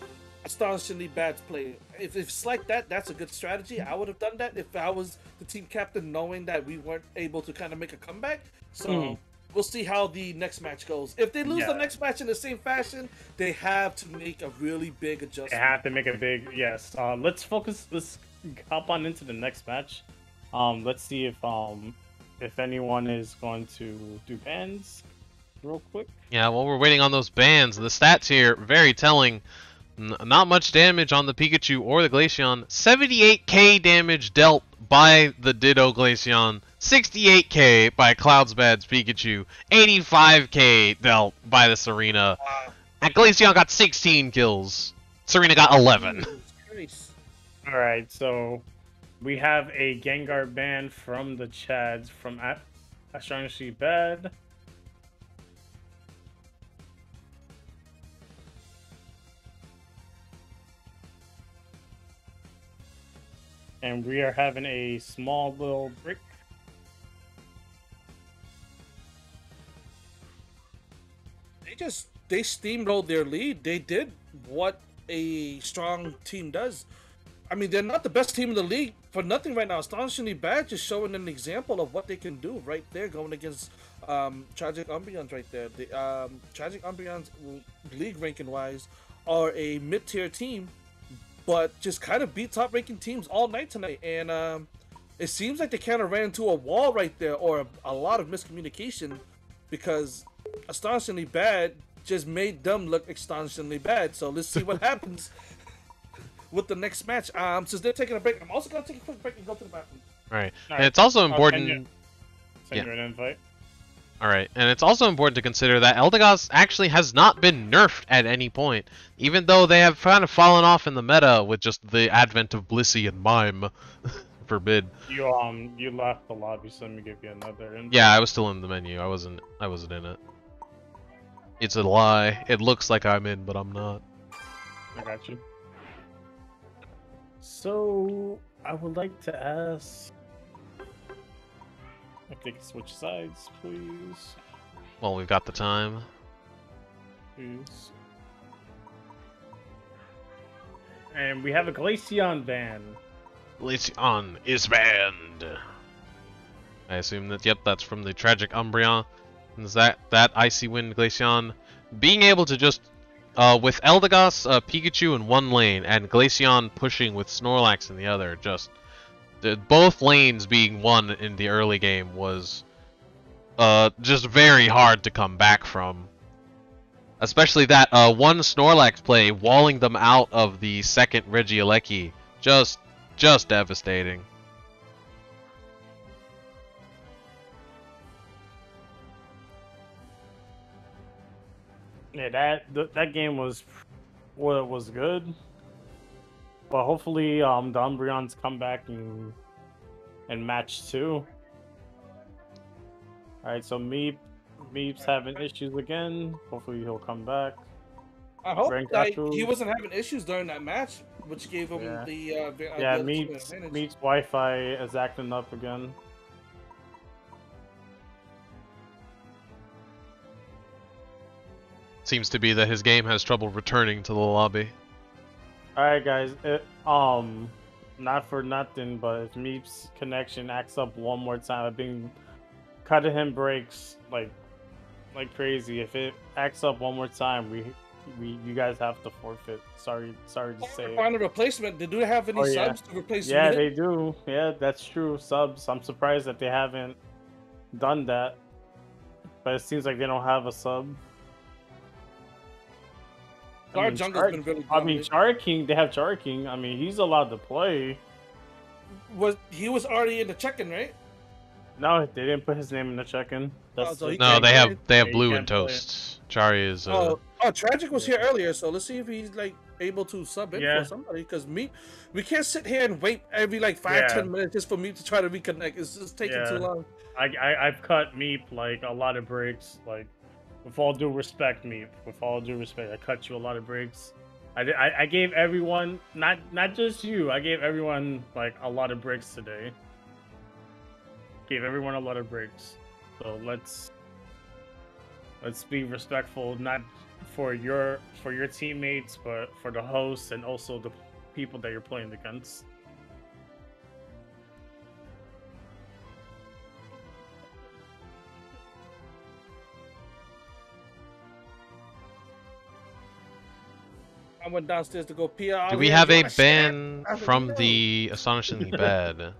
Astonishingly Bad play. If it's like that, that's a good strategy. I would have done that if I was the team captain, knowing that we weren't able to kind of make a comeback. So we'll see how the next match goes. If they lose the next match in the same fashion, they have to make a really big adjustment. They have to make a big, yes. Let's focus. Let's hop on into the next match. Let's see if anyone is going to do bans real quick. Yeah, while we're waiting on those bans, the stats here very telling. Not much damage on the Pikachu or the Glaceon. 78k damage dealt by the Ditto Glaceon. 68k by Cloudsbad's Pikachu. 85k dealt by the Serena. And Glaceon got 16 kills. Serena got 11. Alright, so we have a Gengar ban from the Chads from Astonishingly Bad. And we are having a small little break. They steamrolled their lead. They did what a strong team does. I mean, they're not the best team in the league for nothing right now. Astonishingly Bad, just showing an example of what they can do right there, going against Tragic Umbreons right there. The Tragic Umbreons, league ranking wise, are a mid-tier team, but just kind of beat top-ranking teams all night tonight. And it seems like they kind of ran into a wall right there, or a lot of miscommunication, because Astonishingly Bad just made them look astonishingly bad. So let's see what happens with the next match. Since they're taking a break, I'm also going to take a quick break and go to the bathroom. Alright, and it's also important... Send you an invite. Alright, and it's also important to consider that Eldegoss actually has not been nerfed at any point, even though they have kind of fallen off in the meta with just the advent of Blissey and Mime. Forbid. You left the lobby, so let me give you another invite. Yeah, I was still in the menu. I wasn't in it. It's a lie. It looks like I'm in, but I'm not. I got you. So I would like to ask. I think switch sides, please. Well, we've got the time. Please. And we have a Glaceon ban. Glaceon is banned. I assume that, yep, that's from the Tragic Umbreon. And that Icy Wind Glaceon being able to just, with Eldegoss, Pikachu in one lane, and Glaceon pushing with Snorlax in the other, just, both lanes being won in the early game was, just very hard to come back from. Especially that, one Snorlax play, walling them out of the second Regieleki. Just devastating. Yeah, that game was good, but hopefully the Umbreons come back and match 2. All right, so Meep's having issues again. Hopefully he'll come back. I hope Rankaku, he wasn't having issues during that match, which gave him the yeah, Meep's Wi-Fi is acting up again. Seems to be that his game has trouble returning to the lobby. Alright guys, not for nothing, but if Meep's connection acts up one more time, I've been cutting him breaks like crazy. If it acts up one more time, you guys have to forfeit. Sorry to say. Find a replacement. Did they have any subs to replace? Yeah, they do. Yeah, that's true. Subs. I'm surprised that they haven't done that, but it seems like they don't have a sub. Our jungle's been really I mean, Charaking, they have Charaking. I mean, he's allowed to play. He was already in the check-in, right? No, they didn't put his name in the check-in. No, they have Blue and Toast. Chari is. Tragic was here earlier, so let's see if he's like able to sub in for somebody. Because we can't sit here and wait every like 5-10 minutes just for Meep to try to reconnect. It's just taking too long. I've cut Meep like a lot of breaks. Like, with all due respect, Meep. With all due respect, I cut you a lot of breaks. I gave everyone, not just you. I gave everyone like a lot of breaks today. Gave everyone a lot of breaks. So let's be respectful, not for your teammates, but for the hosts and also the people that you're playing against. I went downstairs to go pee. Do we have a ban from the Astonishingly Bad?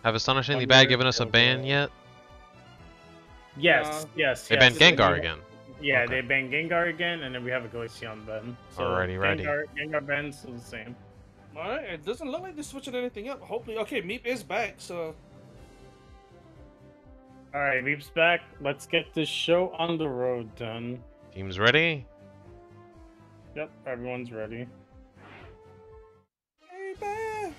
Have Astonishingly Bad given us a ban yet? Yes. They banned Gengar again. Yeah, they banned Gengar again, and then we have a Glaceon ban. So already ready. Gengar ban's still the same. Alright, it doesn't look like they're switching anything up. Hopefully, okay, Meep is back, so... Alright, Meep's back. Let's get this show on the road done. Team's ready? Yep, everyone's ready. Hey, man!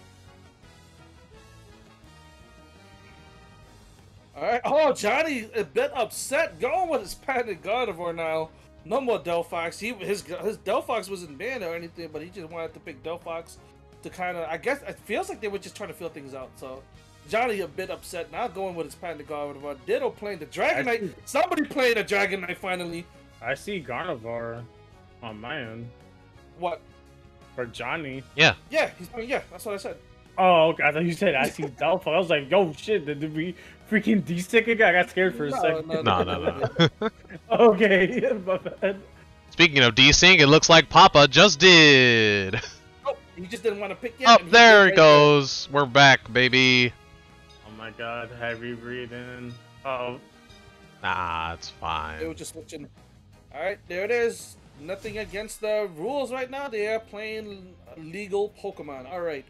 Alright, oh, Johnny a bit upset, going with his patented Gardevoir now. No more Delphox. His Delphox wasn't banned or anything, but he just wanted to pick Delphox to kind of, I guess, it feels like they were just trying to feel things out, so... Johnny a bit upset, now going with his patented Gardevoir. Ditto playing the Dragonite. Somebody played a Dragonite finally. I see Gardevoir on my end. What? For Johnny. Yeah. Yeah, that's what I said. Oh, okay. I thought you said I see Delphi. I was like, yo, shit, did we freaking D-stick again? I got scared for a second. No. Okay, my bad. Speaking of D-Sync, it looks like Papa just did. Oh, he just didn't want to pick yet. Up there it goes. We're back, baby. Oh my god, heavy breathing. Uh-oh. Nah, it's They fine. were just switching. Alright, there it is. Nothing against the rules right now. They are playing legal Pokemon. Alright.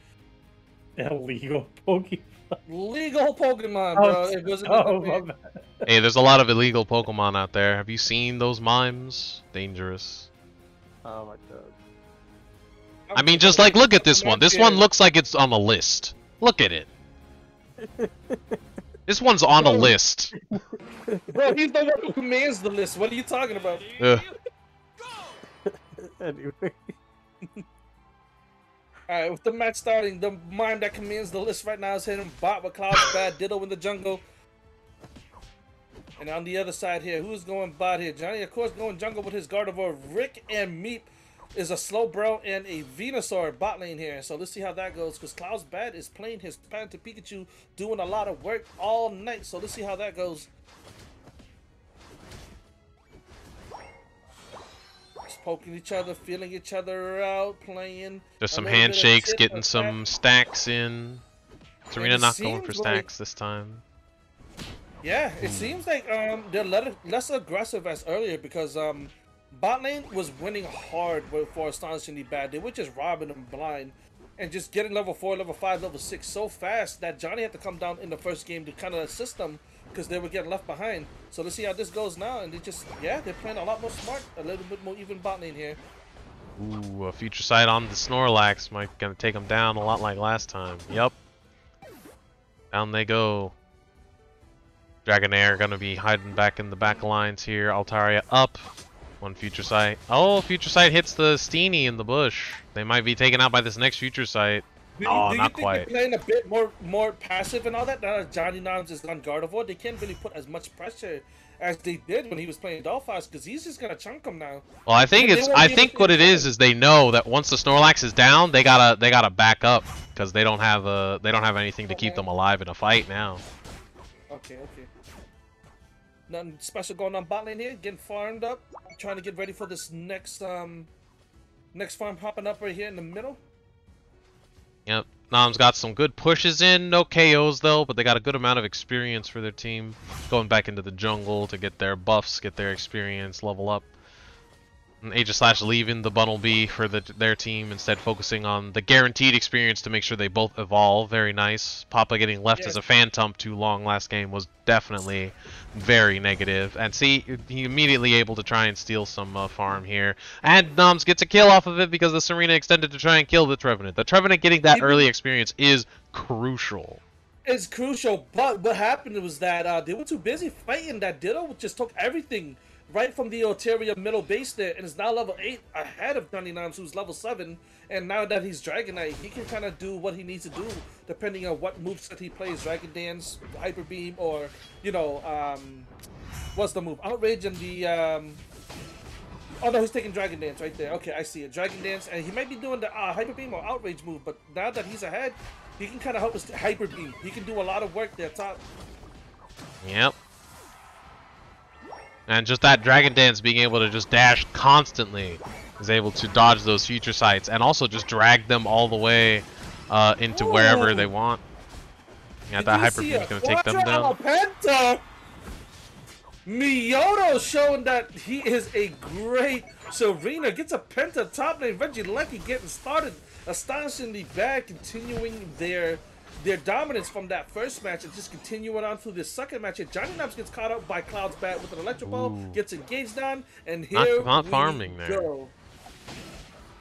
Illegal Pokemon. Legal Pokemon, bro. It wasn't my bad. Hey, there's a lot of illegal Pokemon out there. Have you seen those mimes? Dangerous. Oh my god. I mean, just like, look at this one. This one looks like it's on a list. Look at it. This one's on a list. Bro, he's the one who commands the list. What are you talking about? Anyway. Alright, with the match starting, the mime that commands the list right now is hitting bot with Cloud's bad, Ditto in the jungle. And on the other side here, who's going bot here? Johnny, of course, going jungle with his Gardevoir. Rick and Meep is a Slowbro and a Venusaur bot lane here. So let's see how that goes, because Cloud's bad is playing his Panther Pikachu, doing a lot of work all night. So let's see how that goes. Poking each other, feeling each other out, playing. Just some handshakes, getting some stacks in. Serena not going for stacks this time. Yeah, it seems like they're less aggressive as earlier, because bot lane was winning hard for astonishingly bad. They were just robbing them blind and just getting level 4, level 5, level 6 so fast that Johnny had to come down in the first game to kind of assist them, because they were getting left behind. So let's see how this goes now. And they just, yeah, they're playing a lot more smart, a little bit more even bot lane here. Ooh, a future sight on the Snorlax might gonna take them down a lot like last time. Yep. Down they go. Dragonair gonna be hiding back in the back lines here. Altaria up. One future sight. Oh, future sight hits the Steenie in the bush. They might be taken out by this next future sight. Do not you think quite. They're playing a bit more passive and all that? Now that Johnny Noms is on Gardevoir, they can't really put as much pressure as they did when he was playing Dolphos, because he's just gonna chunk them now. Well, I think what it is they know that once the Snorlax is down, they gotta back up, because they don't have anything to keep them alive in a fight now. Okay. Nothing special going on bot lane here. Getting farmed up, trying to get ready for this next farm popping up right here in the middle. Yep. Nom's got some good pushes in, no KOs though, but they got a good amount of experience for their team. Going back into the jungle to get their buffs, get their experience, level up. And Aegislash leaving the Bundle B for their team, instead focusing on the guaranteed experience to make sure they both evolve. Very nice. Papa getting left as a Phantom too long last game was definitely very negative. And see, he immediately able to try and steal some farm here. And Noms gets a kill off of it because the Serena extended to try and kill the Trevenant. The Trevenant getting that early experience is crucial. It's crucial, but what happened was that they were too busy fighting that Ditto just took everything right from the ulterior middle base there, and is now level 8 ahead of Johnny Noms, who's level 7. And now that he's Dragonite, he can kind of do what he needs to do depending on what moveset he plays. Dragon Dance, Hyper Beam, or, you know, what's the move? Outrage and the, oh no, he's taking Dragon Dance right there. Okay, I see it. Dragon Dance, and he might be doing the Hyper Beam or Outrage move, but now that he's ahead, he can kind of help us Hyper Beam. He can do a lot of work there top. Yep. And just that Dragon Dance being able to just dash constantly is able to dodge those future sights and also just drag them all the way into wherever they want. Yeah, that Hyper Beam is going to take them down. Penta? Miyoto showing that he is a great Serena. Gets a Penta top lane. Regieleki getting started astonishingly bad, continuing their dominance from that first match and just continuing on through this second match. And Johnny Noms gets caught up by Cloud's bat with an Electro Ball, gets engaged on, and here not we farming go.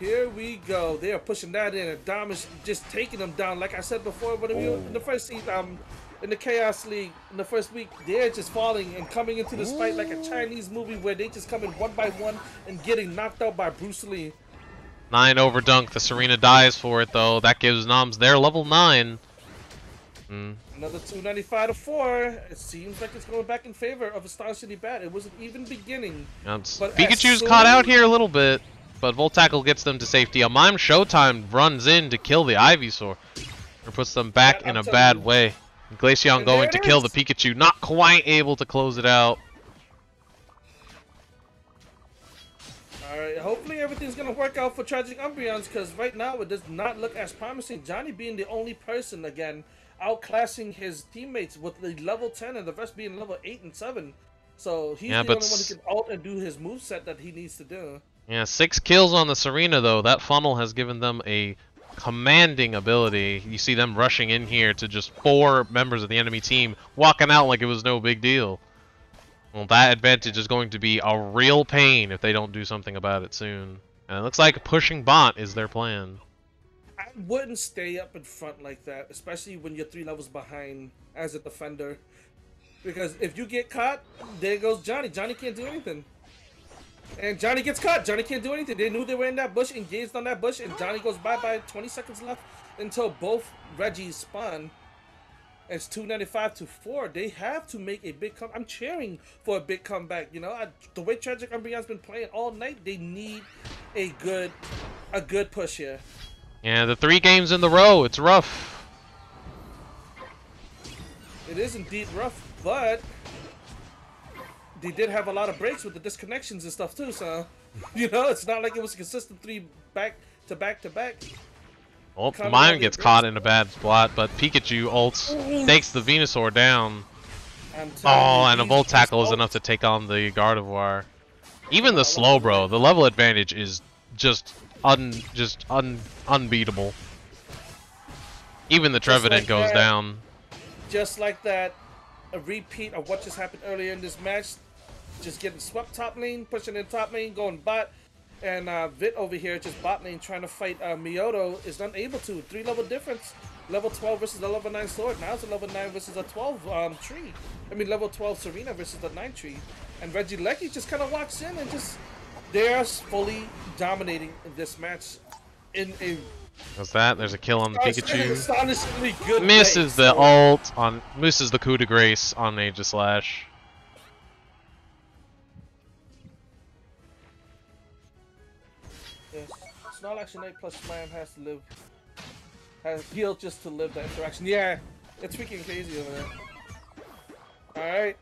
there. Here we go. They are pushing that in, and Dom is just taking them down. Like I said before, but in the first season, in the Chaos League, in the first week, they're just falling and coming into this fight like a Chinese movie where they just come in one by one and getting knocked out by Bruce Lee. 9 over dunk. The Serena dies for it though. That gives Noms their level 9. Another 295 to 4. It seems like it's going back in favor of Astonishingly Bad. It was an even beginning. But Pikachu's caught out here a little bit, but Volt Tackle gets them to safety. A Mime Showtime runs in to kill the Ivysaur, or puts them back in a bad way. Glaceon going to kill the Pikachu, not quite able to close it out. Alright, hopefully everything's going to work out for Tragic Umbreons, because right now it does not look as promising. Johnny being the only person, again, outclassing his teammates with the level 10 and the rest being level 8 and 7. So he's the only one who can ult and do his moveset that he needs to do. Yeah, 6 kills on the Serena though. That funnel has given them a commanding ability. You see them rushing in here to just 4 members of the enemy team walking out like it was no big deal. Well, that advantage is going to be a real pain if they don't do something about it soon. And it looks like pushing bot is their plan. I wouldn't stay up in front like that, especially when you're 3 levels behind as a defender. Because if you get caught, there goes Johnny. Johnny can't do anything. And Johnny gets caught. Johnny can't do anything. They knew they were in that bush, engaged on that bush, and Johnny goes by 20 seconds left until both Reggies spawn. It's 295 to 4. They have to make a big comeback. I'm cheering for a big comeback. You know, the way Tragic Umbreon's been playing all night, they need a good push here. Yeah, the 3 games in the row, it's rough. It is indeed rough, but they did have a lot of breaks with the disconnections and stuff too. So, you know, it's not like it was a consistent 3 back to back to back. Oh, mine gets caught in a bad spot, but Pikachu ults, takes the Venusaur down. Oh, and a Volt Tackle is enough to take on the Gardevoir. Even the Slowbro, the level advantage is just unbeatable. Even the Trevenant goes down. Just like that, a repeat of what just happened earlier in this match. Just getting swept top lane, pushing in top lane, going bot. And Vit over here, just bot lane, trying to fight Miyoto, is unable to. 3 level difference. Level 12 versus the level 9 sword. Now it's a level 9 versus a 12 tree. I mean, level 12 Serena versus the 9 tree. And Regieleki just kind of walks in and just... They're fully dominating this match in a... What's that? There's a kill on the Pikachu. Astonishingly good Misses the ult on... Misses the coup de grace on Aegislash. Yes. Snorlax Innate plus Slam has to live. Has healed just to live that interaction. Yeah, it's freaking crazy over there. Alright.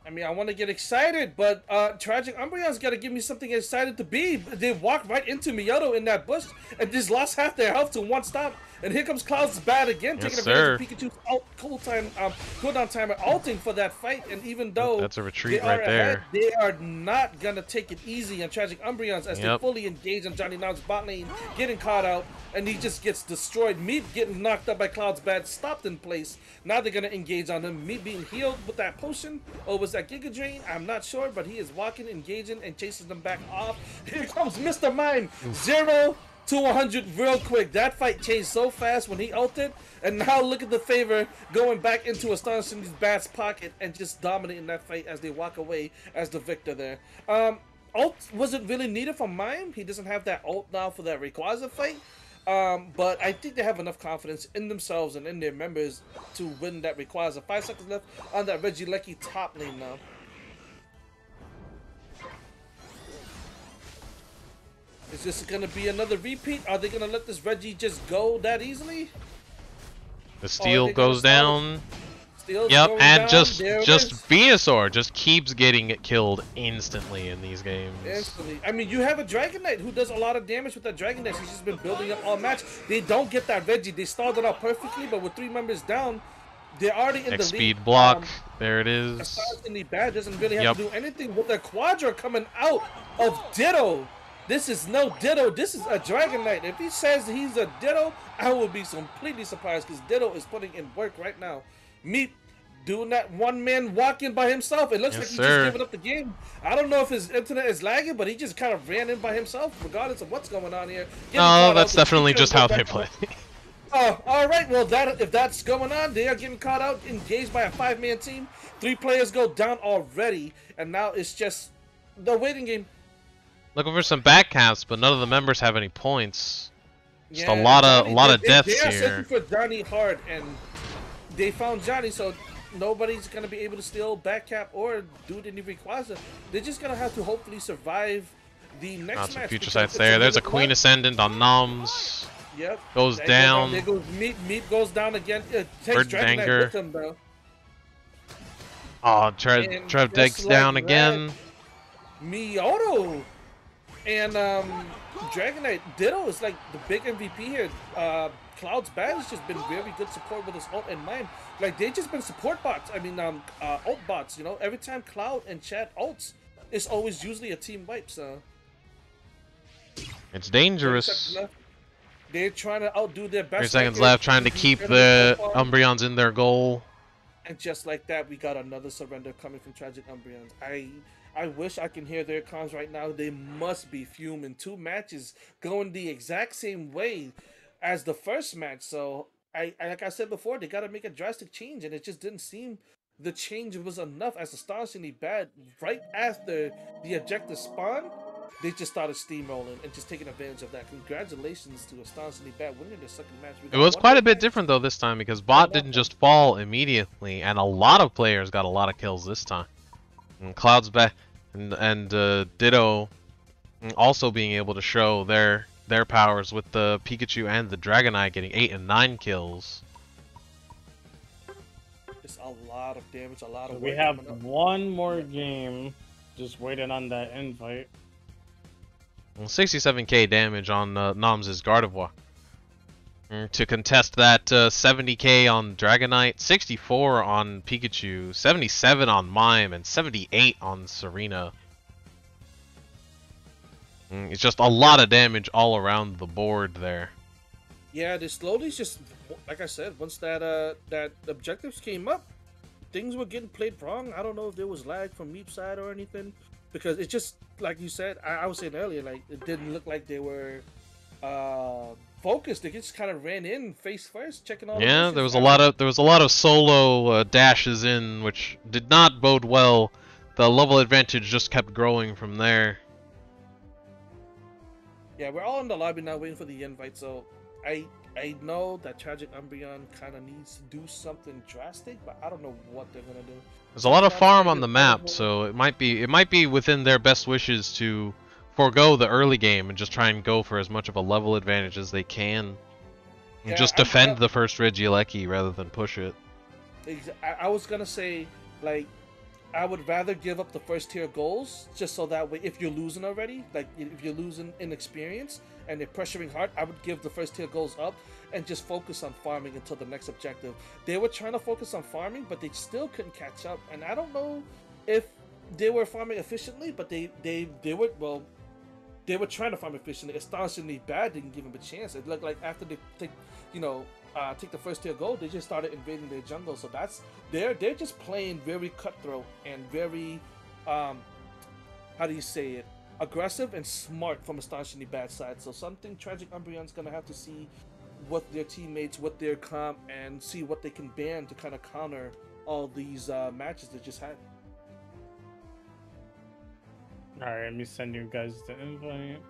I mean, I want to get excited, but Tragic Umbreon's got to give me something excited to be. They walked right into Miyoto in that bush and just lost half their health to 1 stop. And here comes Cloud's bad again, taking advantage of Pikachu's cooldown timer, ulting for that fight. And even though that's a retreat right there, they are not gonna take it easy on Tragic Umbreons as they fully engage on Johnny Now's bot lane, getting caught out, and he just gets destroyed. Meep getting knocked up by Cloud's bad, stopped in place. Now they're gonna engage on him. Meep being healed with that potion, or was that Giga Drain? I'm not sure, but he is walking, engaging, and chases them back off. Here comes Mr. Mime, 0 to 100 real quick. That fight changed so fast when he ulted, and now look at the favor going back into Astonishing Bat's pocket and just dominating that fight as they walk away as the victor there. Ult wasn't really needed from Mime. He doesn't have that ult now for that Rayquaza fight, but I think they have enough confidence in themselves and in their members to win that Rayquaza. 5 seconds left on that Regieleki top lane now. Is this going to be another repeat? Are they going to let this Reggie just go that easily? The steel goes down. Yep, and just Venusaur just keeps getting it killed instantly in these games. Instantly. I mean, you have a Dragonite who does a lot of damage with that Dragonite. He's just been building up all match. They don't get that Reggie. They started out perfectly, but with 3 members down, they're already in the lead. Speed block. There it is. Astonishingly bad. Doesn't really have to do anything with the Quadra coming out of Ditto. This is no Ditto. This is a Dragonite. If he says he's a Ditto, I will be completely surprised because Ditto is putting in work right now. Meep doing that one-man walk-in by himself. It looks like he's just giving up the game. I don't know if his internet is lagging, but he just kind of ran in by himself, regardless of what's going on here. No, that's definitely just how they play. Oh, all right. Well, if that's going on, they are getting caught out, engaged by a 5-man team. 3 players go down already, and now it's just the waiting game. Looking for some backcaps, but none of the members have any points. Just a lot of deaths here. They are here. searching for Johnny hard, and they found Johnny, so nobody's gonna be able to steal backcap or do any Rayquaza. They're just gonna have to hopefully survive the next match. Future sights there. There's a Queen Ascendant on Noms. Yep. Goes down. There goes Meep. Meep goes down again. Takes Dragonite with him though. Oh, Trev digs down again. Miyoto and Dragonite Ditto is like the big MVP here. Cloud's bad has just been very good support with his ult and Mime. Like they've just been support bots. I mean, ult bots. You know, every time Cloud and Chad ults, it's always usually a team wipe. So it's dangerous. They're trying to outdo their best. 3 seconds left, trying to keep the Umbreons in their goal. And just like that, we got another surrender coming from Tragic Umbreons. I wish I can hear their comms right now. They must be fuming. 2 matches going the exact same way as the first match. So, like I said before, they got to make a drastic change, and it just didn't seem the change was enough as astonishingly bad. Right after the objective spawn, they just started steamrolling and just taking advantage of that. Congratulations to astonishingly bad winning their second match. We It got was one quite more a bit match. different though this time because bot didn't just fall immediately, and a lot of players got a lot of kills this time. And Cloud's back, and Ditto also being able to show their powers with the Pikachu and the Dragonite getting 8 and 9 kills. It's a lot of damage, a lot of We work have coming up. one more game. Just waiting on that invite. 67k damage on Noms' Gardevoir. To contest that 70k on Dragonite, 64 on Pikachu, 77 on Mime, and 78 on Serena. It's just a lot of damage all around the board there. Yeah, they slowly just, like I said, once that that objectives came up, things were getting played wrong. I don't know if there was lag from Meep's side or anything, because it just, like you said, I was saying earlier, like it didn't look like they were focused. They just kind of ran in face first, checking all. Yeah, the there was a lot of solo dashes in, which did not bode well. The level advantage just kept growing from there. Yeah, we're all in the lobby now waiting for the invite, so I know that Tragic Umbreon kind of needs to do something drastic, but I don't know what they're gonna do. There's a lot of Sometimes farm they on the just map, go- so it might be within their best wishes to forego the early game and just try and go for as much of a level advantage as they can. And Yeah, just defend the first Regieleki rather than push it. I was gonna say, like, I would rather give up the first tier goals just so that way, if you're losing already, like if you're losing in experience and they're pressuring hard, I would give the first tier goals up and just focus on farming until the next objective. They were trying to focus on farming, but they still couldn't catch up. And I don't know if they were farming efficiently, but they were trying to farm efficiently. Astonishingly bad didn't give them a chance. It looked like after they take the first tier goal, they just started invading their jungle. So they're just playing very cutthroat and very how do you say it, aggressive and smart from Astonishingly bad side. So something Tragic Umbreon's gonna have to see with their teammates, with their comp, and see what they can ban to kind of counter all these matches they just had. Alright, let me send you guys the invite.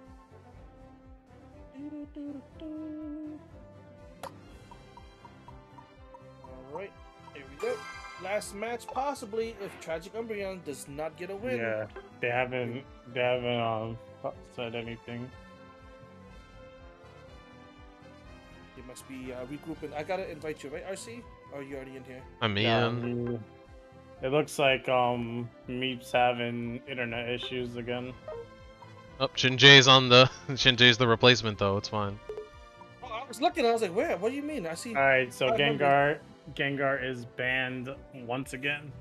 Alright, here we go. Last match, possibly, if Tragic Umbreon does not get a win. Yeah, they haven't said anything. They must be regrouping. I gotta invite you, right, RC? Or are you already in here? I'm in. It looks like Meep's having internet issues again. Oh, Shinjay's on the Shinjay's the replacement though. It's fine. Oh, I was looking. I was like, "Where? What do you mean?" I see. All right, so 500. Gengar is banned once again.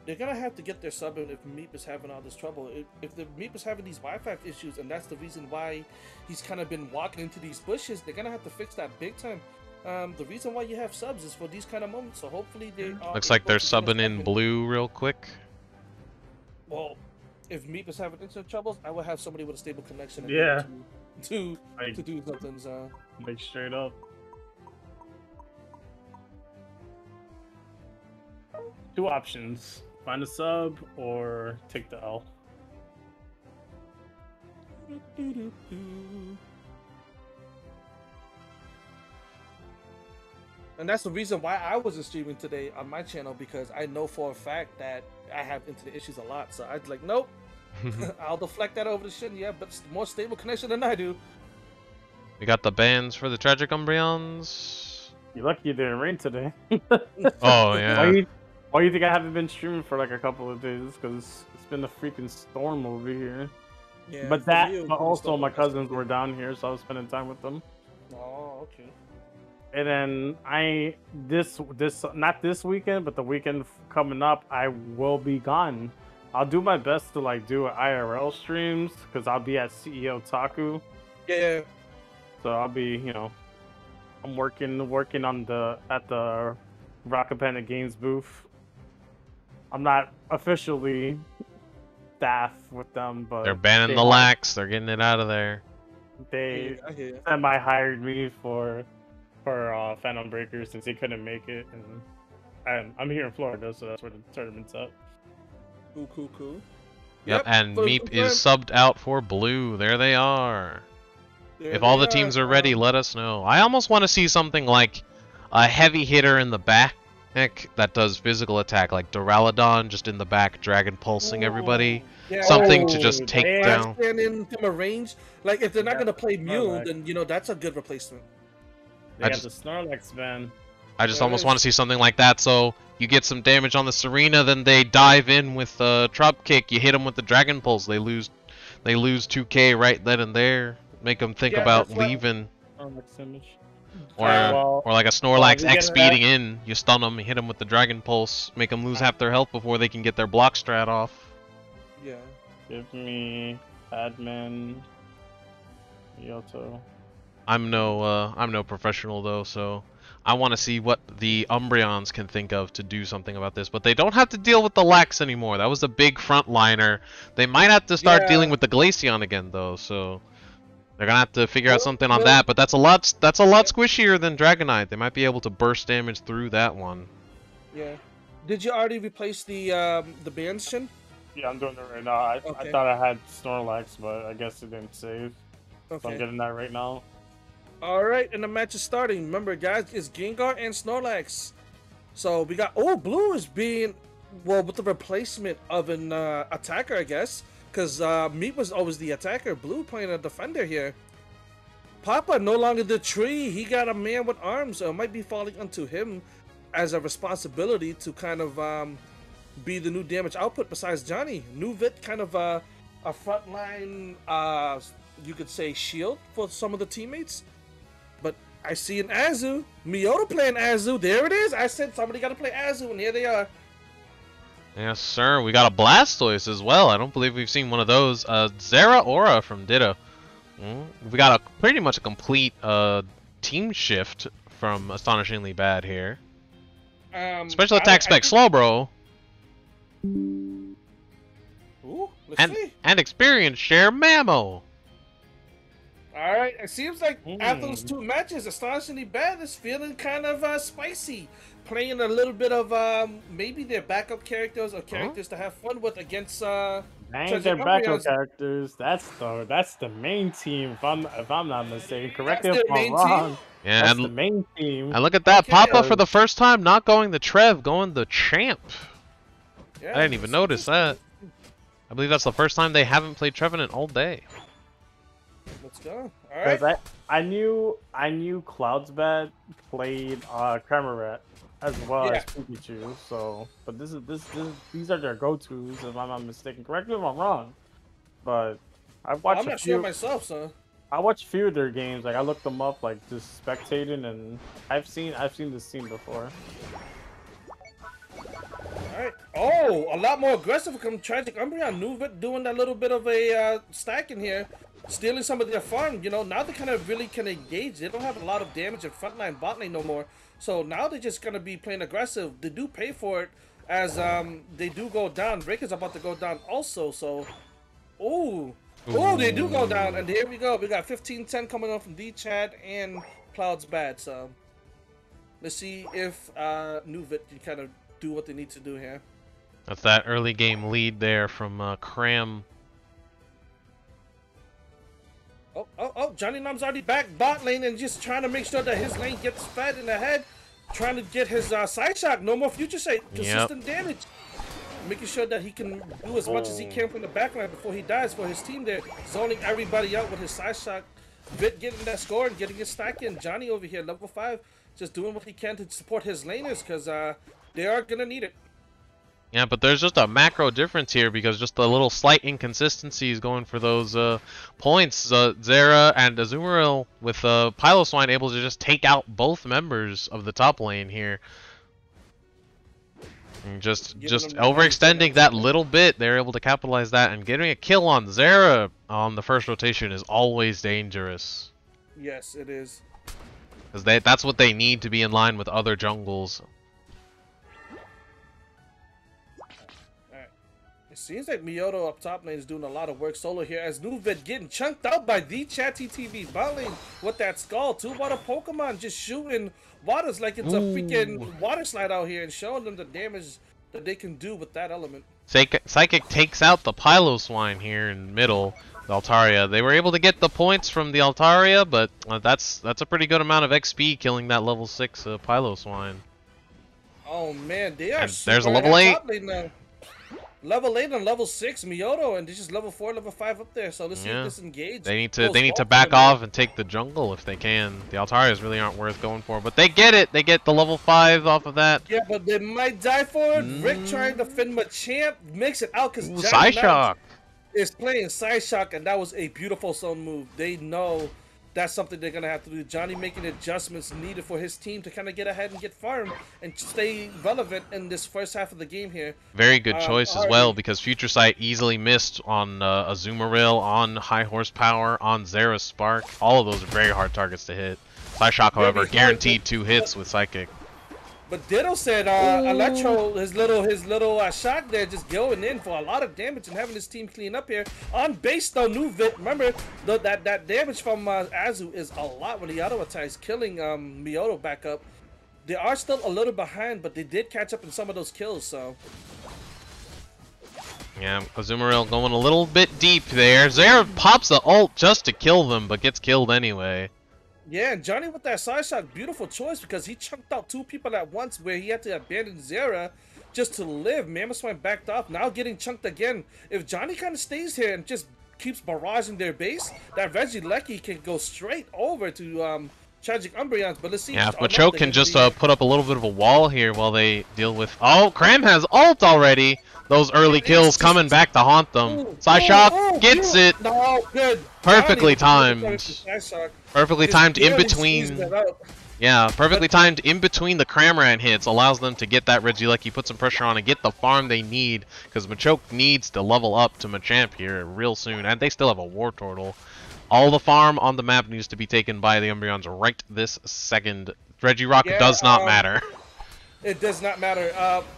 They're gonna have to get their sub in if Meep is having all this trouble. If the Meep is having these Wi-Fi issues, and that's the reason why he's kind of been walking into these bushes, they're gonna have to fix that big time. The reason why you have subs is for these kind of moments. So hopefully they. Looks like they're subbing in blue real quick. Well, if Meep is having internet troubles, I will have somebody with a stable connection. Yeah. To do something. So. Like straight up. Two options: find a sub or take the L. And that's the reason why I wasn't streaming today on my channel, because I know for a fact that I have internet issues a lot. So I'd like, nope, I'll deflect that over to Shin. Yeah, but it's more stable connection than I do. We got the bans for the Tragic Umbreons. You're lucky it didn't rain today. Oh yeah. Why do you think I haven't been streaming for like a couple of days? Because it's been a freaking storm over here. Yeah, But also my cousins were down here, so I was spending time with them. Oh, okay. And then not this weekend, but the weekend coming up, I will be gone. I'll do my best to like do IRL streams because I'll be at CEO Taku. Yeah. So I'll be, I'm working on at the Rocket Panda Games booth. I'm not officially staff with them, but They're banning the lax. They're getting it out of there. They semi hired me for Phantom Breakers since he couldn't make it, and I'm here in Florida, so that's where the tournament's up. Cool. Yep, and for Meep is subbed out for blue. There they are. There If all they the teams are ready, let us know. I almost want to see something like a heavy hitter in the back that does physical attack, like Duraludon just in the back, Dragon Pulsing everybody. Yeah, Something to oh, just take damn. down. Stand in from a range. Like if they're not Yeah, gonna play Mew, Snorlax. then you know that's a good replacement. They I got just- the Snorlax ban. I just There it almost is. want to see something like that, so you get some damage on the Serena, then they dive in with Drop Kick, you hit them with the Dragon Pulse, they lose 2k right then and there. Make them think Yeah, about that's what- leaving. Snorlax image. Or, well, or like a Snorlax we X get that. speeding in, you stun them, hit them with the Dragon Pulse, make them lose half their health before they can get their block strat off. Yeah. Give me admin. Yoto. I'm no professional though, so I want to see what the Umbreons can think of to do something about this. But they don't have to deal with the Lax anymore. That was a big frontliner. They might have to start Yeah. dealing with the Glaceon again though, so they're gonna have to figure out Well, something on well- that. But that's a lot squishier than Dragonite. They might be able to burst damage through that one. Yeah. Did you already replace the Banshin? Yeah, I'm doing it right now. I Okay. thought I had Snorlax, but I guess it didn't save. So I'm Okay. getting that right now. All right, and the match is starting. Remember, guys, it's Gengar and Snorlax. So we got Blue is being with the replacement of an attacker, I guess, because Meat was always the attacker. Blue playing a defender here. Papa no longer the tree. He got a man with arms. So it might be falling onto him as a responsibility to kind of be the new damage output besides Johnny. Nuvit kind of a frontline, you could say, shield for some of the teammates. But I see an Azu. Miota playing Azu. There it is. I said somebody got to play Azu, and here they are. Yes, sir. We got a Blastoise as well. I don't believe we've seen one of those. Zera Aura from Ditto. We got pretty much a complete team shift from Astonishingly Bad here. Special attack spec slow, bro. Ooh, let's see. And experience share Mammo. All right, it seems like Mm. after those two matches, Astonishingly Bad is feeling kind of spicy. Playing a little bit of maybe their backup characters or characters to have fun with against Dang, Treasure their backup Umbreons. characters. That's the main team. If I'm not mistaken, correct me That's if their I'm main wrong. team? Yeah, That's the and main team. look at that. Okay. Papa for the first time not going the Trev, going the Champ. Yeah, I didn't even notice that. I believe that's the first time they haven't played Trevenant all day. Let's go. All right. Because I knew Cloudsbat played Cramorat as well Yeah. as Pikachu. So, but these are their go-tos if I'm not mistaken. Correct me if I'm wrong, but I've watched I'm a not few. sure myself, so. I watched a few of their games. Like I looked them up, like just spectating, and I've seen this team before. Alright. Oh, a lot more aggressive from Tragic Umbreon. Nuvit doing that little bit of a stack in here. Stealing some of their farm. You know, now they kind of really can engage. They don't have a lot of damage in frontline, bot lane no more. So now they're just going to be playing aggressive. They do pay for it as they do go down. Rick is about to go down also, so... Ooh. Oh, they do go down. And here we go. We got 15-10 coming on from D-Chad and Cloud's Bad. So let's see if Nuvit can kind of do what they need to do here. That's that early game lead there from Cram. Oh, Johnny Num's already back bot lane and just trying to make sure that his lane gets fed in the head. Trying to get his side shock. No more future sight. Consistent damage. Making sure that he can do as much as he can from the backline before he dies for his team there. Zoning everybody out with his side shock. Vit getting that score and getting his stack in. Johnny over here, level 5, just doing what he can to support his laners because they are going to need it. Yeah, but there's just a macro difference here because just a little slight inconsistencies going for those points. Zera and Azumarill with Piloswine able to just take out both members of the top lane here. And just them the overextending that little bit, they're able to capitalize that, and getting a kill on Zera on the first rotation is always dangerous. Yes, it is. Because that's what they need to be in line with other jungles. It seems like Miyoto up top lane is doing a lot of work solo here as Nuvid getting chunked out by the Chatty TV bot lane with that skull. 2 water Pokemon just shooting waters like it's a freaking water slide out here and showing them the damage that they can do with that element. Psychic takes out the Piloswine here in middle. The Altaria. They were able to get the points from the Altaria, but that's a pretty good amount of XP killing that level 6 Piloswine. Oh man, they are. There's a level 8. Level 8 and level 6 Miyoto, and this is level 4, level 5 up there. So let's see if this engage. They need to back off and take the jungle if they can. The Altarias really aren't worth going for, but they get it. They get the level 5 off of that. Yeah, but they might die for it. Rick trying to defend Machamp makes it out because Psyshock is playing Psyshock, and that was a beautiful zone move. They know that's something they're going to have to do. Johnny making adjustments needed for his team to kind of get ahead and get farm and stay relevant in this first half of the game here. Very good choice as well, because Future Sight easily missed on Azumarill, on High Horsepower, on Zera Spark. All of those are very hard targets to hit. Psyshock, however, guaranteed 2 hits with Psychic. But Ditto said Electro, his little shot there, just going in for a lot of damage and having his team clean up here. On base though, Nuvit, remember that damage from Azu is a lot when he auto attacks, killing Miyoto back up. They are still a little behind, but they did catch up in some of those kills. So yeah, Azumarill going a little bit deep there. Zera pops the ult just to kill them, but gets killed anyway. Yeah, and Johnny with that side shot, beautiful choice because he chunked out 2 people at once where he had to abandon Zera just to live. Mamoswine backed off, now getting chunked again. If Johnny kind of stays here and just keeps barraging their base, that Regieleki can go straight over to Tragic Umbreons. But let's see. Yeah, if Machoke can just put up a little bit of a wall here while they deal with... Oh, Cram has ult already! Those early kills coming back to haunt them. Psyshock gets it! No, good. Perfectly timed. Perfectly timed in between. Yeah, perfectly timed in between the Cramorant hits allows them to get that Regieleki, put some pressure on, and get the farm they need. Because Machoke needs to level up to Machamp here real soon, and they still have a Wartortle. All the farm on the map needs to be taken by the Umbreons right this second. Regirock does not matter. It does not matter.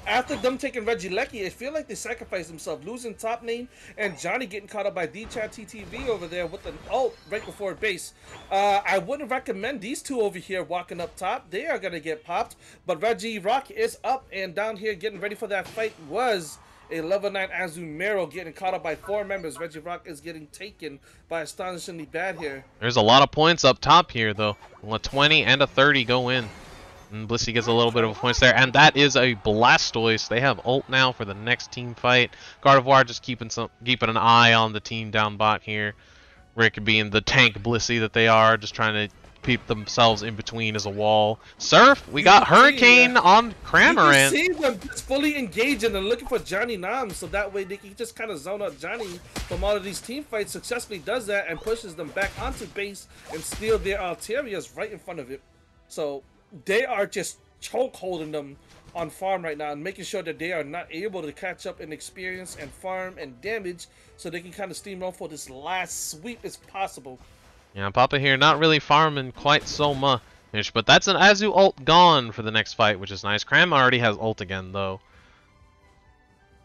After them taking Regieleki, I feel like they sacrificed themselves, losing top lane, and Johnny getting caught up by D-Chat TTV over there with an ult right before base. I wouldn't recommend these 2 over here walking up top. They are going to get popped, but Regirock is up, and down here getting ready for that fight was a level 9 Azumarill getting caught up by 4 members. Regirock is getting taken by astonishingly bad here. There's a lot of points up top here, though. A 20 and a 30 go in. And Blissey gets a little bit of a points there, and that is a Blastoise. They have ult now for the next team fight. Gardevoir just keeping an eye on the team down bot here. Rick being the tank Blissey that they are, just trying to keep themselves in between as a wall. Surf, we got Hurricane on Cramorant. You can see them just fully engaging and looking for Johnny Nam, so that way they can just kind of zone out Johnny from all of these team fights. Successfully does that and pushes them back onto base and steal their Altarias right in front of it. So they are just choke holding them on farm right now and making sure that they are not able to catch up in experience and farm and damage, so they can kind of steamroll for this last sweep as possible. Yeah, Papa here not really farming quite so much, but that's an Azu ult gone for the next fight, which is nice. Cram already has ult again though.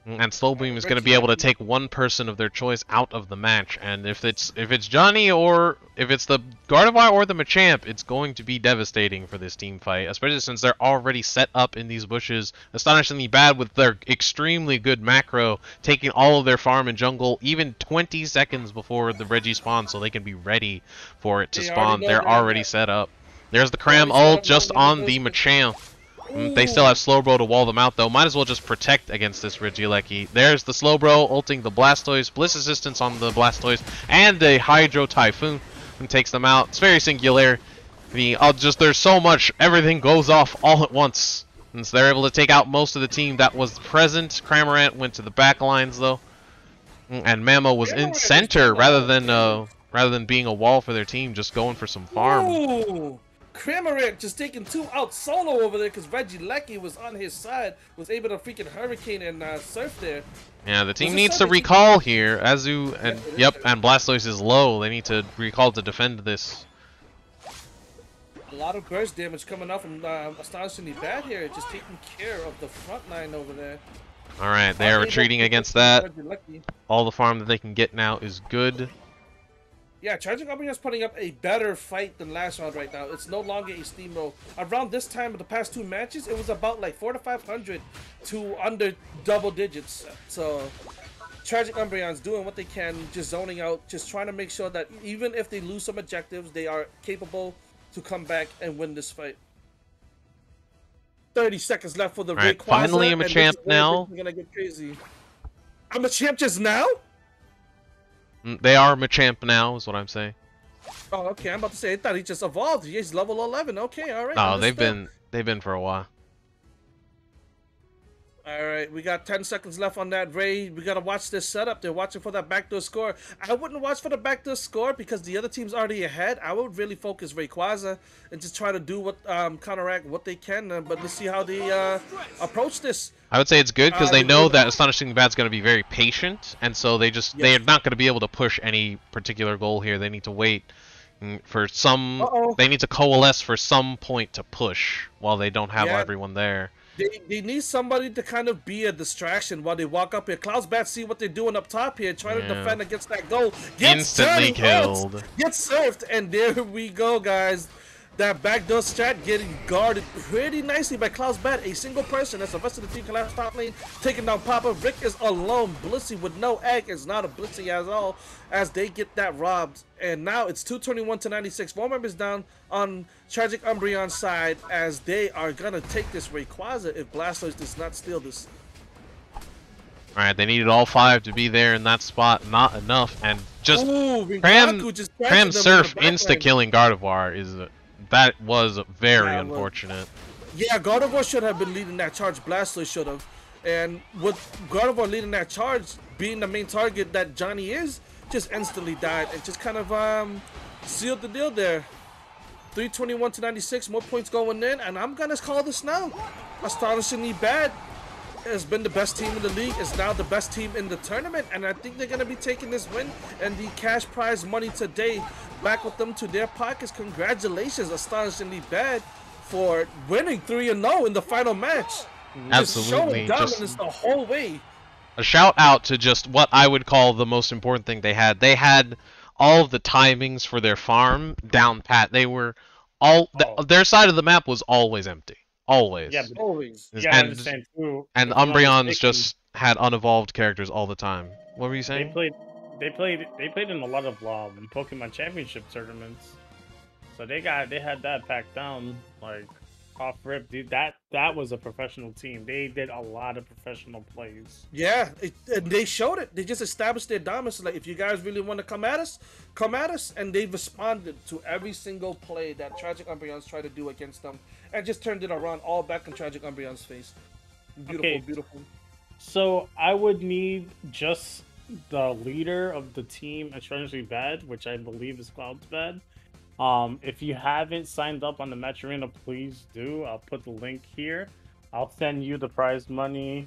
And Slowbeam is going to be able to take one person of their choice out of the match, and if it's Johnny or if it's the Gardevoir or the Machamp, it's going to be devastating for this team fight, especially since they're already set up in these bushes, astonishingly bad with their extremely good macro, taking all of their farm and jungle even 20 seconds before the Reggie spawns, so they can be ready for it to spawn. They're already set up. There's the Cram ult just on the Machamp. They still have Slowbro to wall them out, though. Might as well just protect against this Regieleki. There's the Slowbro ulting the Blastoise, Bliss Assistance on the Blastoise, and a Hydro Typhoon, and takes them out. It's very singular. There's so much, everything goes off all at once. And so they're able to take out most of the team that was present. Cramorant went to the back lines, though. And Mamo was in center rather than being a wall for their team, just going for some farm. Ooh. Cramorant just taking 2 out solo over there because Regieleki was on his side, was able to freaking Hurricane and surf there. Yeah, the team needs to recall here. Azu and and Blastoise is low. They need to recall to defend this. A lot of burst damage coming off from astonishingly bad here, just taking care of the front line over there. All right, they are retreating against that. Lucky. All the farm that they can get now is good. Yeah, Charging Umbreon's putting up a better fight than last round right now. It's no longer a steamroll. Around this time of the past 2 matches, it was about like 400 to 500 to under double digits. So Tragic Umbreon's doing what they can, just zoning out, just trying to make sure that even if they lose some objectives, they are capable to come back and win this fight. 30 seconds left for the All right, Rayquaza, finally I'm a and champ this is where now. things are gonna get crazy. I'm a champ just now? They are Machamp now, is what I'm saying. Oh, okay. I'm about to say, I thought he just evolved. He's level 11. Okay, all right. No, understood. they've been for a while. All right, we got 10 seconds left on that Ray. We got to watch this setup. They're watching for that backdoor score. I wouldn't watch for the backdoor score because the other team's already ahead. I would really focus Rayquaza and just try to do what counteract what they can. But let's see how they approach this. I would say it's good because they know that Astonishingly Bad's going to be very patient, and so they're not going to be able to push any particular goal here. They need to wait for some. They need to coalesce for some point to push while they don't have everyone there. They need somebody to kind of be a distraction while they walk up here. Cloudbat see what they're doing up top here, trying to defend against that goal. Instantly killed. Gets surfed, and there we go, guys. That backdoor strat getting guarded pretty nicely by Cloudbat. A single person as the rest of the team collapse top lane, taking down Papa. Rick is alone. Blissey with no egg is not a Blissey at all as they get that robbed. And now it's 221 to 96. 4 members down on Tragic Umbreon's side as they are going to take this Rayquaza if Blastoise does not steal this. Alright, they needed all 5 to be there in that spot. Not enough. And just Cram Surf insta-killing Gardevoir is... That was very unfortunate. Yeah, Gardevoir should have been leading that charge. Blastoise should have. And with Gardevoir leading that charge, being the main target that Johnny is, just instantly died and just kind of sealed the deal there. 321 to 96, more points going in, and I'm gonna call this now. Astonishingly Bad has been the best team in the league, is now the best team in the tournament, and I think they're gonna be taking this win and the cash prize money today back with them to their pockets. Congratulations, Astonishingly Bad, for winning 3-0 in the final match. Absolutely, just showing dominance the whole way. A shout out to just what I would call the most important thing they had. They had all of the timings for their farm down pat. They were their side of the map was always empty. Always. Yeah, always. Yeah, and Umbreons just had unevolved characters all the time. What were you saying? They played in a lot of Pokemon Championship tournaments, so they had that packed down like off rip. Dude, that was a professional team. They did a lot of professional plays. Yeah, and they showed it. They just established their dominance. Like, if you guys really want to come at us, and they responded to every single play that Tragic Umbreons tried to do against them, and just turned it around all back in Tragic Umbreon's face. Beautiful, beautiful. So I would need just the leader of the team, Astonishingly Bad, which I believe is Cloudbat. If you haven't signed up on the Match Arena, please do. I'll put the link here. I'll send you the prize money,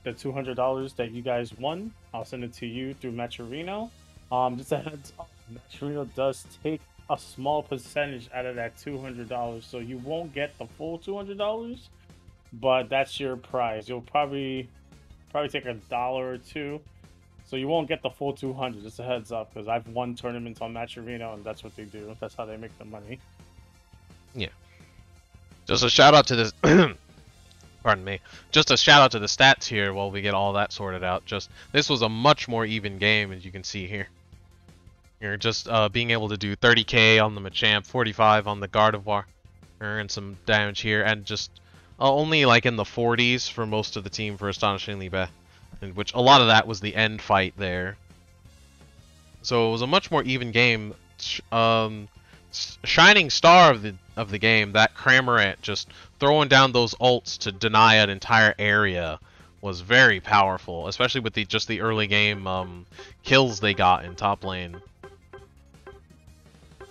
the $200 that you guys won. I'll send it to you through Match Arena. Just a heads up, Match Arena does take a small percentage out of that $200, so you won't get the full $200, but that's your prize. You'll probably take $1 or $2. So you won't get the full 200, just a heads up, because I've won tournaments on Match Arena, and that's what they do. That's how they make the money. Yeah. Just a shout out to this. Pardon me. Just a shout out to the stats here while we get all that sorted out. This was a much more even game, as you can see here. You're just being able to do 30k on the Machamp, 45 on the Gardevoir, and some damage here, and just only like in the 40s for most of the team for Astonishingly Bad. In which a lot of that was the end fight there. So it was a much more even game. Shining star of the game, that Cramorant just throwing down those ults to deny an entire area was very powerful, especially with the early game kills they got in top lane.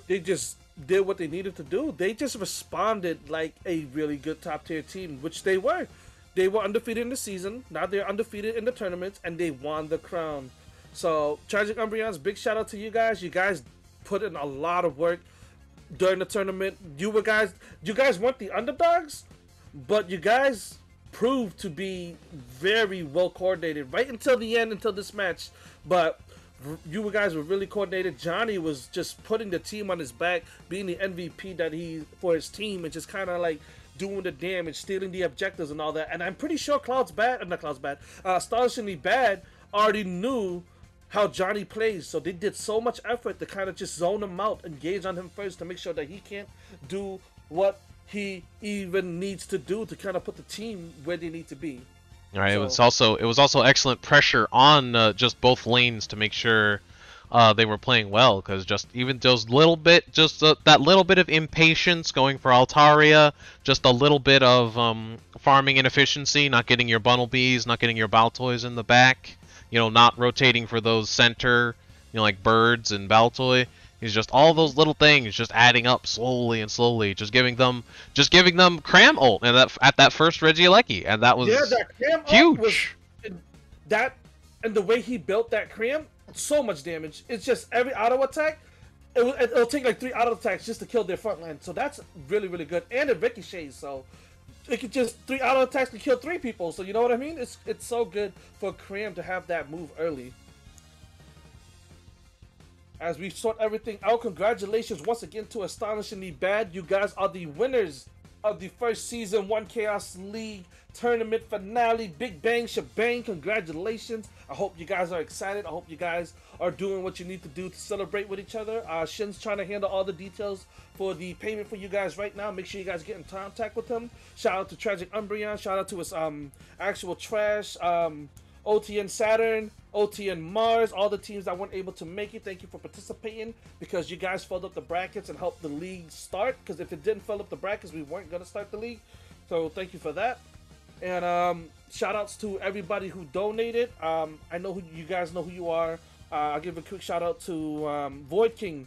They just did what they needed to do. They just responded like a really good top tier team, which they were. They were undefeated in the season. Now they're undefeated in the tournaments, and they won the crown. So, Tragic Umbreons, big shout out to you guys. You guys put in a lot of work during the tournament. You guys weren't the underdogs, but you guys proved to be very well coordinated right until the end, until this match. But you guys were really coordinated. Johnny was just putting the team on his back, being the MVP that he for his team, and just kind of like doing the damage, stealing the objectives and all that. And I'm pretty sure Astonishingly Bad already knew how Johnny plays, so they did so much effort to kind of just zone him out, engage on him first to make sure that he can't do what he even needs to do to kind of put the team where they need to be. All right, so, it was also excellent pressure on just both lanes to make sure they were playing well, because just even those little bit, that little bit of impatience going for Altaria, just a little bit of farming inefficiency, not getting your Bunnelbees, not getting your Baltoys in the back, you know, not rotating for those center, you know, like birds and Baltoy. It's just all those little things just adding up slowly and slowly, just giving them cram ult and at that first Regieleki, and that was that cram huge. Was, that and the way he built that cram, so much damage. It's just every auto attack, it'll take like 3 auto attacks just to kill their front line. So that's really, really good, and it ricochets, so it could just 3 auto attacks to kill 3 people. So you know what I mean? It's so good for Cram to have that move early. As we sort everything out, congratulations once again to Astonishingly Bad. You guys are the winners of the first Season 1 Chaos League Tournament Finale. Big bang shebang, congratulations. I hope you guys are excited. I hope you guys are doing what you need to do to celebrate with each other. Shin's trying to handle all the details for the payment for you guys right now. Make sure you guys get in contact with him. Shout out to Tragic Umbreon. Shout out to his actual trash, OTN Saturn, OTN Mars, all the teams that weren't able to make it. Thank you for participating, because you guys filled up the brackets and helped the league start, because if it didn't fill up the brackets, we weren't going to start the league. So thank you for that. And shout outs to everybody who donated. I know you guys know who you are. I'll give a quick shout out to Void King,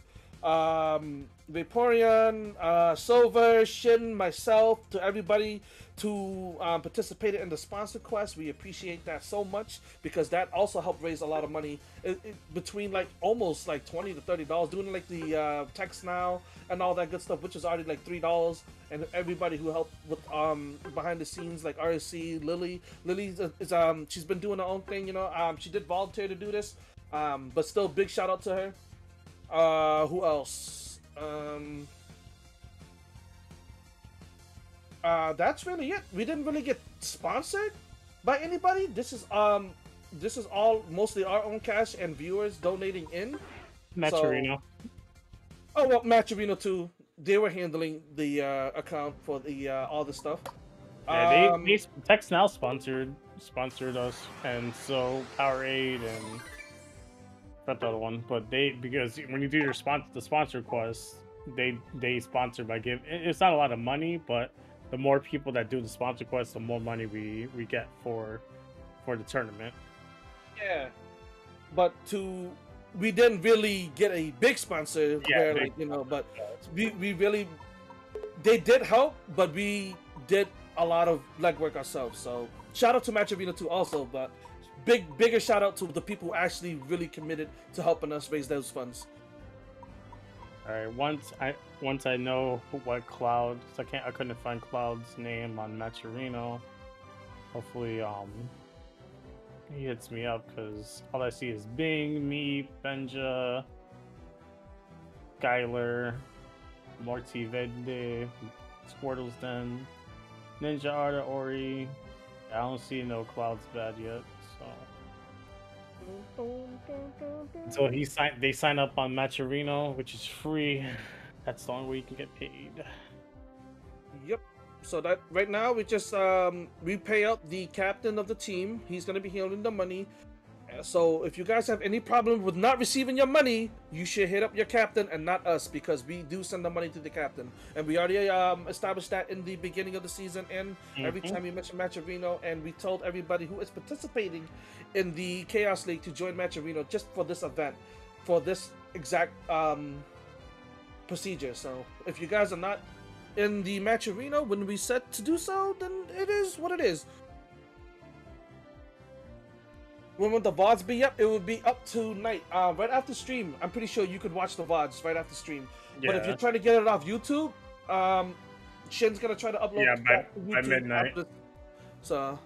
Vaporeon, Silver, Shin, myself, to everybody to participated in the sponsor quest. We appreciate that so much, because that also helped raise a lot of money, between like almost like $20 to $30, doing like the text now and all that good stuff, which is already like $3. And everybody who helped with behind the scenes, like RSC, Lily is she's been doing her own thing, you know. She did volunteer to do this, but still big shout out to her. Who else? That's really it. We didn't really get sponsored by anybody. This is all mostly our own cash and viewers donating in. Maturino. Oh well, Maturino too. They were handling the account for the all the stuff. Yeah, they Text Now sponsored us, and so Powerade and not the other one, but because when you do your the sponsor quest, they sponsor by giving. It's not a lot of money, but the more people that do the sponsor quest, the more money we get for the tournament. Yeah, but we didn't really get a big sponsor, where, like, you know, but we really, they did help, but we did a lot of legwork ourselves. So shout out to Match Arena too also, but bigger shout out to the people who actually really committed to helping us raise those funds. All right, once I know what Cloud, I couldn't find Cloud's name on Maturino. Hopefully he hits me up, because all I see is Bing, me, Benja, Skyler, Morty Verde, Squirtle's Den, Ninja Arta, Ori. I don't see no Cloud's Bad yet, so they sign up on Maturino, which is free. That's the only way you can get paid. Yep. So that right now we just we pay out the captain of the team. He's gonna be handling the money. So if you guys have any problem with not receiving your money, you should hit up your captain and not us, because we do send the money to the captain. And we already established that in the beginning of the season, and every time we mention Maturino, and we told everybody who is participating in the Chaos League to join Maturino just for this event, for this exact procedure. So if you guys are not in the Maturino when we set to do so, then it is what it is. When would the VODs be up? It would be up tonight, right after stream. I'm pretty sure you could watch the VODs right after stream. Yeah. But if you're trying to get it off YouTube, Shin's gonna try to upload. Yeah, by midnight. So.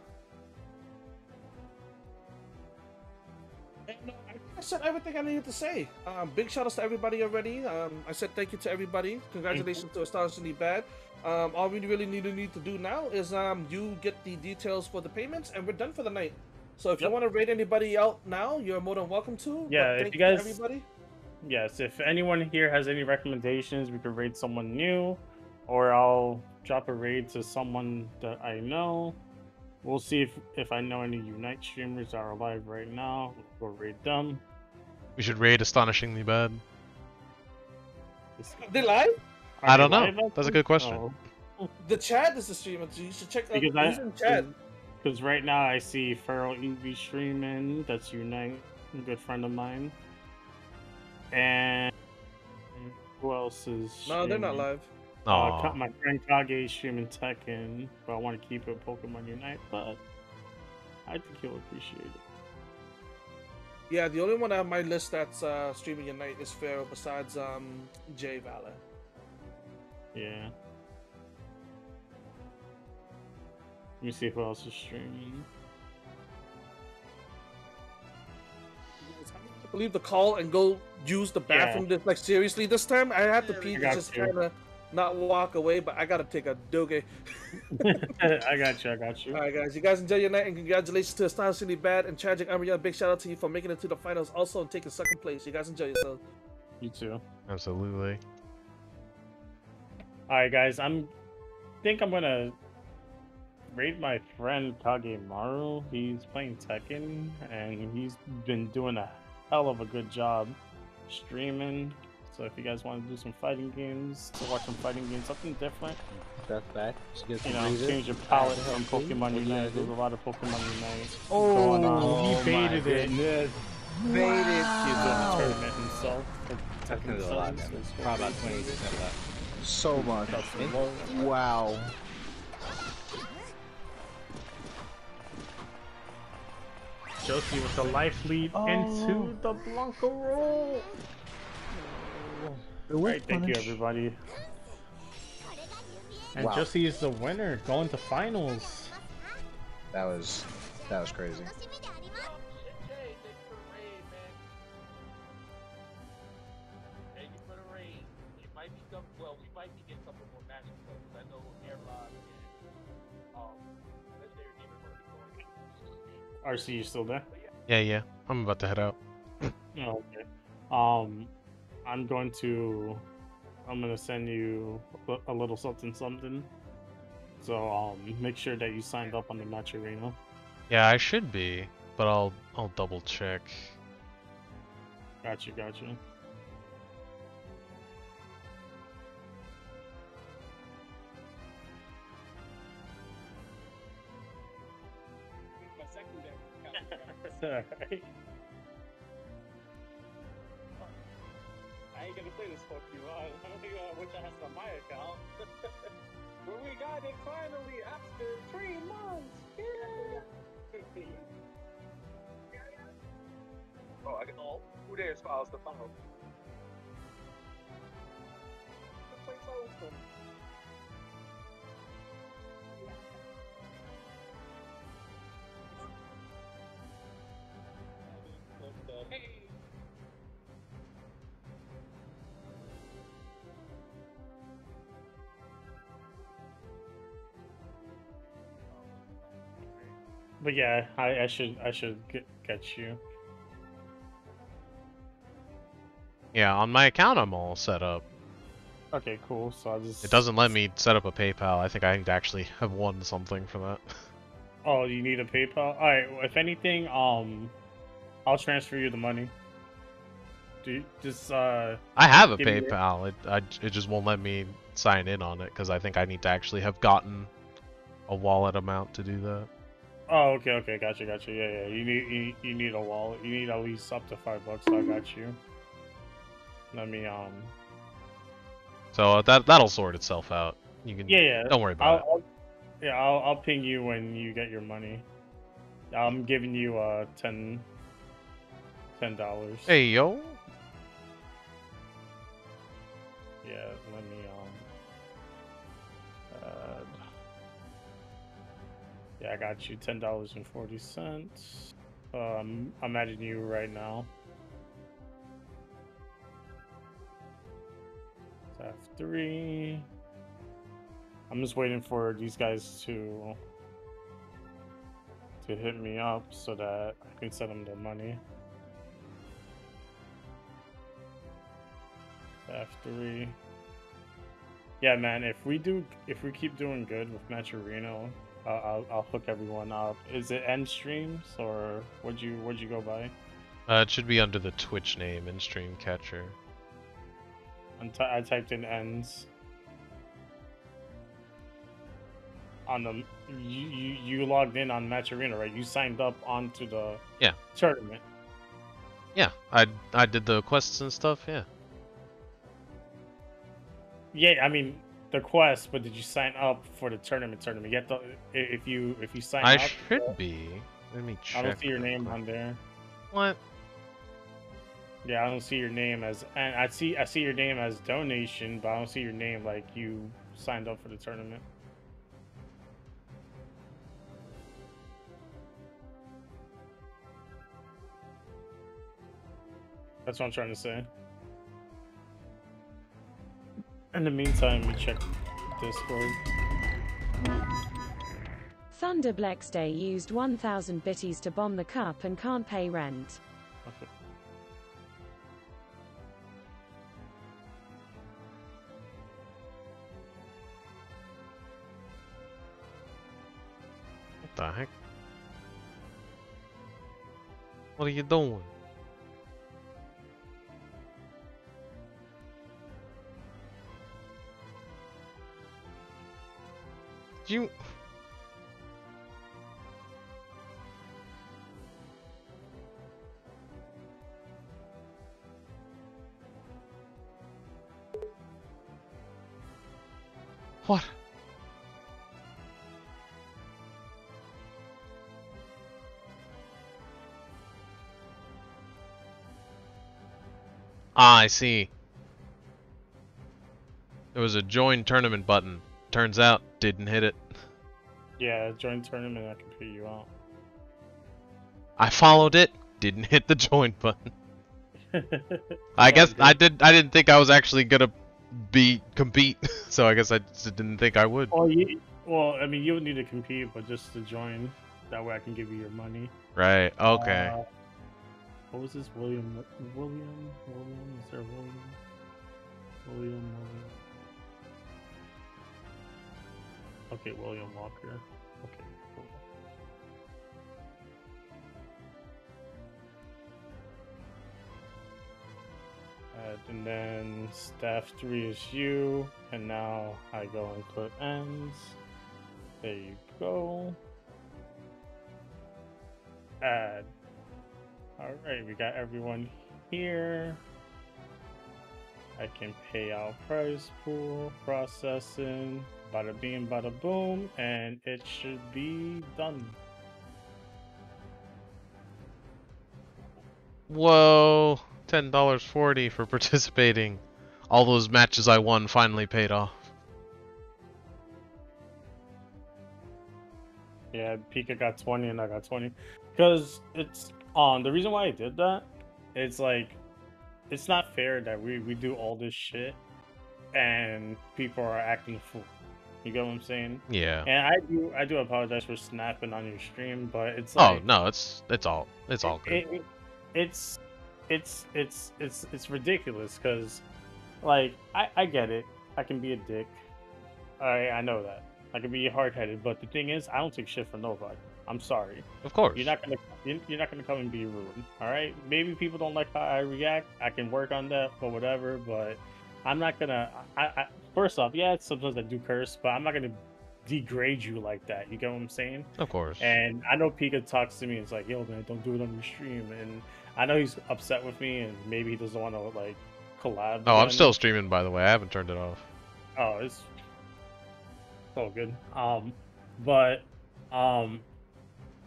And, I think I said everything I needed to say. Big shout outs to everybody already. I said thank you to everybody. Congratulations to Astonishingly Bad. All we really need to do now is you get the details for the payments, and we're done for the night. So if you want to rate anybody out now, you're more than welcome to. Yeah, but if thank you guys, to everybody. Yes, if anyone here has any recommendations, we could raid someone new, or I'll drop a raid to someone that I know. We'll see if I know any Unite streamers that are alive right now. We'll raid them. We should raid Astonishingly Bad. They live? I don't know. That's a good question. Oh. The Chad is the streamer. So you should check out. Because He's in Chad. Because right now I see Feral Eevee streaming. That's Unite, a good friend of mine. And who else is streaming? No, they're not live. My friend Kage is streaming Tekken, but I want to keep it Pokemon Unite, but I think he'll appreciate it. Yeah, the only one on my list that's streaming Unite is Pharaoh besides Jay Valor. Yeah. Let me see who else is streaming. I leave the call and go use the bathroom. Yeah. Like seriously, this time I have to pee. Just kind of not walk away, but I gotta take a doge. I got you. All right, guys. You guys enjoy your night, and congratulations to Astonishingly Bad and Tragic Armor. Big shout out to you for making it to the finals, also and taking second place. You guys enjoy yourselves. You too. Absolutely. All right, guys. Think I'm gonna raid my friend Kagemaru. He's playing Tekken, and he's been doing a hell of a good job streaming. So if you guys want to do some fighting games, to watch some fighting games, something different, that's back. Change your palette from Pokemon Unite. There's a lot of Pokemon Unite going on. He baited it. Baited. He's doing a tournament himself. That's gonna be a lot. Probably about 20% of that. So much. Wow. Josie with the life lead into the Blanco roll. Alright, thank you everybody. And Josie is the winner, going to finals. That was crazy. RC, you still there? Yeah. I'm about to head out. Oh, okay. I'm gonna send you a little something. So make sure that you signed up on the match arena. Yeah, I should be, but I'll double check. Gotcha. Alright. I ain't gonna play this Pokemon. I don't think which I has on my account. But we got it finally after 3 months. Yeah. Oh, I got all. Who there's files to follow? The place open. Hey. But yeah, I should get you. Yeah, on my account I'm all set up. Okay, cool. So I'll just. It doesn't let me set up a PayPal. I think I actually have won something for that. Oh, you need a PayPal? Alright, well, if anything, I'll transfer you the money. I have a PayPal. It just won't let me sign in on it because I think I need to actually have gotten a wallet amount to do that. Oh, okay, gotcha. Yeah. You need a wallet. You need at least up to $5, so I got you. Let me So that'll sort itself out. You can. Yeah. Don't worry about it. I'll ping you when you get your money. I'm giving you $10. Hey yo. Yeah, let me Yeah, I got you $10.40. I'm adding you right now. F3. I'm just waiting for these guys to hit me up so that I can send them their money. F3. Yeah, man. If we keep doing good with Matcherino, I'll hook everyone up. Is it end streams or what'd you go by? It should be under the Twitch name, in stream catcher. I typed in ends. On the you logged in on Match Arena, right? You signed up onto the tournament. Yeah, I did the quests and stuff. Yeah. Yeah, I mean the quest, but did you sign up for the tournament? You have to, if you sign up. I should be. Let me check. I don't see your name on there. What? Yeah, I don't see your name as, and I see your name as donation, but I don't see your name like you signed up for the tournament. That's what I'm trying to say. In the meantime, we check Discord. Thunderblex used 1,000 bitties to bomb the cup and can't pay rent. Okay. What the heck? What are you doing? You... What? Ah, I see. There was a join tournament button. Turns out, didn't hit it. Yeah, join tournament, I can pay you out. I followed it, didn't hit the join button. I guess I didn't think I was actually gonna compete, so I guess I just didn't think I would. Well, I mean, you would need to compete, but just to join, that way I can give you your money. Right. Okay. What was this, William? Is there William? Okay, William Walker. Okay, cool. And then staff 3 is you, and now I go and put ends. There you go. Add. Alright, we got everyone here. I can pay out prize pool, processing, bada bing, bada boom, and it should be done. Whoa, $10.40 for participating. All those matches I won finally paid off. Yeah, Pika got 20 and I got 20. Because it's the reason why I did that, it's like it's not fair that we do all this shit and people are acting fool. You get what I'm saying? Yeah. And I do apologize for snapping on your stream, but it's like, oh no, it's all good. It's ridiculous because like I get it. I can be a dick. I know that. I can be hard-headed, but the thing is, I don't take shit from nobody. I'm sorry. Of course. You're not gonna come and be rude. All right? Maybe people don't like how I react. I can work on that or whatever, but I'm not gonna. I first off, yeah, sometimes I do curse, but I'm not gonna degrade you like that. You get what I'm saying? Of course. And I know Pika talks to me. It's like, yo, man, don't do it on your stream. And I know he's upset with me, and maybe he doesn't want to like collab. Oh, I'm still streaming, by the way. I haven't turned it off. Oh, it's all good. But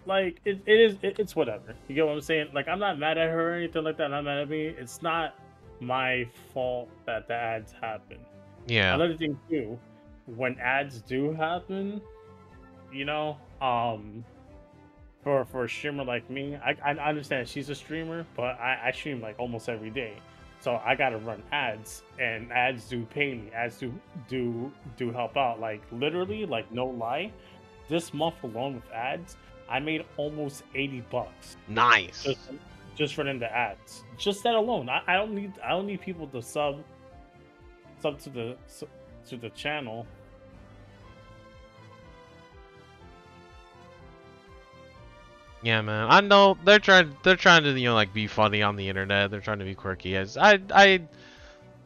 like it's whatever. You get what I'm saying? Like, I'm not mad at her or anything like that. I'm not mad at me. It's not my fault that the ads happen. Yeah. Another thing too, when ads do happen, you know, For a streamer like me, I understand she's a streamer, but I stream like almost every day, so I gotta run ads, and ads do pay me. Ads do help out. Like literally, like no lie, this month alone with ads, I made almost $80 Nice. just running the ads. Just that alone. I don't need people to sub to the channel. Yeah, man. I know they're trying to, you know, like be funny on the internet. They're trying to be quirky. As I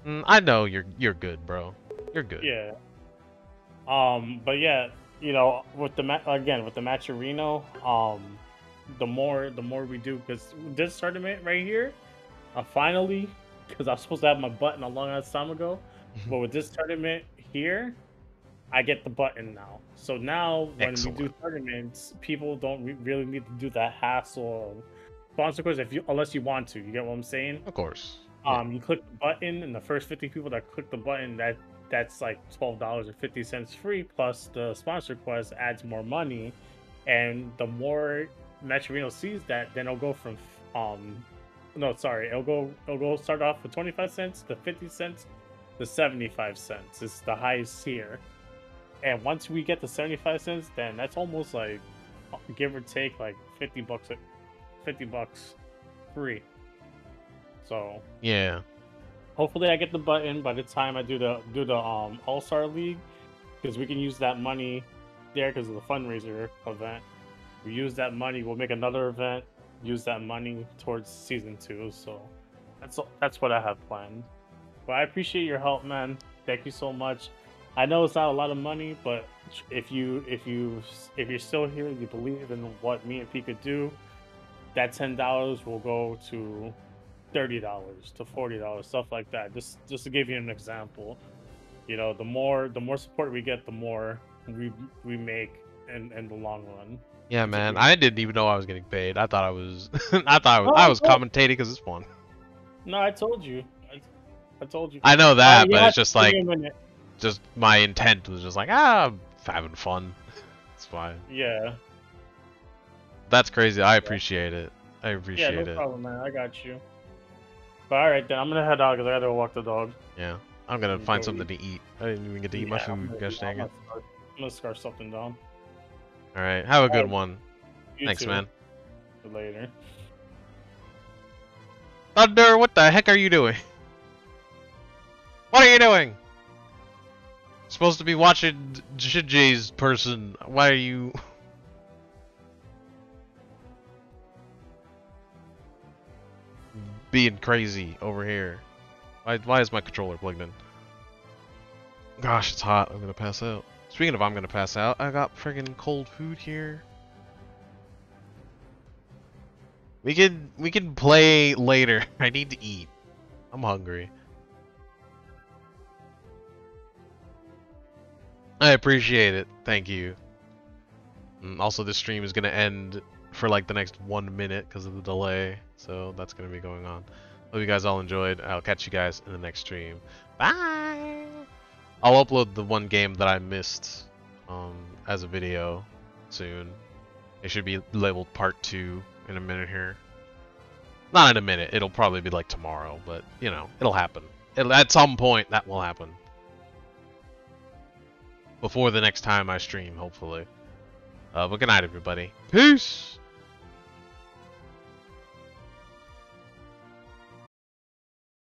know you're good, bro. You're good. Yeah. But yeah, you know, with the Matcherino, the more we do, because this tournament right here, finally, because I was supposed to have my button a long ass time ago, but with this tournament here, I get the button now. So now when Excellent. we do tournaments, people don't really need to do that hassle of sponsor codes unless you want to. You get what I'm saying? Of course. You click the button, and the first 50 people that click the button, that's like $12.50 free, plus the sponsor quest adds more money, and the more Matcherino sees that, then it'll go from it'll go start off with 25 cents to 50 cents to 75 cents. It's the highest tier. And once we get to 75 cents, then that's almost like, give or take, like $50 free. So Yeah. hopefully I get the button by the time I do the All-Star League, because we can use that money there because of the fundraiser event. We use that money, we'll make another event, use that money towards season 2. So that's what I have planned. But I appreciate your help, man. Thank you so much. I know it's not a lot of money, but if you're still here, you believe in what me and P could do, that $10 will go to $30 to $40, stuff like that. Just to give you an example, you know, the more support we get, the more we make in the long run. Yeah, man. I didn't even know I was getting paid. I thought I was I was commentating because it's fun. No, I told you. I told you. I know that, but yeah, it's just like, just my intent was just like, I'm having fun. It's fine. Yeah. That's crazy. I appreciate it. I Yeah, appreciate no it. problem, man. I got you. But alright then, I'm gonna head out because I gotta go walk the dog. Yeah. I'm gonna find something to eat. I didn't even get to eat my Yeah, food. Gosh dang it. I'm gonna scarf something down. Alright. Have a good one. You Thanks, too. man. Later. Thunder, what the heck are you doing? What are you doing? Supposed to be watching Jay's person. Why are you... being crazy over here? Why is my controller plugged in? Gosh, it's hot. I'm gonna pass out. Speaking of I'm gonna pass out, I got friggin' cold food here. We can play later. I need to eat. I'm hungry. I appreciate it. Thank you. Also, this stream is gonna end for like the next 1 minute because of the delay, so that's gonna be going on. Hope you guys all enjoyed. I'll catch you guys in the next stream. Bye. I'll upload the one game that I missed as a video soon. It should be labeled part 2 in a minute here. Not in a minute. It'll probably be like tomorrow, but you know, it'll happen. At some point, that will happen. Before the next time I stream, hopefully. But good night, everybody. Peace!